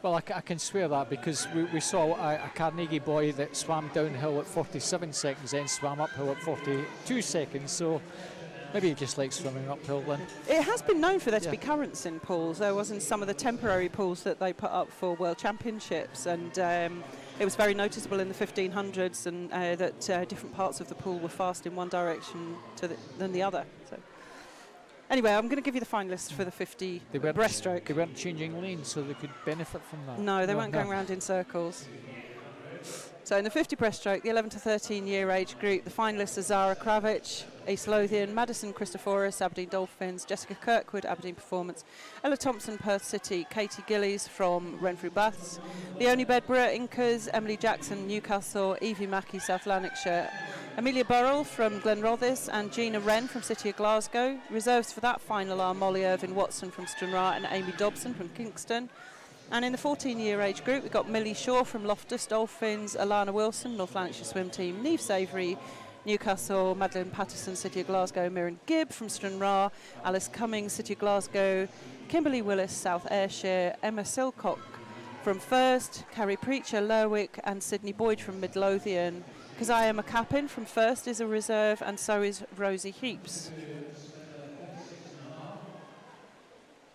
Well, I can swear that because we saw a Carnegie boy that swam downhill at 47 seconds, then swam uphill at 42 seconds. So maybe he just likes swimming uphill then. It has been known for there to be currents in pools. There was in some of the temporary pools that they put up for World Championships, and it was very noticeable in the 1500s, and that different parts of the pool were fast in one direction than the other. So. Anyway, I'm going to give you the finalists for the 50 breaststroke. They weren't changing lanes, so they could benefit from that. No, they weren't going round in circles. So in the 50 breaststroke, the 11 to 13 year age group, the finalists are Zara Kravich, East Lothian, Madison Christoforis, Aberdeen Dolphins, Jessica Kirkwood, Aberdeen Performance, Ella Thompson, Perth City, Katie Gillies from Renfrew Baths, Leonie Bedborough, Incas, Emily Jackson, Newcastle, Evie Mackey, South Lanarkshire, Amelia Burrell from Glenrothes and Gina Wren from City of Glasgow. Reserves for that final are Molly Irvin Watson from Stranraer and Amy Dobson from Kingston. And in the 14-year age group, we've got Millie Shaw from Loftus Dolphins, Alana Wilson, North Lanarkshire Swim Team, Neve Savoury, Newcastle, Madeline Patterson, City of Glasgow, Mirren Gibb from Stranraer, Alice Cummings, City of Glasgow, Kimberly Willis, South Ayrshire, Emma Silcock from First, Carrie Preacher, Lerwick, and Sydney Boyd from Midlothian. Keziah McCappin from First is a reserve, and so is Rosie Heaps.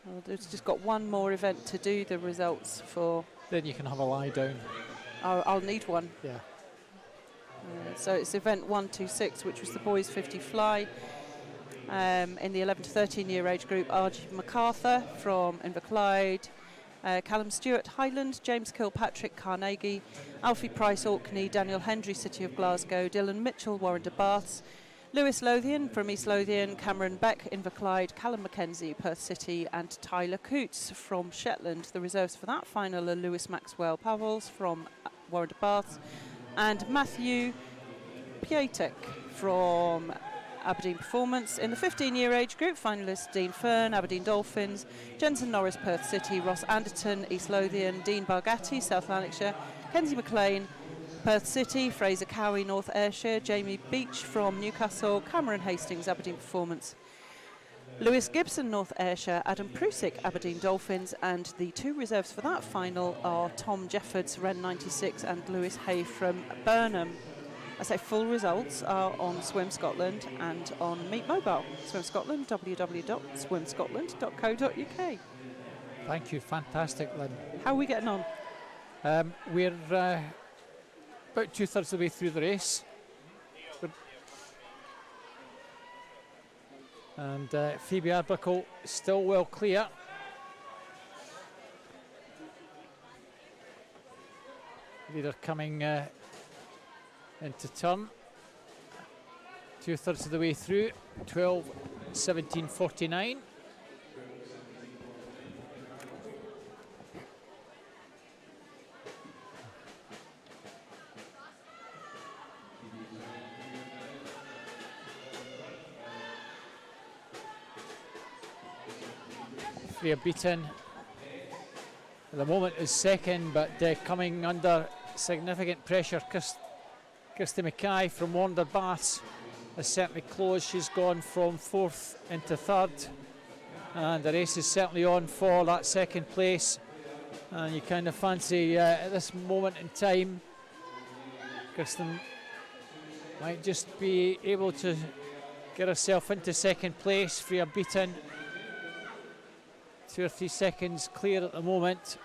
Well, there's just got one more event to do the results for. Then you can have a lie down. I'll need one. Yeah. So it's event 126, which was the boys 50 fly. In the 11 to 13 year age group, Archie MacArthur from Inverclyde, Callum Stewart, Highland, James Kilpatrick, Carnegie, Alfie Price, Orkney, Daniel Hendry, City of Glasgow, Dylan Mitchell, Warren de Baths, Lewis Lothian from East Lothian, Cameron Beck, Inverclyde, Callum Mackenzie, Perth City, and Tyler Coots from Shetland. The reserves for that final are Lewis Maxwell Pavels from Warren de Baths and Matthew Piatek from Aberdeen Performance. In the 15-year age group, finalists Dean Fern, Aberdeen Dolphins, Jensen Norris, Perth City, Ross Anderton, East Lothian, Dean Bargatti, South Lanarkshire, Kenzie McLean, Perth City, Fraser Cowie, North Ayrshire, Jamie Beach from Newcastle, Cameron Hastings, Aberdeen Performance, Lewis Gibson, North Ayrshire, Adam Prusik, Aberdeen Dolphins, and the two reserves for that final are Tom Jeffords, Ren 96, and Lewis Hay from Burnham. I say full results are on Swim Scotland and on Meet Mobile. Swim Scotland, www.swimscotland.co.uk. Thank you. Fantastic, Lynn. How are we getting on? We're about 2/3 of the way through the race. And Phoebe Arbuckle still well clear. Leader coming into turn. 2/3 of the way through. 12:17:49. Freya Beaton at the moment is second, but coming under significant pressure. Kirsty Mackay from Wander Baths has certainly closed. She's gone from 4th into 3rd, and the race is certainly on for that second place. And you kind of fancy at this moment in time, Kirsten might just be able to get herself into second place. Freya Beaton 2 or 3 seconds clear at the moment.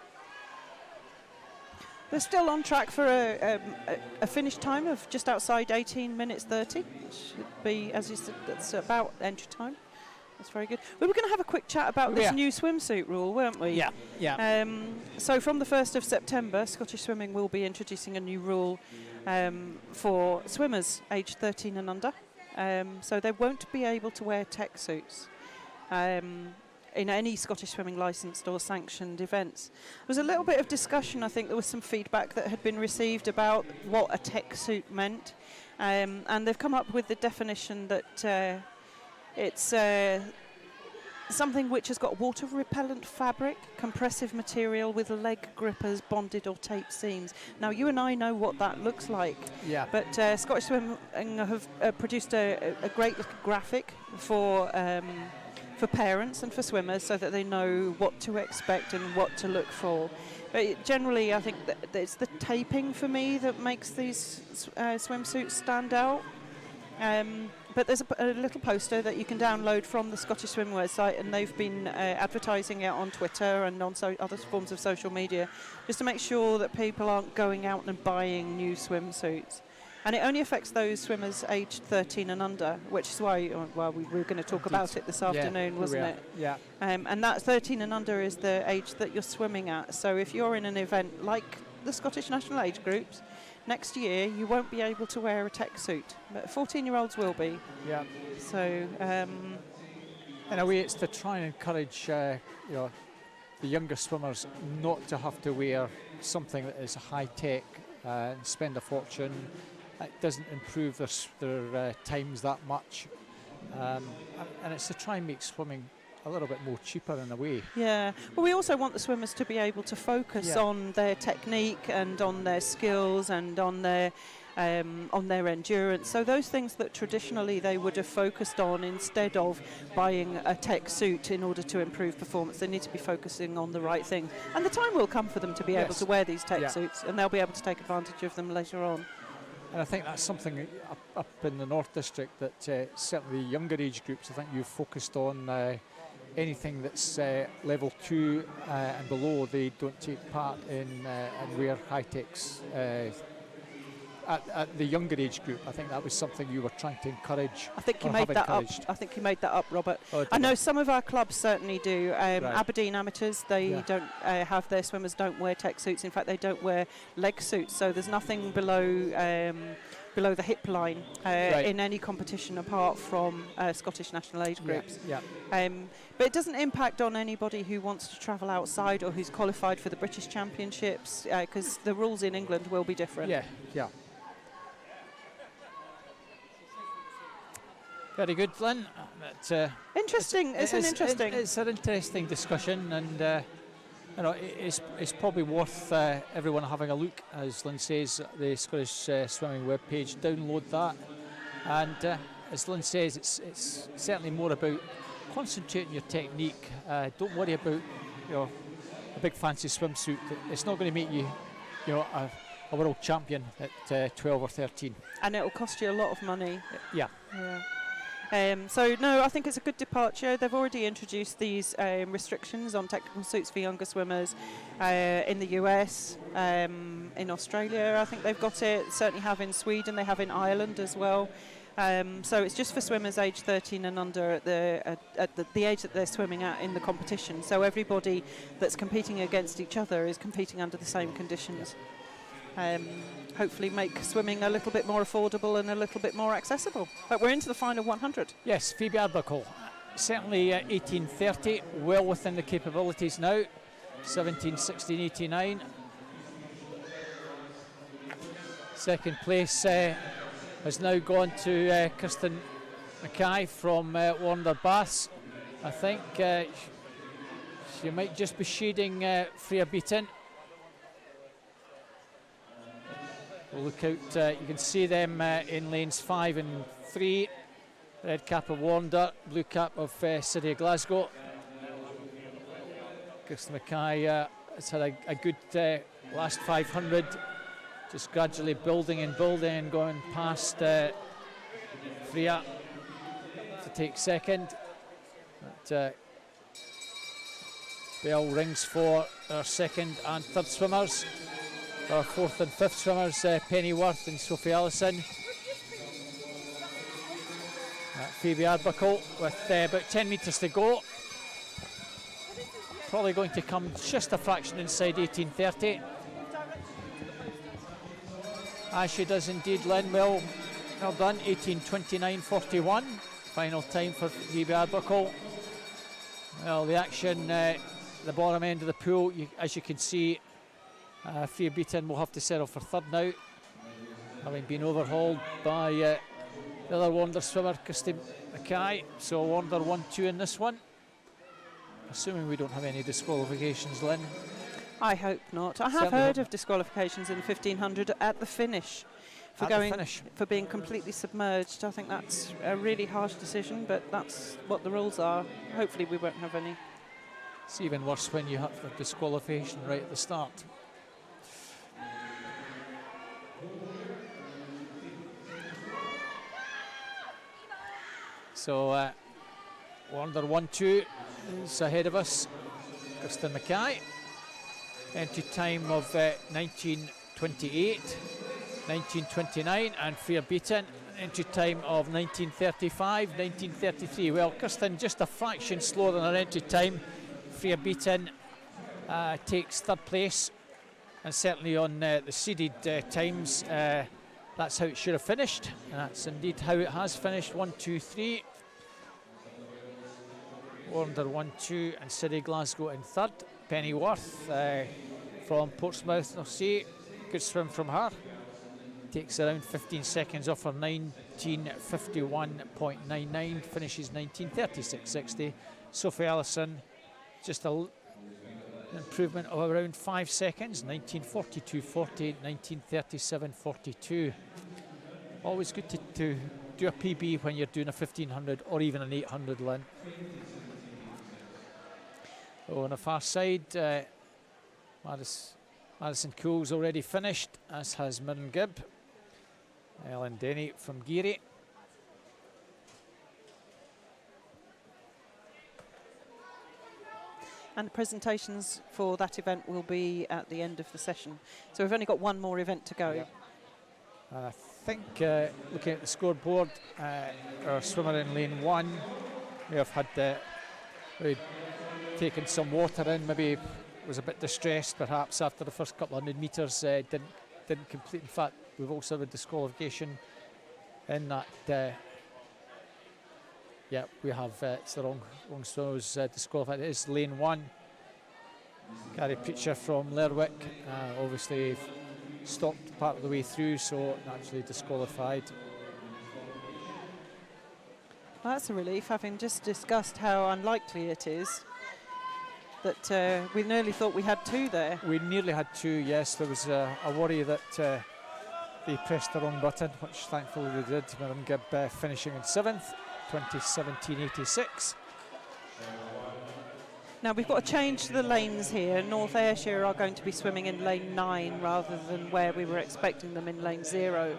They're still on track for a finish time of just outside 18 minutes 30. Should be, as you said, that's about entry time. That's very good. We were going to have a quick chat about this new swimsuit rule, weren't we? Yeah, yeah. So from the 1st of September, Scottish Swimming will be introducing a new rule for swimmers aged 13 and under. So they won't be able to wear tech suits in any Scottish Swimming licensed or sanctioned events. There was a little bit of discussion. I think there was some feedback that had been received about what a tech suit meant, and they've come up with the definition that it's something which has got water repellent fabric, compressive material with leg grippers, bonded or taped seams. Now you and I know what that looks like, but Scottish Swimming have produced a great little graphic for parents and for swimmers, so that they know what to expect and what to look for. But generally, I think that it's the taping for me that makes these swimsuits stand out. But there's a little poster that you can download from the Scottish Swim website, and they've been advertising it on Twitter and on other forms of social media, just to make sure that people aren't going out and buying new swimsuits. And it only affects those swimmers aged 13 and under, which is why we were going to talk about it this afternoon, wasn't it? Yeah. And that 13 and under is the age that you're swimming at. So if you're in an event like the Scottish national age groups, next year you won't be able to wear a tech suit, but 14-year-olds will be. Yeah. So in a way, it's to try and encourage the younger swimmers not to have to wear something that is high tech and spend a fortune. It doesn't improve their times that much, and it's to try and make swimming a little bit more cheaper in a way. Yeah. Well, we also want the swimmers to be able to focus on their technique and on their skills and on their endurance. So those things that traditionally they would have focused on, instead of buying a tech suit in order to improve performance, they need to be focusing on the right thing. And the time will come for them to be able to wear these tech suits, and they'll be able to take advantage of them later on. And I think that's something up in the North District that certainly younger age groups, I think you've focused on anything that's level 2 and below. They don't take part in and wear high-techs at the younger age group. I think that was something you were trying to encourage. I think you made that up. I think you made that up, Robert. I know some of our clubs certainly do. Aberdeen Amateurs, they don't have their swimmers don't wear tech suits. In fact, they don't wear leg suits. So there's nothing below the hip line in any competition apart from Scottish national age groups. But it doesn't impact on anybody who wants to travel outside or who's qualified for the British Championships, because the rules in England will be different. Yeah. Very good, Lynn. Interesting. It's an interesting discussion, and it's probably worth everyone having a look, as Lynn says, at the Scottish Swimming webpage. Download that, and as Lynn says, it's certainly more about concentrating your technique. Don't worry about a big fancy swimsuit. It's not going to make you a world champion at 12 or 13. And it'll cost you a lot of money. Yeah. So no, I think it's a good departure. They've already introduced these restrictions on technical suits for younger swimmers in the US, in Australia. I think they've got it. Certainly have in Sweden. They have in Ireland as well. So it's just for swimmers aged 13 and under at the age that they're swimming at in the competition. So everybody that's competing against each other is competing under the same conditions. Hopefully make swimming a little bit more affordable and a little bit more accessible. But we're into the final 100. Yes, Phoebe Arbuckle, certainly 18:30, well within the capabilities now. 17:16:89. Second place has now gone to Kirsten Mackay from Warner Baths. I think she might just be shading Freya Beaton. We'll look out, you can see them in lanes 5 and 3. Red cap of Wander, blue cap of City of Glasgow. Kirsten Mackay has had a good last 500, just gradually building and going past Freya to take second. But, bell rings for our second and third swimmers. Our fourth and fifth swimmers, Pennyworth and Sophie Allison. Phoebe Arbuckle with about 10 metres to go. Probably going to come just a fraction inside 18:30. As she does indeed, Lynn. Well done, 18:29:41. Final time for Phoebe Arbuckle. Well, the action, the bottom end of the pool, as you can see, Freya Beaton will have to settle for third now, having been overhauled by the other Wander swimmer, Kirsten Mackay. So Wander 1-2 in this one. Assuming we don't have any disqualifications, Lynn. I hope not. I have heard of disqualifications in the 1500 at the finish for being completely submerged. I think that's a really harsh decision, but that's what the rules are. Hopefully we won't have any. It's even worse when you have a disqualification right at the start. So Wander 1-2 is ahead of us. Kirsten Mackay. Entry time of 19:28, 19:29, and Freya Beaton. Entry time of 19:35, 19:33. Well, Kirsten just a fraction slower than her entry time. Freya Beaton takes third place, and certainly on the seeded times, that's how it should have finished, and that's indeed how it has finished. 1-2-3. Wander 1-2, and City Glasgow in third. Pennyworth from Portsmouth, North Sea. Good swim from her. Takes around 15 seconds off her 19:51.99. Finishes 19:36.60. Sophie Allison, just an improvement of around 5 seconds. 19:42.40, 19:37.42. Always good to do a PB when you're doing a 1500 or even an 800, Lynn. On the far side, Madison Coole's already finished, as has Mirren Gibb. Ellen Denny from Geary. And the presentations for that event will be at the end of the session. So we've only got one more event to go. Yep. I think, looking at the scoreboard, our swimmer in lane 1 may have had taken some water in, maybe was a bit distressed perhaps after the first couple 100 metres, didn't complete. In fact, we've also had a disqualification in that. Yeah, we have, it's the wrong swimmer was disqualified. It is lane 1. Gary Preacher from Lerwick, obviously stopped part of the way through, so naturally disqualified. Well, that's a relief, having just discussed how unlikely it is that we nearly thought we had 2 there. We nearly had 2, yes. There was a worry that they pressed the wrong button, which thankfully they did. Mirren Gibb finishing in 7th, 20:17.86. Now we've got to change the lanes here. North Ayrshire are going to be swimming in lane 9 rather than where we were expecting them in lane 0.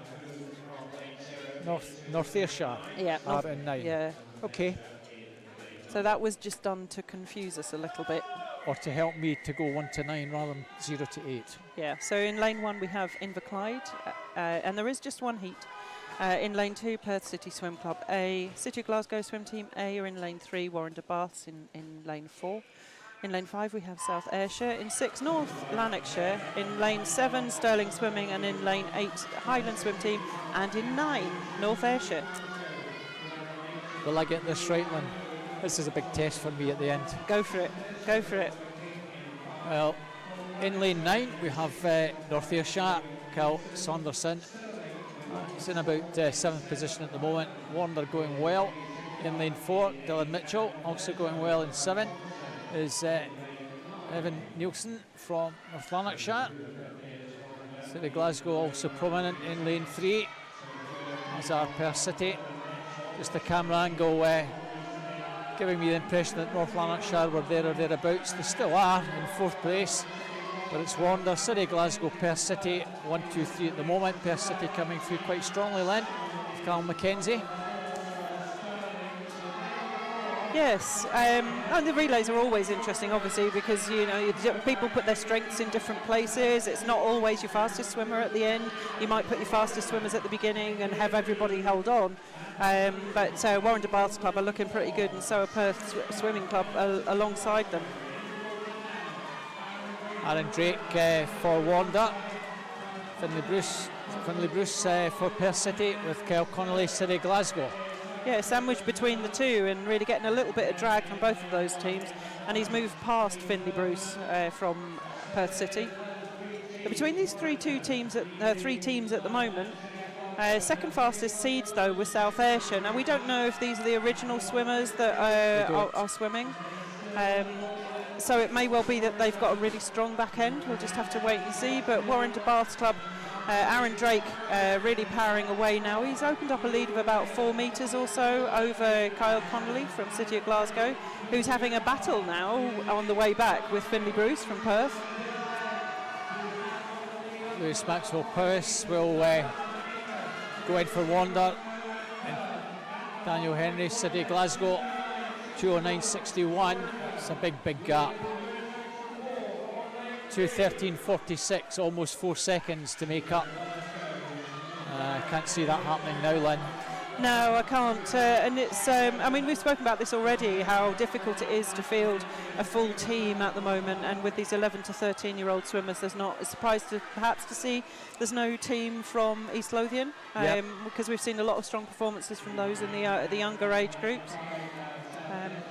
North Ayrshire Yeah. are in 9. Yeah. Okay. So that was just done to confuse us a little bit. Or to help me to go 1 to 9 rather than 0 to 8. Yeah. So in lane 1 we have Inverclyde, and there is just one heat. In lane 2, Perth City Swim Club A. City of Glasgow Swim Team A are in lane 3, Warren de Baths in lane 4. In lane 5 we have South Ayrshire. In 6, North Lanarkshire. In lane 7, Stirling Swimming. And in lane 8, Highland Swim Team. And in 9, North Ayrshire. Will I get this right, Lynn? This is a big test for me at the end. Go for it. Go for it. Well, in lane 9 we have North Ayrshire, Cal Saunderson. He's in about 7th position at the moment. Warner going well. In lane 4, Dylan Mitchell also going well in 7. Is Evan Nielsen from North Lanarkshire. City Glasgow also prominent in lane 3. As are Perth City. Just the camera angle giving me the impression that North Lanarkshire were there or thereabouts. They still are in 4th place. But it's Wander, City Glasgow, Perth City 1, 2, 3 at the moment. Perth City coming through quite strongly, Lynn, with Carl McKenzie. Yes, and the relays are always interesting, obviously, because people put their strengths in different places. It's not always your fastest swimmer at the end. You might put your fastest swimmers at the beginning and have everybody hold on. But Warren de Baths Club are looking pretty good, and so are Perth Swimming Club alongside them. Aaron Drake for Wander. Finlay Bruce for Perth City, with Kyle Connolly, City Glasgow. Yeah, sandwiched between the two and really getting a little bit of drag from both of those teams. And he's moved past Finlay Bruce from Perth City. But between these three teams at the moment, second fastest seeds though was South Ayrshire. Now we don't know if these are the original swimmers that are swimming. So it may well be that they've got a really strong back end. We'll just have to wait and see. But Warren de Baths Club, Aaron Drake really powering away now. He's opened up a lead of about 4 metres or so over Kyle Connolly from City of Glasgow, who's having a battle now on the way back with Finlay Bruce from Perth. Lewis Maxwell Powys will go in for Wander. And Daniel Henry, City Glasgow, 2:09.61. It's a big gap. 2:13.46, almost 4 seconds to make up. I can't see that happening now, Lynn. No, I can't. And it's, I mean, we've spoken about this already, how difficult it is to field a full team at the moment. And with these 11 to 13-year-old swimmers, there's not a surprise perhaps to see there's no team from East Lothian, because we've seen a lot of strong performances from those in the younger age groups.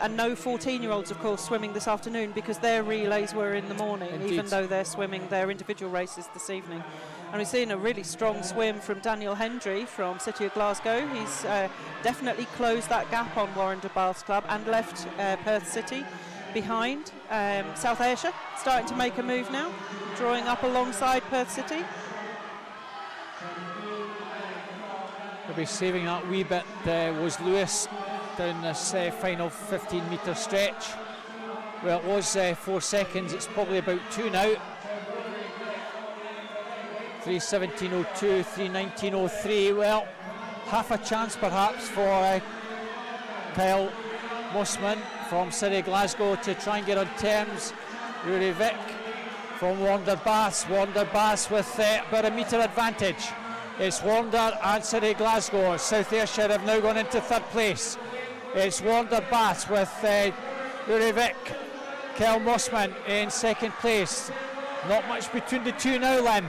And no 14-year-olds, of course, swimming this afternoon because their relays were in the morning. Indeed. Even though they're swimming their individual races this evening. And we've seen a really strong swim from Daniel Hendry from City of Glasgow. He's definitely closed that gap on Warren de Baths Club and left Perth City behind. South Ayrshire starting to make a move now, drawing up alongside Perth City. We'll be saving that wee bit was Lewis down this final 15-metre stretch. Well, it was 4 seconds, it's probably about 2 now. 3:17.02, 3:19.03. Well, half a chance perhaps for Kyle Mossman from City Glasgow to try and get on terms. Rory Vick from Wander Baths. Wander Baths with about a metre advantage. It's Wander and City Glasgow. South Ayrshire have now gone into 3rd place. It's Wander Baths with Rory Vick, Kyle Mossman in 2nd place. Not much between the two now, Lynn.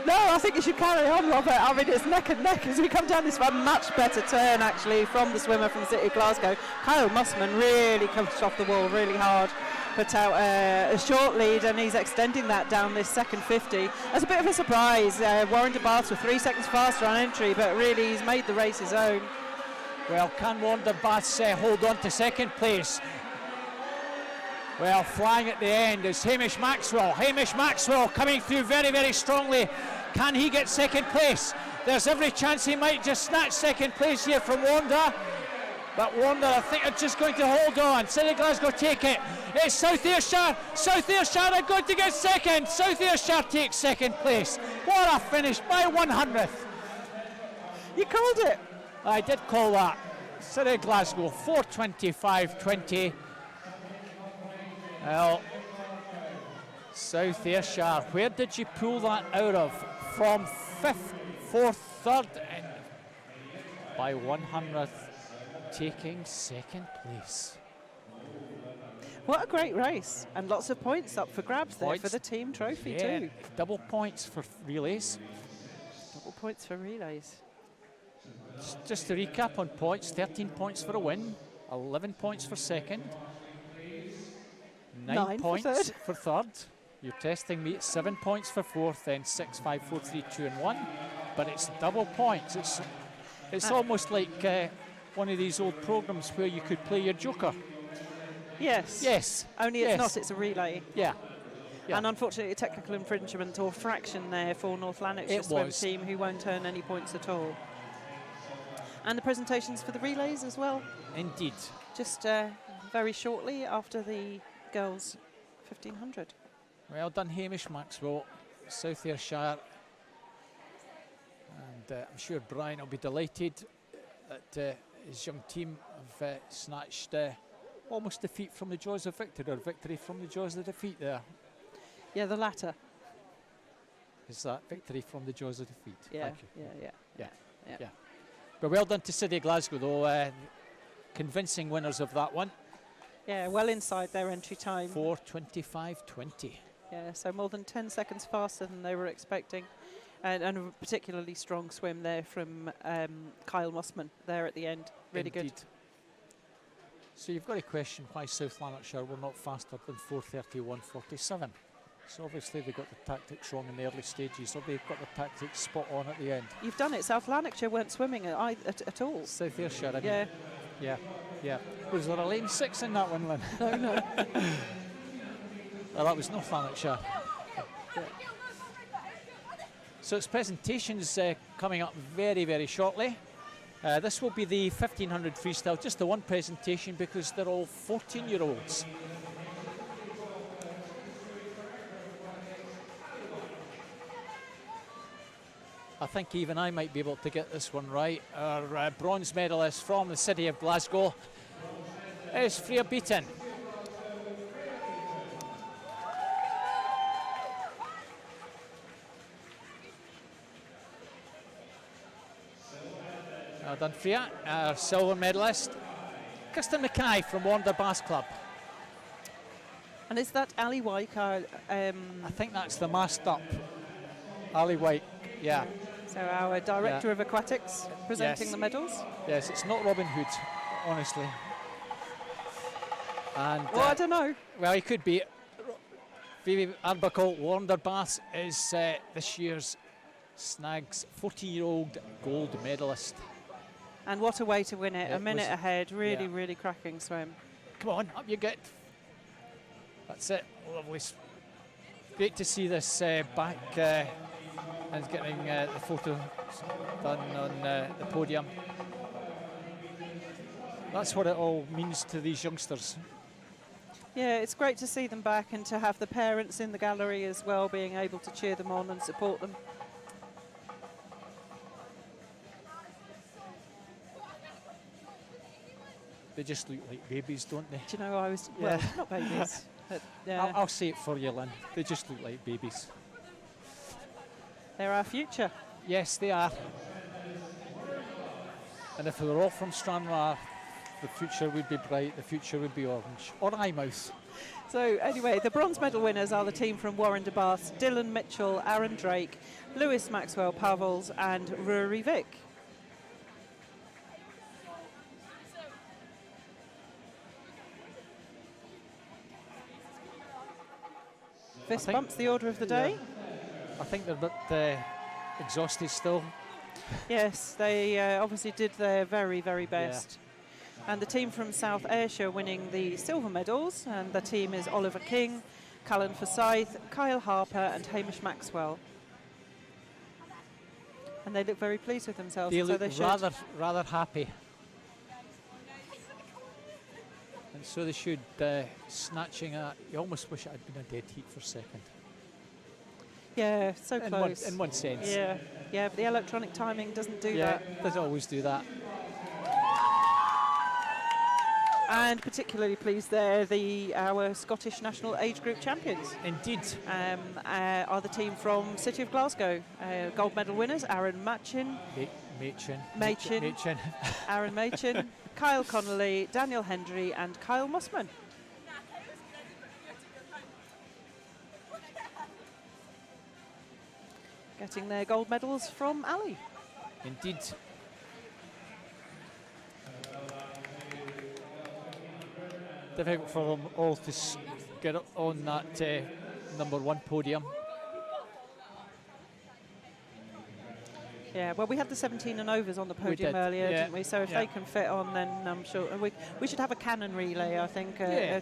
No, I think you should carry on, Robert. I mean, it's neck and neck as we come down this one. Much better turn, actually, from the swimmer from City of Glasgow. Kyle Mossman really comes off the wall really hard. Put out a short lead, and he's extending that down this second 50. As a bit of a surprise, Warren de Baths were 3 seconds faster on entry, but really he's made the race his own. Well, can Wander Baths hold on to 2nd place? Well, flying at the end is Hamish Maxwell. Hamish Maxwell coming through very, very strongly. Can he get 2nd place? There's every chance he might just snatch 2nd place here from Wander. But Wander, I think, are just going to hold on. City Glasgow take it. It's South Ayrshire. South Ayrshire are going to get 2nd. South Ayrshire takes 2nd place. What a finish by 100th. You called it. I did call that. City of Glasgow, 4:25.20. Well, South Ayrshire, where did you pull that out of? From 5th, 4th, 3rd, by 100th, taking 2nd place. What a great race, and lots of points up for grabs there for the team trophy too. Double points for relays. Double points for relays. Just to recap on points, 13 points for a win, 11 points for second, 9 points for third. You're testing me at 7 points for fourth, then 6, 5, 4, 3, 2 and 1. But it's double points. It's almost like one of these old programs where you could play your joker. Yes. Yes. Only it's not, it's a relay. Yeah. Yeah. And unfortunately, a technical infringement or fraction there for North Lanarkshire swim team, who won't earn any points at all. And the presentations for the relays as well. Indeed. Just very shortly after the girls' 1500. Well done, Hamish Maxwell, South Ayrshire. And I'm sure Brian will be delighted that his young team have snatched almost defeat from the jaws of victory, or victory from the jaws of defeat there. Yeah, the latter. Is that victory from the jaws of defeat? Yeah, Thank you. yeah. But well done to City of Glasgow, though. Convincing winners of that one. Yeah, well inside their entry time. 4:25.20. Yeah, so more than 10 seconds faster than they were expecting. And a particularly strong swim there from Kyle Mossman there at the end. Really Indeed. good. So you've got to question why South Lanarkshire were not faster than 4:31.47. So obviously they got the tactics wrong in the early stages, or they've got the tactics spot on at the end. You've done it. South Lanarkshire weren't swimming at all. South Ayrshire, I yeah. mean. Yeah. Was there a lane 6 in that one, Lynn? No. Well, that was North Lanarkshire. Yeah. So it's presentations coming up very, very shortly. This will be the 1500 freestyle, just the one presentation because they're all 14-year-olds. I think even I might be able to get this one right. Our bronze medalist from the city of Glasgow is Freya Beaton. Well done, Freya. Our silver medalist, Kristen Mackay from Wander Bass Club. And is that Ali Wyke? I think that's the masked up Ali Wyke, yeah. So our director of aquatics presenting the medals. Yes, it's not Robin Hood, honestly. And well, I don't know. Well, he could be. Phoebe Arbuckle, Wander Bass is this year's Snags 14-year-old gold medalist. And what a way to win it. A minute ahead. Really, really cracking swim. Come on, up you get. That's it. Lovely. Great to see this back and getting the photo done on the podium. That's what it all means to these youngsters. Yeah, it's great to see them back and to have the parents in the gallery as well, being able to cheer them on and support them. They just look like babies, don't they? Do you know, I was, well, not babies. But, yeah. I'll say it for you, Lynn. They just look like babies. They're our future. Yes, they are. And if they were all from Stranraer, the future would be bright, the future would be orange. Or Eyemouth. So anyway, the bronze medal winners are the team from Warren de Bath, Dylan Mitchell, Aaron Drake, Lewis Maxwell Pavels and Rory Vick. Fist bumps the order of the day. I think they're a bit exhausted still. Yes, they obviously did their very, very best. Yeah. And the team from South Ayrshire winning the silver medals, and the team is Oliver King, Callan Forsyth, Kyle Harper and Hamish Maxwell. And they look very pleased with themselves. They look so rather happy. And so they should, snatching a, you almost wish it had been a dead heat for a second. Yeah, so close. In one sense. Yeah, yeah, but the electronic timing doesn't do Yeah, that. doesn't always do that. And particularly pleased there, our Scottish national age group champions. Indeed. Are the team from City of Glasgow. Gold medal winners, Aaron Machin. Aaron Machin, Kyle Connolly, Daniel Hendry and Kyle Mussman. Getting their gold medals from Ali. Indeed. Difficult for them all to get up on that number 1 podium. Yeah, well, we had the 17 and overs on the podium earlier, didn't we? So if they can fit on, then I'm sure. And we should have a cannon relay, I think. A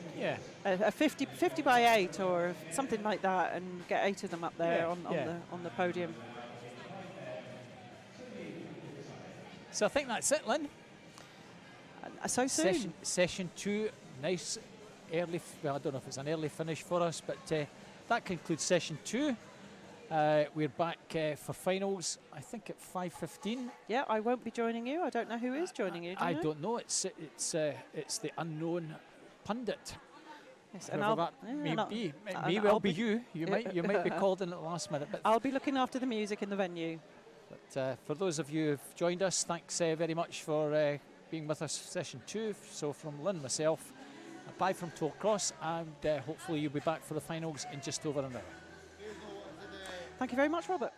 50 by 8 or something like that, and get 8 of them up there on the podium. So I think that's it, Lynn. So soon. Session 2, nice early. Well, I don't know if it's an early finish for us, but that concludes session 2. We're back for finals, I think at 5:15. Yeah, I won't be joining you. I don't know who is joining you. I don't know. It's the unknown pundit. Yes, and I'll, that may be. It may well be you. You might be called in at the last minute. But I'll be looking after the music in the venue. But for those of you who've joined us, thanks very much for being with us session 2. So from Lynn, myself, bye from Tollcross, and hopefully you'll be back for the finals in just over an hour. Thank you very much, Robert.